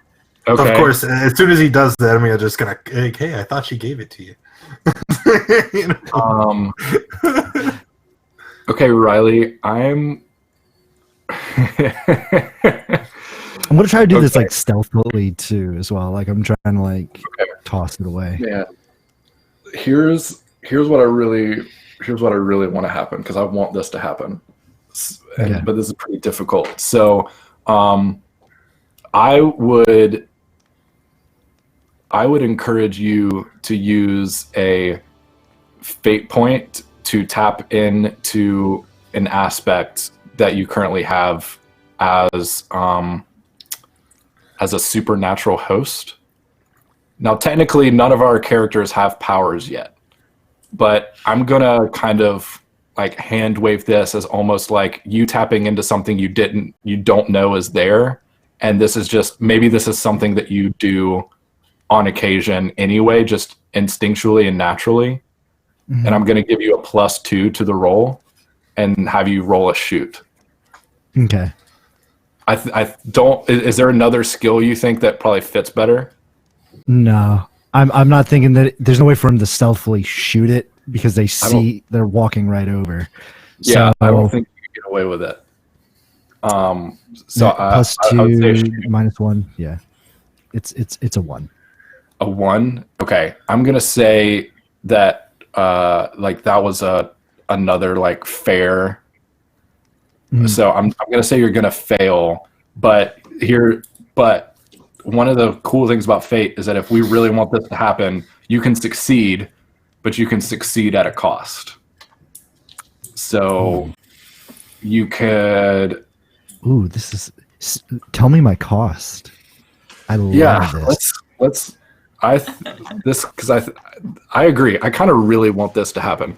A: Okay.
C: Of course, as soon as he does that, I'm just gonna, hey, I thought she gave it to you. You know?
A: Okay, Riley, I'm
E: gonna try to do this like stealthily too, as well. Like I'm trying to like toss it away.
A: Yeah. Here's what I really want to happen, because I want this to happen. But this is pretty difficult. So, I would encourage you to use a fate point to tap into an aspect that you currently have as a supernatural host. Now, technically, none of our characters have powers yet, but I'm gonna kind of like hand wave this as almost like you tapping into something you don't know is there, and this is something that you do on occasion anyway, just instinctually and naturally. Mm-hmm. And I'm gonna give you a +2 to the roll, and have you roll a shoot.
E: Okay.
A: I don't. Is there another skill you think that probably fits better?
E: No, I'm not thinking that. There's no way for him to stealthily shoot it because they're walking right over.
A: Yeah,
E: so,
A: I don't think you can get away with it. So
E: +2,
A: I would say
E: -1. Yeah, it's a 1.
A: A 1. Okay, I'm gonna say that like that was another like fair. Mm-hmm. So I'm gonna say you're gonna fail, but one of the cool things about fate is that if we really want this to happen, you can succeed, but you can succeed at a cost. So you could.
E: Ooh, this is. Tell me my cost. I love this.
A: Let's. I agree. I kind of really want this to happen.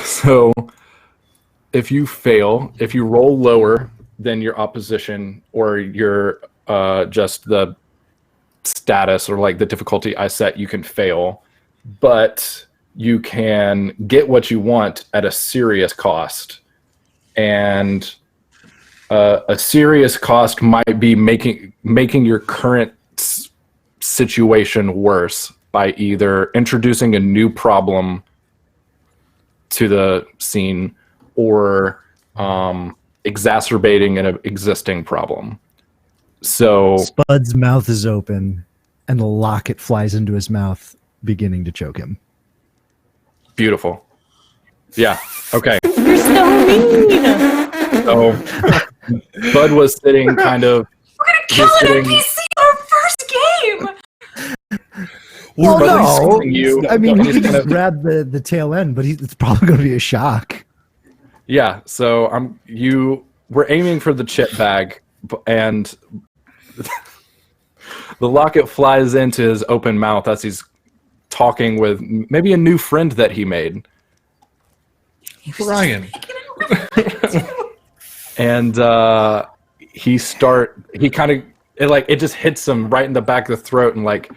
A: So if you fail, if you roll lower than your opposition or your just the status or like the difficulty I set, you can fail, but you can get what you want at a serious cost. And a serious cost might be making your current situation worse by either introducing a new problem to the scene or exacerbating an existing problem. So
E: Spud's mouth is open and the locket flies into his mouth, beginning to choke him.
A: Beautiful. Yeah. Okay.
D: You're so mean.
A: So Bud was sitting kind of.
B: We're gonna kill an NPC our first game.
E: Well, no.
A: You.
E: I mean, he
A: He's
E: can
A: kind
E: just
A: of,
E: grab the tail end, but it's probably going to be a shock.
A: yeah. So we're aiming for the chip bag, and the locket flies into his open mouth as he's talking with maybe a new friend that he made.
F: Brian.
A: And he kind of it just hits him right in the back of the throat and like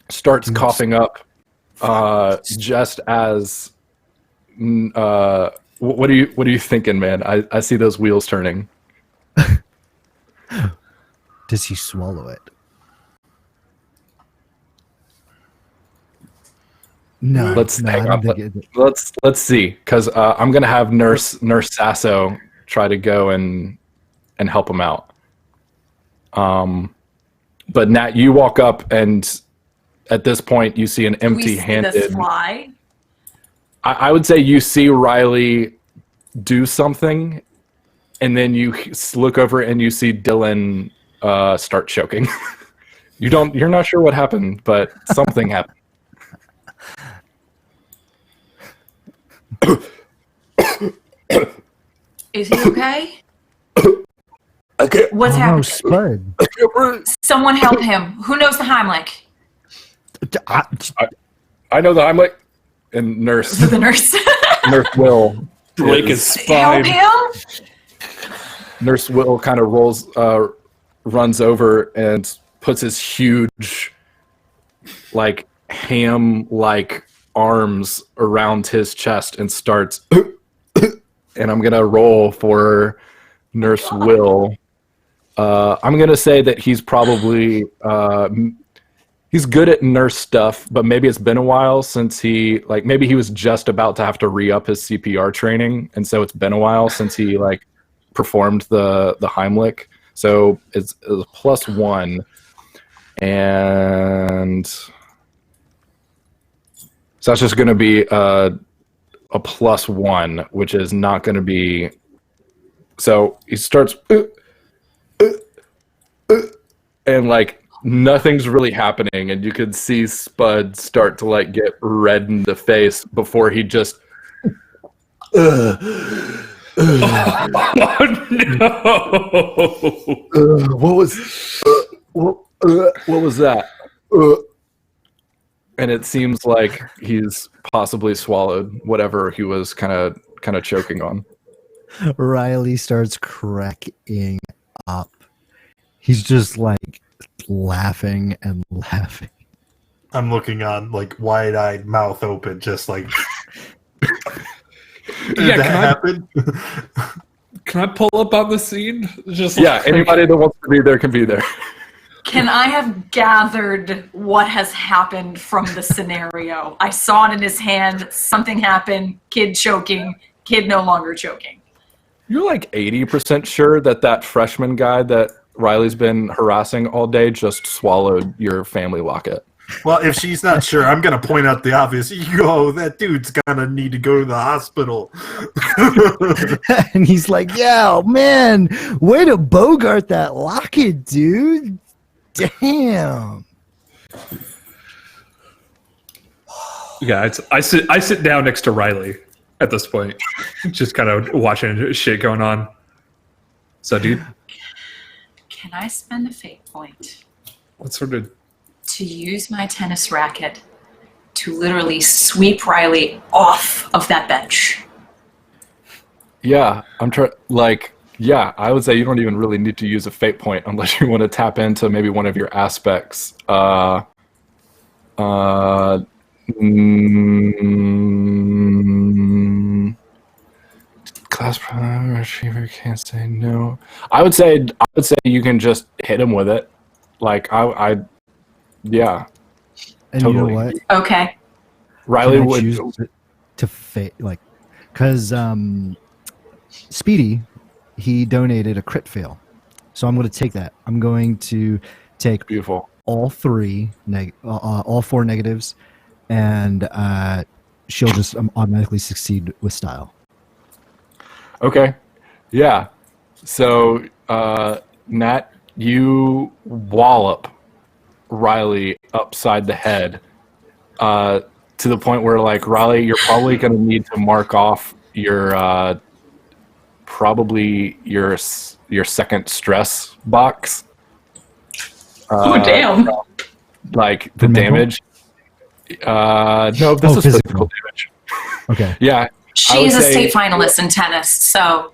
A: starts coughing up just as what are you thinking, man? I see those wheels turning.
E: Does he swallow it? No.
A: Let's
E: no,
A: hang
E: I don't
A: on.
E: think it-
A: Let's see, because I'm gonna have Nurse Sasso try to go and help him out. But Nat, you walk up, and at this point, you see an
B: We see
A: empty-handed.
B: this fly.
A: I would say you see Riley do something, and then you look over and you see Dylan start choking. You're not sure what happened, but something happened.
B: Is he okay?
A: Okay.
B: What's
E: Oh, no,
B: happening?
E: Spud.
B: Someone help him. Who knows the Heimlich?
A: I know the Heimlich. And Nurse
B: The nurse.
A: Nurse Will
F: Break his
B: help
F: spine.
B: him.
A: Nurse Will kind of runs over and puts his huge, like ham-like arms around his chest and starts. And I'm gonna roll for Nurse Will. I'm gonna say that he's probably he's good at nurse stuff, but maybe it's been a while since maybe he was just about to have to re-up his CPR training, and so it's been a while since he performed the Heimlich. So it's a +1, and so that's just going to be a +1, which is not going to be. So he starts, and nothing's really happening, and you could see Spud start to get red in the face before he just.
F: Oh no!
A: What was that? And it seems like he's possibly swallowed whatever he was kind of choking on.
E: Riley starts cracking up. He's just laughing and laughing.
C: I'm looking on wide-eyed, mouth open, just like. Did
F: Yeah,
C: that
F: can
C: happen?
F: Can I pull up on the scene? Just
A: Yeah, anybody that wants to be there can be there.
B: Can I have gathered what has happened from the scenario? I saw it in his hand. Something happened. Kid choking. Kid no longer choking.
A: You're 80% sure that freshman guy that Riley's been harassing all day just swallowed your family locket.
C: Well, if she's not sure, I'm going to point out the obvious. Yo, that dude's going to need to go to the hospital.
E: And he's like, yeah, man, way to bogart that locket, dude. Damn.
F: Yeah, I sit down next to Riley at this point, just kind of watching shit going on. So, dude,
B: Can I spend a fate point
F: what sort of?
B: to use my tennis racket to literally sweep Riley off of that bench?
A: Yeah, yeah, I would say you don't even really need to use a fate point unless you want to tap into maybe one of your aspects. Class retriever can't say no. I would say you can just hit him with it. Yeah.
E: And
A: Totally.
E: you know what?
B: Okay.
A: Riley
E: Can I
A: would.
E: choose to because Speedy, he donated a crit fail, so I'm going to take that. I'm going to take
A: Beautiful.
E: all all 4 negatives, and she'll just automatically succeed with style.
A: Okay. Yeah. So, Nat, you wallop Riley upside the head to the point where, Riley, you're probably going to need to mark off your probably your second stress box.
B: Oh, damn.
A: The
E: For mental?
A: damage. No, this is physical damage.
E: Okay.
A: Yeah.
B: She's a
A: say-
B: state finalist in tennis, so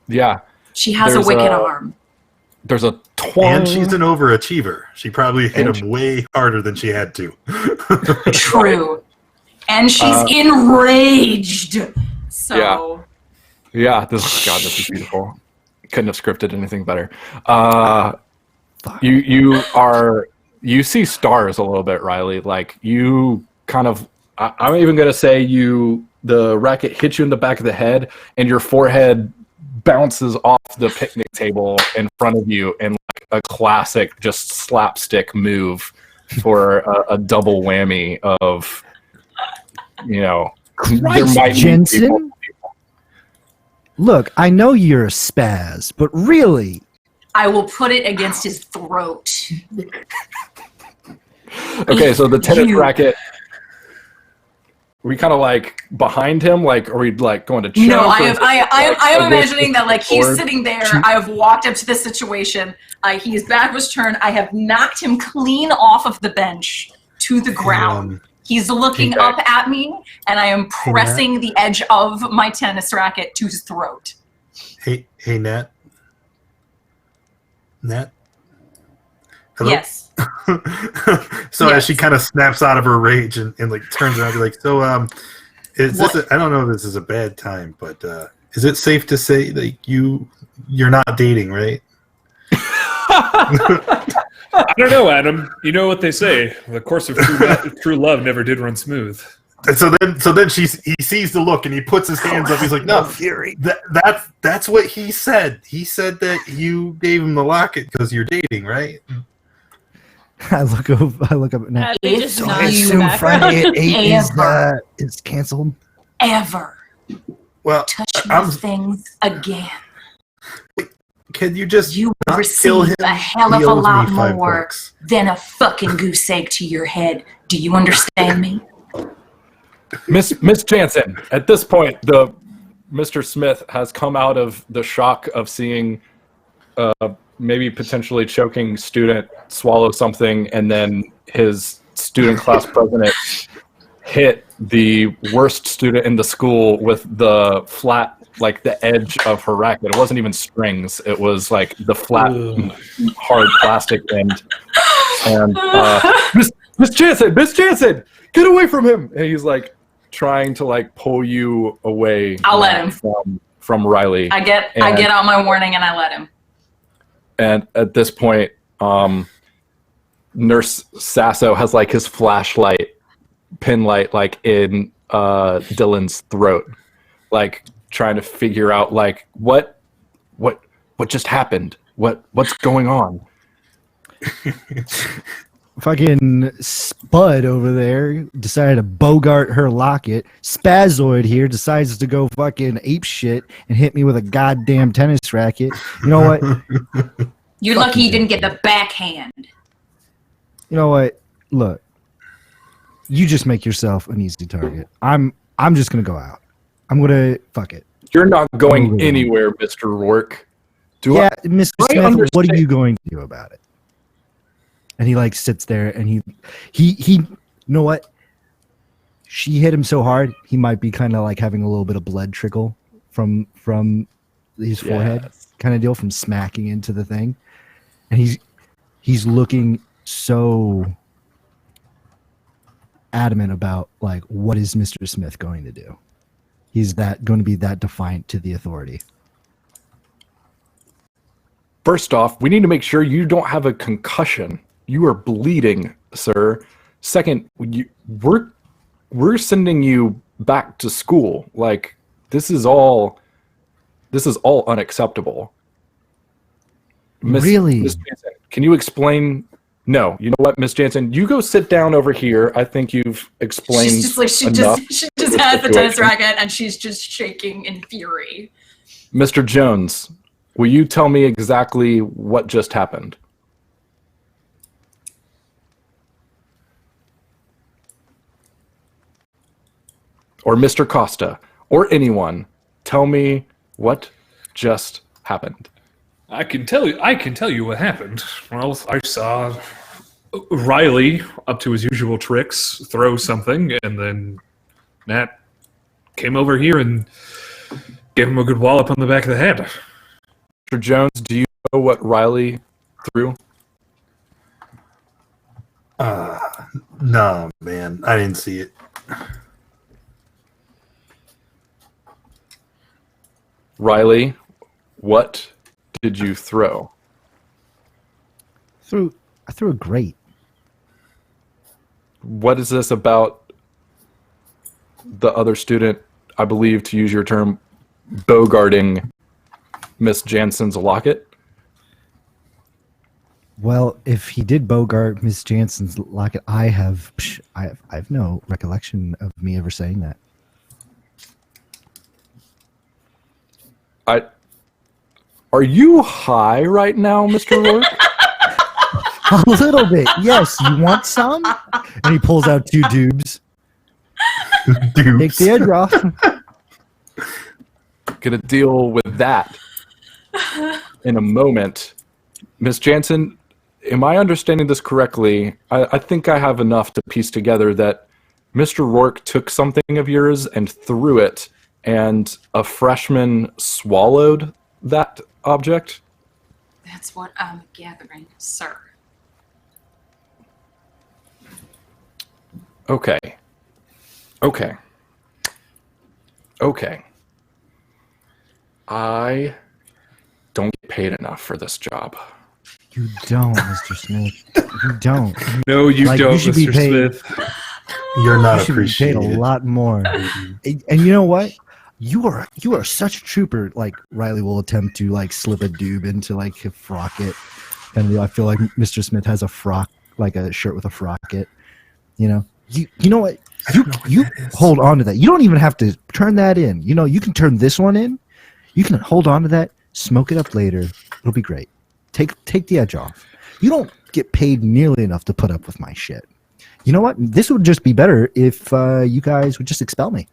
A: Yeah.
B: She has
A: There's
B: a wicked arm.
A: There's a twang.
C: And she's an overachiever. She probably hit him way harder than she had to.
B: True. And she's enraged. So.
A: Yeah. This is beautiful. Couldn't have scripted anything better. You see stars a little bit, Riley. Like you kind of. I'm even gonna say the racket hits you in the back of the head, and your forehead bounces off the picnic table in front of you in like a classic just slapstick move for a double whammy of,
E: Christ, Jensen. Look, I know you're a spaz, but really,
B: I will put it against his throat.
A: Okay, so the tennis racket. Are we kind of like behind him? Like, are we like going to choke?
B: No, I am imagining that like he's sitting there. I have walked up to the situation. His back was turned. I have knocked him clean off of the bench to the ground. He's looking up at me, and I am pressing the edge of my tennis racket to his throat.
C: Hey, Nat. Nat? Hello?
B: Yes.
C: So as she kind of snaps out of her rage and like turns around and be like, so is this I don't know if this is a bad time, but is it safe to say that you're not dating, right?
F: I don't know, Adam. You know what they say: the course of true love never did run smooth.
C: And so then he sees the look and he puts his hands up. He's like, "No, Fury. That's what he said. He said that you gave him the locket because you're dating, right?"
E: I look up now.
D: So
E: I assume Friday at 8 is canceled.
B: Ever
C: Well,
B: touch my things again.
C: Can you just
B: You
C: not
B: receive
C: kill him?
B: a hell
C: He
B: of a
C: owes me
B: lot
C: $5.
B: more than a fucking goose egg to your head. Do you understand me?
A: Miss Jansen, at this point, Mr. Smith has come out of the shock of seeing maybe potentially choking student swallow something, and then his student class president hit the worst student in the school with the flat, like the edge of her racket. It wasn't even strings. It was like the flat, hard plastic end. And Miss Jansen, get away from him! And he's like trying to like pull you away.
B: I'll let him
A: from Riley.
B: I get out my warning and I let him.
A: And at this point, Nurse Sasso has like his flashlight, pin light, like in Dylan's throat, like trying to figure out like what just happened, what's going on.
E: Fucking Spud over there decided to bogart her locket. Spazoid here decides to go fucking ape shit and hit me with a goddamn tennis racket. You know what?
B: You're lucky you didn't get the backhand.
E: You know what? Look, you just make yourself an easy target. I'm just gonna go out. I'm gonna fuck it.
A: You're not going anywhere, Mr. Rourke.
E: Mr. Smith, what are you going to do about it? And he like sits there and he you know what? She hit him so hard, he might be kind of like having a little bit of blood trickle from his forehead, kind of deal, from smacking into the thing. And he's looking so adamant about like, what is Mr. Smith going to do? He's going to be that defiant to the authority.
A: First off, we need to make sure you don't have a concussion. You are bleeding, sir. Second, we're sending you back to school. Like, this is all unacceptable.
E: Really?
A: Miss Jansen, can you explain? No, you know what, Miss Jansen, you go sit down over here. I think you've explained
B: She just has the tennis racket and she's just shaking in fury.
A: Mr. Jones, will you tell me exactly what just happened? Or Mr. Costa, or anyone, tell me what just happened.
F: I can tell you what happened. Well, I saw Riley, up to his usual tricks, throw something, and then Nat came over here and gave him a good wallop on the back of the head.
A: Mr. Jones, do you know what Riley threw?
C: No, man, I didn't see it.
A: Riley, what did you throw?
E: I threw a grate.
A: What is this about the other student, I believe, to use your term, bogarting Miss Jansen's locket?
E: Well, if he did bogart Miss Jansen's locket, I have no recollection of me ever saying that.
A: Are you high right now, Mr. Rourke?
E: A little bit, yes. You want some? And he pulls out 2 dubs. Take the edge off.
A: Gonna deal with that in a moment. Miss Jansen, am I understanding this correctly? I think I have enough to piece together that Mr. Rourke took something of yours and threw it, and a freshman swallowed that object?
B: That's what I'm gathering, sir.
A: Okay. I don't get paid enough for this job.
E: You don't, Mr. Smith. You don't.
F: No, you
E: Like,
F: don't,
E: you should be
F: Mr.
E: paid-
F: Smith.
C: You're not
E: You should be paid
C: appreciated.
E: a lot more. And you know what? You are such a trooper. Like, Riley will attempt to like slip a doob into like a frocket, and I feel like Mr. Smith has a frock, like a shirt with a frocket. You know, you know what? You hold on to that. You don't even have to turn that in. You know, you can turn this one in. You can hold on to that, smoke it up later. It'll be great. Take the edge off. You don't get paid nearly enough to put up with my shit. You know what? This would just be better if you guys would just expel me.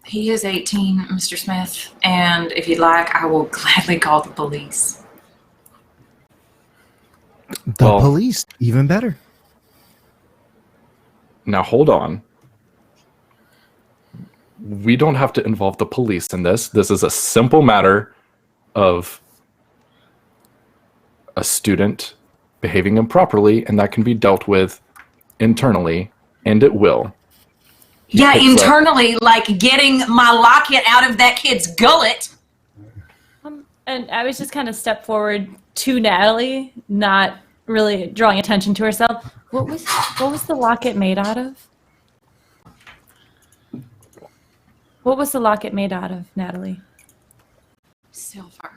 B: He is 18, Mr. Smith, and if you'd like, I will gladly call the police.
E: The
A: Well-
E: police, even better.
A: Now hold on. We don't have to involve the police in this. This is a simple matter of a student behaving improperly, and that can be dealt with internally, and it will.
B: Yeah,
A: picks up-
B: internally, like getting my locket out of that kid's gullet.
D: And I was just kind of step forward to Natalie, not really drawing attention to herself. What was the locket made out of? What was the locket made out of, Natalie?
B: Silver.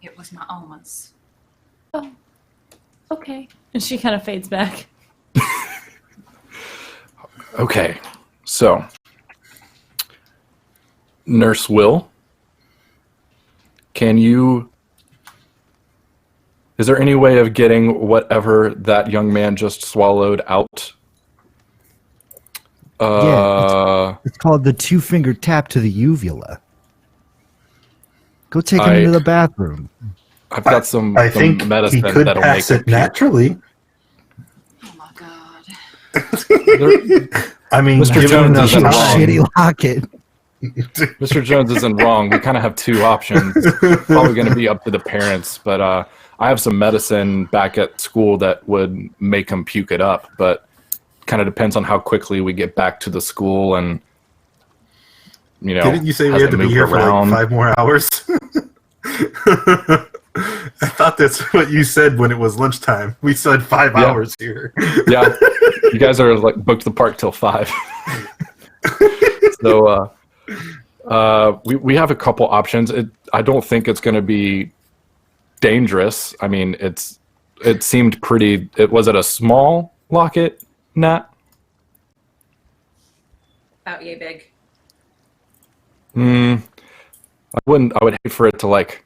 B: It was my Oma's.
D: Oh, okay. And she kind of fades back.
A: Okay, so Nurse Will, is there any way of getting whatever that young man just swallowed out?
E: It's called the 2-finger tap to the uvula. Go take him
A: I-
E: into the bathroom.
A: I've got some
C: I think
A: medicine
C: he could
A: that'll
C: pass
A: make
C: it naturally.
B: Oh my god.
C: I mean,
A: Mr.
C: given
A: Jones
C: enough
A: isn't
E: Shitty,
A: wrong.
E: shitty locket.
A: Mr. Jones isn't wrong. We kind of have 2 options. Probably going to be up to the parents, but I have some medicine back at school that would make him puke it up, but kind of depends on how quickly we get back to the school and, you know,
C: Didn't you say we
A: has
C: had to be
A: move
C: here for
A: around.
C: like 5 more hours? I thought that's what you said when it was lunchtime. We said 5
A: Yeah.
C: hours here.
A: Yeah, you guys are like booked the park till 5. So we have a couple options. I don't think it's going to be dangerous. I mean, it seemed pretty. Was it a small locket, Nat?
B: About yay big.
A: I would hate for it to like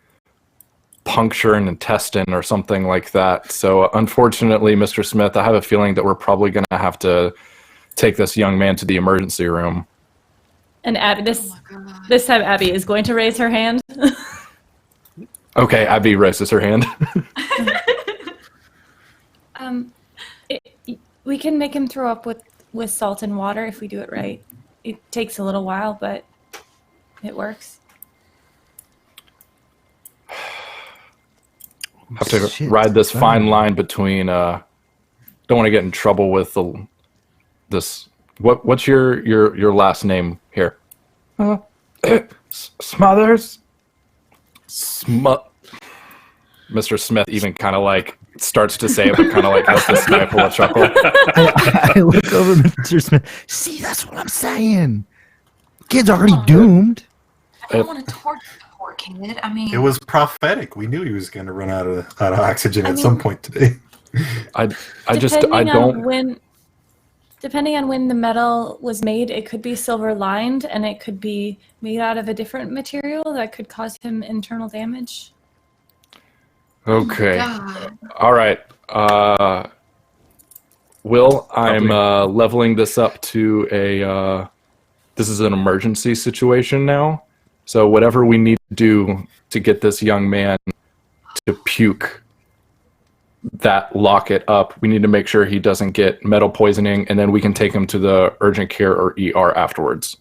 A: puncture an intestine or something like that. So unfortunately, Mr. Smith, I have a feeling that we're probably going to have to take this young man to the emergency room.
D: And Abby,
B: Oh my god.
D: this time Abby is going to raise her hand.
A: Okay, Abby raises her hand.
D: We can make him throw up with salt and water if we do it right. It takes a little while, but it works.
A: have to
E: Shit,
A: ride this
E: son.
A: fine line between don't want to get in trouble with this. What's your last name here? Smothers. Mr. Smith even kind of like starts to say it, but kind of like has to stifle a chuckle.
E: I look over Mr. Smith. See, that's what I'm saying. Kid's already doomed.
B: I don't want to torture the poor kid. I mean,
C: It was prophetic. We knew he was going to run out of oxygen at some point today.
A: I
D: Depending
A: don't.
D: Depending on when the metal was made, it could be silver lined and it could be made out of a different material that could cause him internal damage.
A: Okay.
B: God.
A: All right. Will, I'm leveling this up to a. This is an emergency situation now. So whatever we need to do to get this young man to puke that locket up, we need to make sure he doesn't get metal poisoning, and then we can take him to the urgent care or ER afterwards.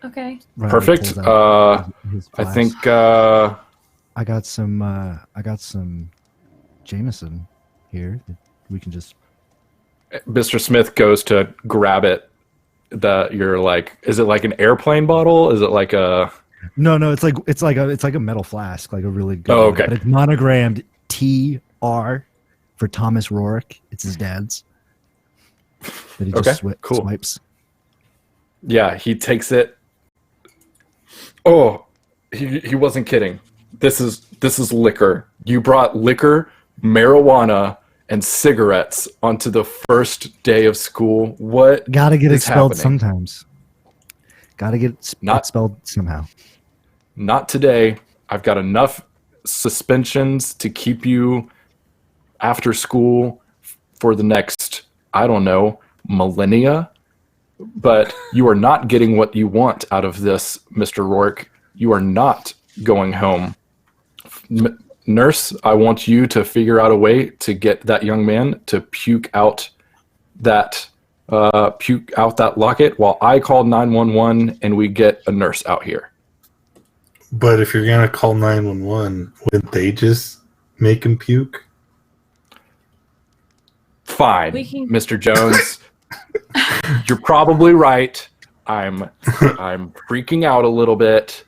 D: Okay.
E: Riley
A: Perfect.
E: pulls out his
A: I
E: flask.
A: think
E: I got some Jameson here. We can just.
A: Mr. Smith goes to grab it. You're like, is it like an airplane bottle? Is it like a?
E: No, it's like a metal flask, like a really good.
A: Oh,
E: one,
A: okay.
E: But it's monogrammed TR for Thomas Rourke. It's his dad's. That he just
A: Okay, cool.
E: swipes.
A: Yeah, he takes it. Oh, he wasn't kidding. This is liquor. You brought liquor, marijuana, and cigarettes onto the first day of school. What?
E: Gotta get it
A: is
E: spelled
A: happening?
E: sometimes. Gotta get it
A: Not-
E: spelled somehow.
A: Not today. I've got enough suspensions to keep you after school for the next, I don't know, millennia. But you are not getting what you want out of this, Mr. Rourke. You are not going home. Nurse, I want you to figure out a way to get that young man to puke out that locket while I call 911 and we get a nurse out here.
C: But if you're going to call 911, wouldn't they just make him puke?
A: Fine,
D: We can-
A: Mr. Jones. You're probably right. I'm freaking out a bit.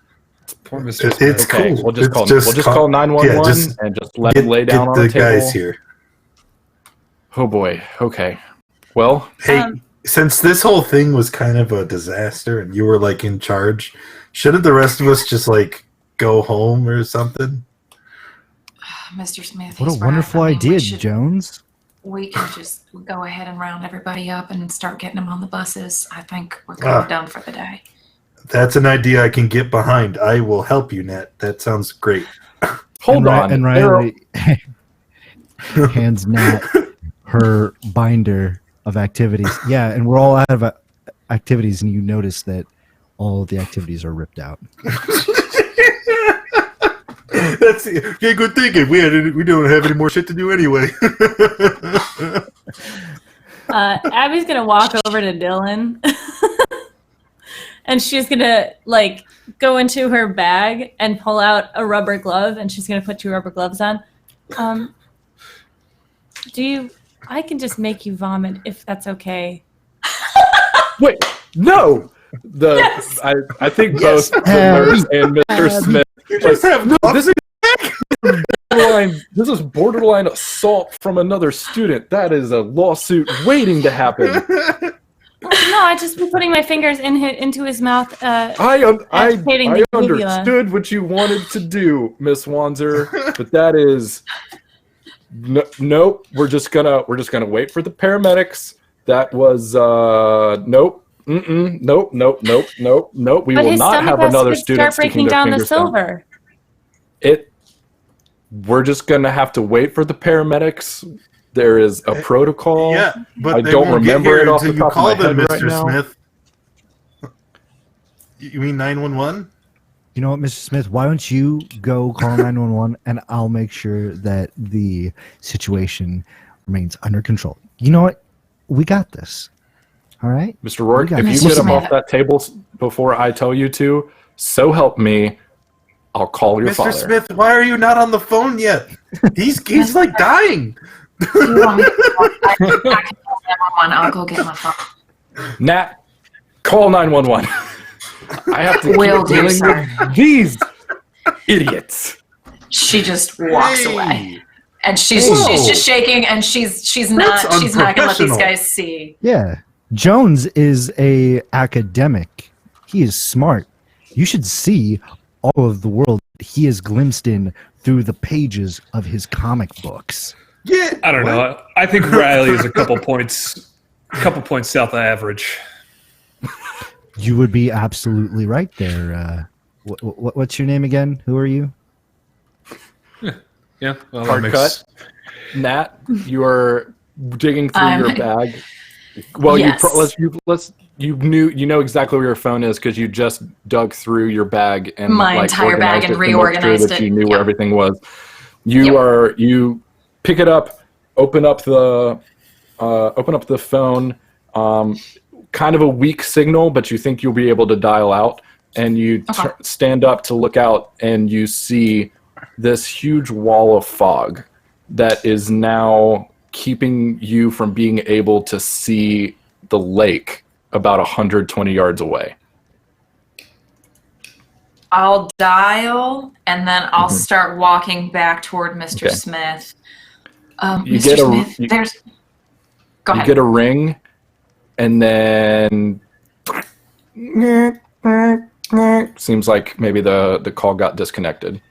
F: Poor Mr.
C: It's
A: Okay,
C: cool.
A: we'll just
C: It's
A: call 911
C: just
A: and just let him lay down
C: get
A: on
C: the
A: the table.
C: guys here.
A: Oh boy. Okay. Well,
C: Hey,
D: Um,
C: since this whole thing was kind of a disaster and you were like in charge, shouldn't the rest of us just like go home or something?
B: Mr. Smith.
E: What a
B: he's right.
E: wonderful
B: I mean,
E: idea, Jones.
B: We can just go ahead and round everybody up and start getting them on the buses. I think we're kind of done for the day.
C: That's an idea I can get behind. I will help you, Nat. That sounds great.
A: hold on.
E: And Riley hands Nat her binder of activities. Yeah, and we're all out of activities, and you notice that all of the activities are ripped out.
C: That's yeah, good thinking. We don't have any more shit to do anyway.
D: Abby's gonna walk over to Dylan, and she's gonna like go into her bag and pull out a rubber glove, and she's gonna put 2 rubber gloves on. I can just make you vomit if that's okay.
A: Wait, no.
B: Yes!
A: I think both the nurse and Mr. Smith.
C: You just have
A: No, this is borderline assault from another student. That is a lawsuit waiting to happen.
D: No, I just been putting my fingers into his mouth.
A: I
D: Agitating the uvula.
A: understood what you wanted to do, Miss Wanzer, but that is nope. We're just gonna wait for the paramedics. That was nope. Nope. We
D: But
A: will
D: his
A: not have
D: stomach has
A: another
D: to
A: student
D: start breaking
A: sticking their
D: down the
A: fingers down.
D: silver.
A: We're just gonna have to wait for the paramedics. There is a protocol.
C: Yeah, but
A: I
C: they
A: don't
C: won't get
A: remember
C: here
A: it off
C: until
A: the
C: you
A: top of
C: call
A: my
C: them,
A: head
C: Mr.
A: right now.
C: Smith. You mean 911?
E: You know what, Mr. Smith? Why don't you go call 911 and I'll make sure that the situation remains under control. You know what? We got this. All right?
A: Mr. Rourke,
E: We got
A: if you
B: this.
A: get him
B: Mr.
A: off that table before I tell you to, so help me, I'll call your
C: Mr.
A: father.
C: Smith, why are you not on the phone yet? He's like dying.
B: Do you want me to I can call 911. I'll go get my phone.
A: Nat, call 911. I have to
B: Will
A: keep
B: do,
A: dealing
B: sir.
A: with these idiots.
B: She just walks
C: Hey.
B: away. And she's
C: Whoa.
B: just shaking, and she's not gonna let these
C: unprofessional.
B: guys see.
E: Yeah. Jones is a academic. He is smart. You should see all of the world he has glimpsed in through the pages of his comic books.
C: Yeah.
F: I don't know. I think Riley is a couple points south of average.
E: You would be absolutely right there. What's your name again? Who are you?
F: Yeah, well, that
A: Hard
F: makes-
A: cut. Nat, you are digging through
B: I'm-
A: your bag. Well,
B: Yes.
A: you know exactly where your phone is because you just dug through your bag and
B: My entire bag
A: organized
B: and
A: to make
B: reorganized
A: that
B: it.
A: You knew
B: Yep.
A: where everything was. You pick it up, open up the phone. Kind of a weak signal, but you think you'll be able to dial out. And you
B: Okay.
A: stand up to look out, and you see this huge wall of fog that is now keeping you from being able to see the lake about 120 yards away.
B: I'll dial, and then I'll start walking back toward Mr.
A: Okay.
B: Smith.
A: You
B: Mr.
A: get a-
B: Smith,
A: you-
B: there's. Go
A: You
B: ahead.
A: get a ring, and then seems like maybe the call got disconnected.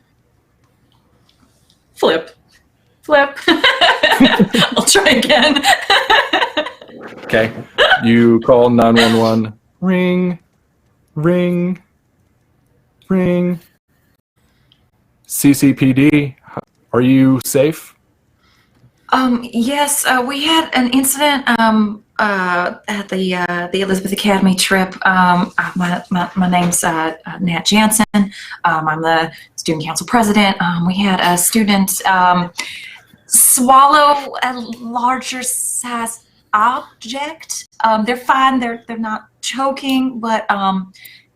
B: Flip. I'll try again.
A: Okay, you call 911. Ring. CCPD, are you safe?
B: Yes, we had an incident at the Elizabeth Academy trip. My name's Nat Jansen. I'm the student council president. We had a student swallow a larger size object. They're fine. They're not choking, but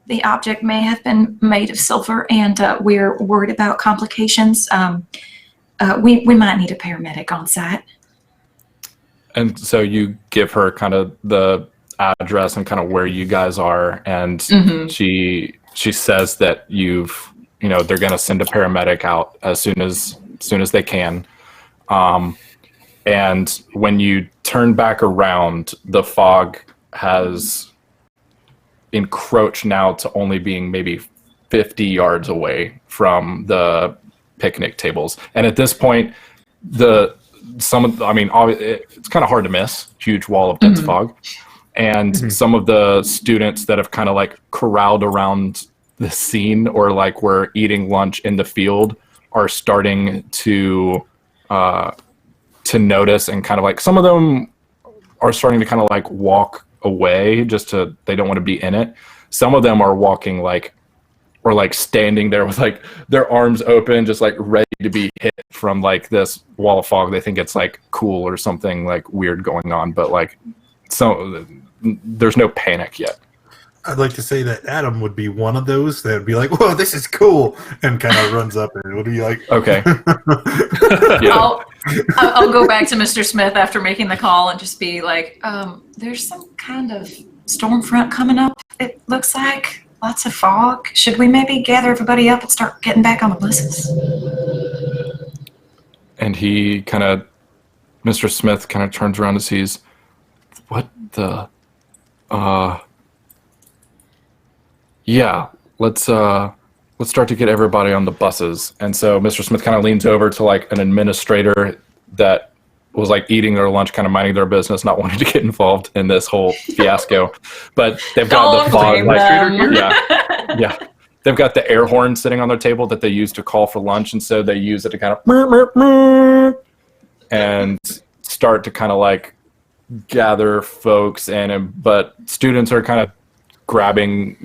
B: the object may have been made of silver, and we're worried about complications. We might need a paramedic on site.
A: And so you give her kind of the address and kind of where you guys are, and she says that they're going to send a paramedic out as soon as they can. And when you turn back around, the fog has encroached now to only being maybe 50 yards away from the picnic tables. And at this point, it's kind of hard to miss. Huge wall of dense fog. And some of the students that have kind of like corralled around the scene or like were eating lunch in the field are starting to notice, and kind of like some of them are starting to kind of like walk away they don't want to be in it. Some of them are walking like, or like standing there with like their arms open, just like ready to be hit from like this wall of fog. They think it's like cool or something like weird going on, but like, so there's no panic yet.
C: I'd like to say that Adam would be one of those that would be like, "Whoa, this is cool," and kind of runs up and would be like,
A: Okay. Yeah.
B: I'll go back to Mr. Smith after making the call and just be like, there's some kind of storm front coming up, it looks like. Lots of fog. Should we maybe gather everybody up and start getting back on the buses?
A: And Mr. Smith kind of turns around and sees, what the, yeah, let's start to get everybody on the buses. And so Mr. Smith kind of leans over to like an administrator that was like eating their lunch, kind of minding their business, not wanting to get involved in this whole fiasco. But they've got the fog, yeah. They've got the air horn sitting on their table that they use to call for lunch, and so they use it to kind of and start to kind of like gather folks in. But students are kind of grabbing,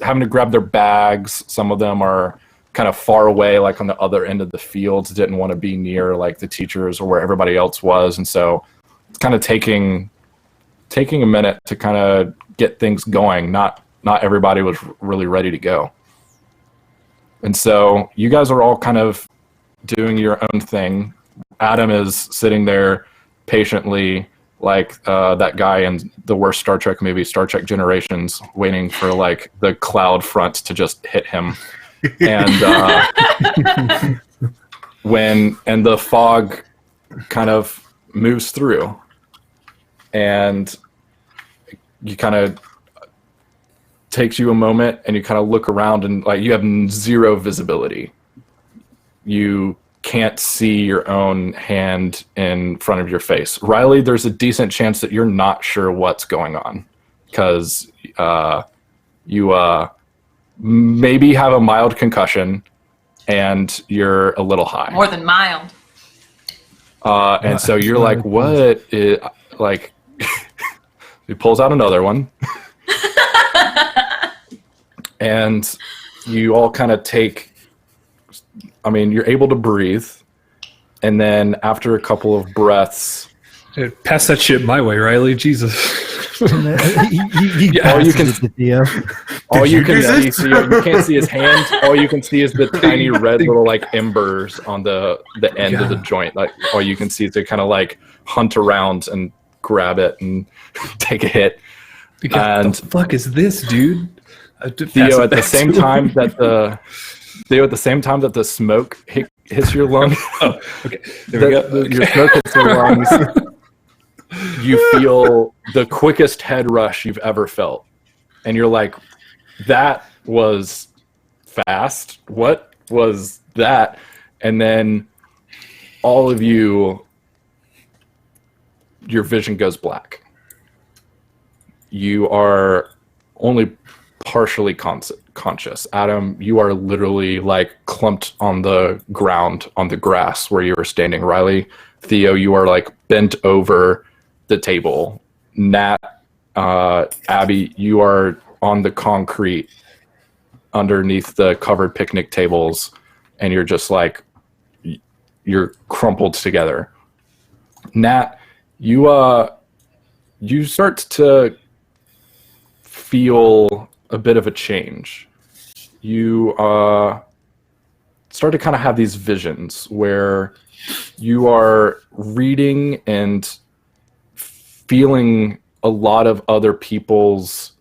A: having to grab their bags. Some of them are kind of far away, like on the other end of the fields, didn't want to be near like the teachers or where everybody else was. And so it's kind of taking a minute to kind of get things going. Not everybody was really ready to go. And so you guys are all kind of doing your own thing. Adam is sitting there patiently, like that guy in the worst Star Trek movie, Star Trek Generations, waiting for like the cloud front to just hit him. And and the fog kind of moves through, and you kind of takes you a moment, and you kind of look around, and like you have zero visibility. You can't see your own hand in front of your face. Riley, there's a decent chance that you're not sure what's going on, because you maybe have a mild concussion and you're a little high.
B: More than mild.
A: And so you're like, what is, like, he pulls out another one. And you all kind of take, I mean, you're able to breathe. And then after a couple of breaths,
F: pass that shit my way, Riley. Jesus.
A: All you can see, you can't see his hand. All you can see is the tiny red little like embers on the end of the joint. Like all you can see is they kind of like hunt around and grab it and take a hit.
F: And what the fuck is this, dude?
A: Theo, at the same time that the smoke hits your lungs,
F: okay, there we go.
A: Your smoke hits your lungs. You feel the quickest head rush you've ever felt, and you're like, "That was fast. What was that?" And then all of you, your vision goes black. You are only partially conscious. Adam, you are literally like clumped on the ground, on the grass where you were standing. Riley, Theo, you are like bent over the table. Nat, Abby, you are on the concrete underneath the covered picnic tables, and you're just like, you're crumpled together. Nat, you start to feel a bit of a change. You start to kind of have these visions where you are reading and feeling a lot of other people's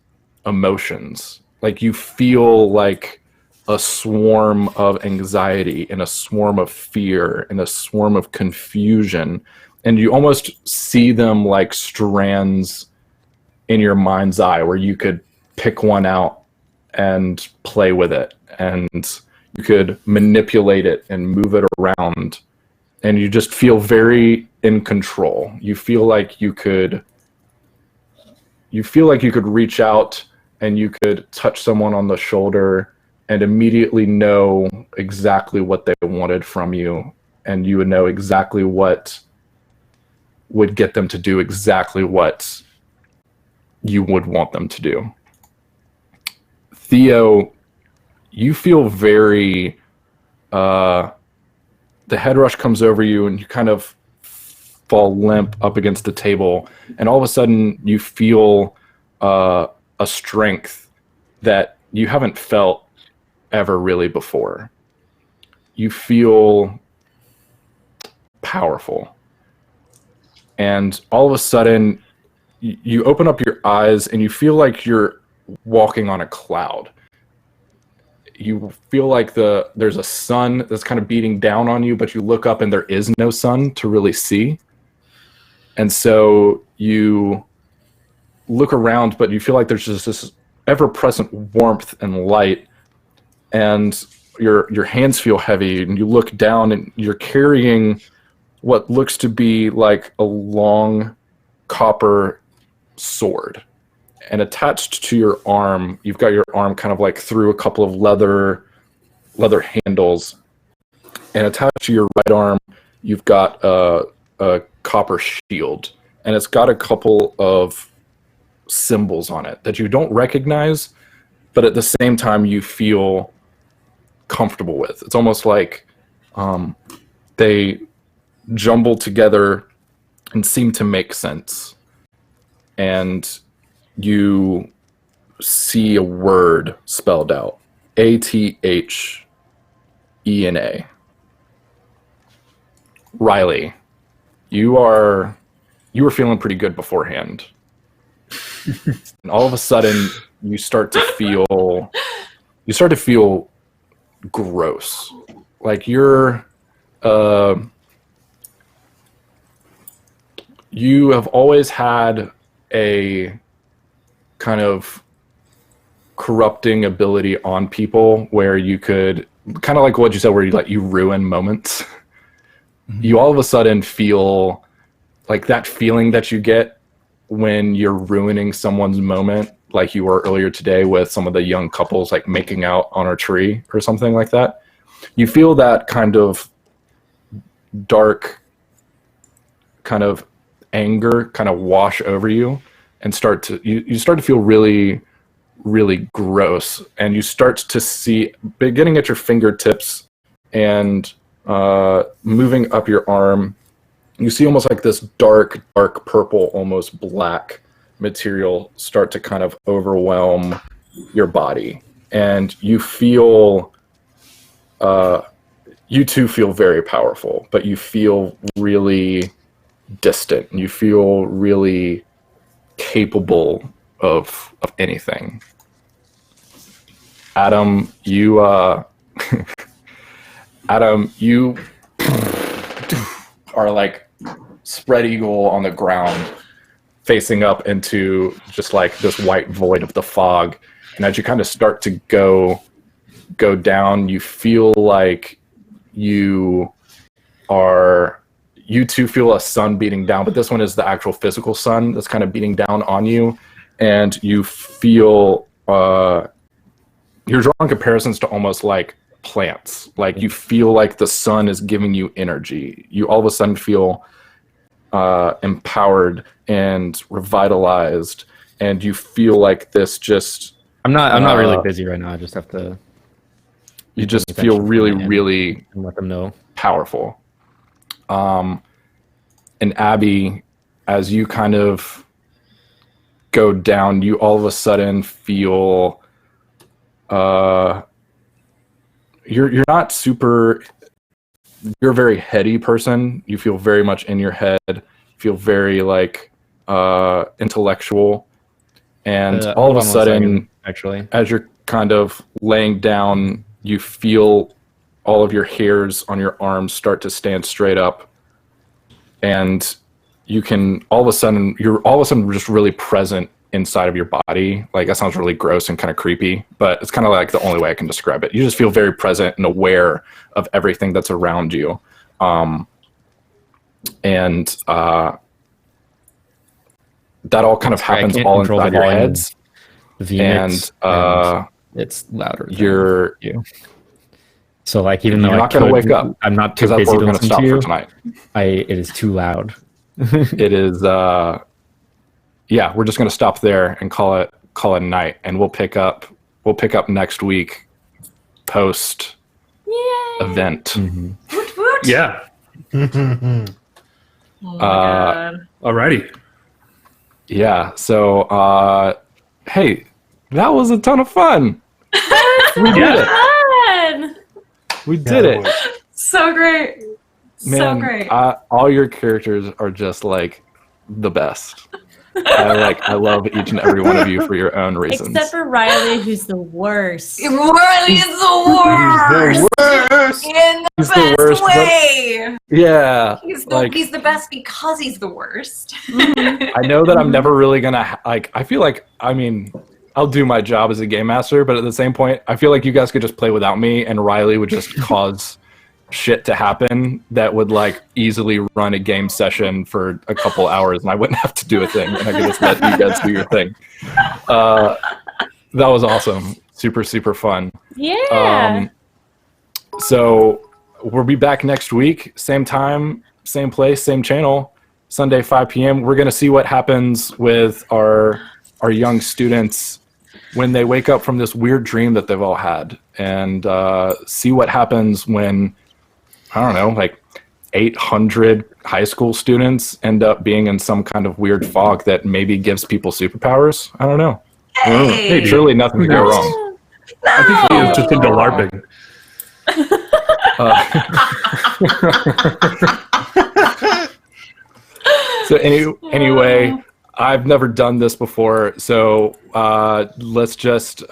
A: emotions. Like you feel like a swarm of anxiety and a swarm of fear and a swarm of confusion. And you almost see them like strands in your mind's eye where you could pick one out and play with it, and you could manipulate it and move it around, and you just feel very in control. You feel like you could reach out and you could touch someone on the shoulder and immediately know exactly what they wanted from you, and you would know exactly what would get them to do exactly what you would want them to do. Theo, you feel very, the head rush comes over you and you kind of fall limp up against the table, and all of a sudden you feel a strength that you haven't felt ever really before. You feel powerful. And all of a sudden you open up your eyes and you feel like you're walking on a cloud. You feel like there's a sun that's kind of beating down on you, but you look up and there is no sun to really see. And so you look around, but you feel like there's just this ever-present warmth and light, and your hands feel heavy, and you look down and you're carrying what looks to be like a long copper sword. And attached to your arm, you've got your arm kind of like through a couple of leather handles. And attached to your right arm, you've got a copper shield. And it's got a couple of symbols on it that you don't recognize, but at the same time you feel comfortable with. It's almost like they jumble together and seem to make sense. And you see a word spelled out, ATH, E and A. Riley, you were feeling pretty good beforehand. And all of a sudden you start to feel gross. Like you have always had a kind of corrupting ability on people where you could, kind of like what you said, where you ruin moments. Mm-hmm. You all of a sudden feel like that feeling that you get when you're ruining someone's moment, like you were earlier today with some of the young couples like making out on a tree or something like that. You feel that kind of dark kind of anger kind of wash over you and you start to feel really, really gross. And you start to see, beginning at your fingertips and moving up your arm, you see almost like this dark purple, almost black material start to kind of overwhelm your body. And you feel, you too feel very powerful, but you feel really distant. You feel really capable of anything. Adam, you are like spread eagle on the ground, facing up into just like this white void of the fog. And as you kind of start to go down, you feel like you too feel a sun beating down, but this one is the actual physical sun that's kind of beating down on you. And you feel, you're drawing comparisons to almost like plants. Like you feel like the sun is giving you energy. You all of a sudden feel empowered and revitalized, and you feel like this just...
G: I'm not really busy right now. I just have to...
A: You just feel really, really
G: and let them know.
A: Powerful. And Abby, as you kind of go down, you all of a sudden feel you're not super, you're a very heady person. You feel very much in your head. You feel very like intellectual. And all of a sudden,
G: actually,
A: as you're kind of laying down, you feel all of your hairs on your arms start to stand straight up. And you can you're all of a sudden just really present inside of your body. Like that sounds really gross and kind of creepy, but it's kind of like the only way I can describe it. You just feel very present and aware of everything that's around you. And that all kind of happens all inside your heads.
G: And it's louder than you. So like, even though
A: you're not going to wake up,
G: I'm not too busy to listen to you.
A: Tonight.
G: It is too loud.
A: It is. Yeah, we're just going to stop there and call it a night, and we'll pick up next week post event.
G: Mm-hmm.
B: Woot woot.
F: Yeah.
B: Oh my God.
F: Alrighty.
A: Yeah. So, hey, that was a ton of fun. We did it.
D: Fun!
A: We did it.
B: So great.
A: Man,
B: So great.
A: All your characters are just like the best. I love each and every one of you for your own reasons.
D: Except for Riley, who's the worst.
B: Riley is the worst.
C: Worst.
B: In the
A: He's the
B: best
A: worst, but-
B: way.
A: Yeah.
B: He's
A: like,
B: the best because he's the worst.
A: I know that I'm never really gonna I feel like, I mean, I'll do my job as a game master, but at the same point, I feel like you guys could just play without me, and Riley would just cause shit to happen that would like easily run a game session for a couple hours, and I wouldn't have to do a thing, and I could just let you guys do your thing. That was awesome. Super, super fun.
D: Yeah.
A: So we'll be back next week, same time, same place, same channel, Sunday 5 p.m. We're gonna see what happens with our young students when they wake up from this weird dream that they've all had, and see what happens when, I don't know, like 800 high school students end up being in some kind of weird fog that maybe gives people superpowers. I don't know.
B: Hey.
A: Surely nothing could go wrong.
F: I think he is just into LARPing.
A: So anyway, I've never done this before, so let's just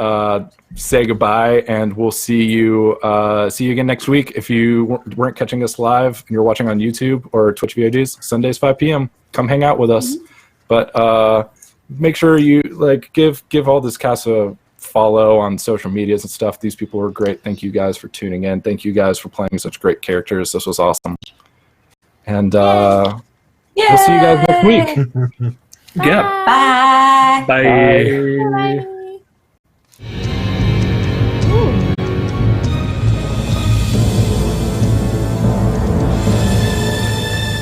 A: say goodbye, and we'll see you again next week. If you weren't catching us live and you're watching on YouTube or Twitch VODs, Sundays 5 p.m. Come hang out with us. But make sure you give all this cast a follow on social medias and stuff. These people were great. Thank you guys for tuning in. Thank you guys for playing such great characters. This was awesome. And we'll see you guys next week.
F: Yeah.
B: Bye.
F: Bye.
A: Bye.
D: Bye.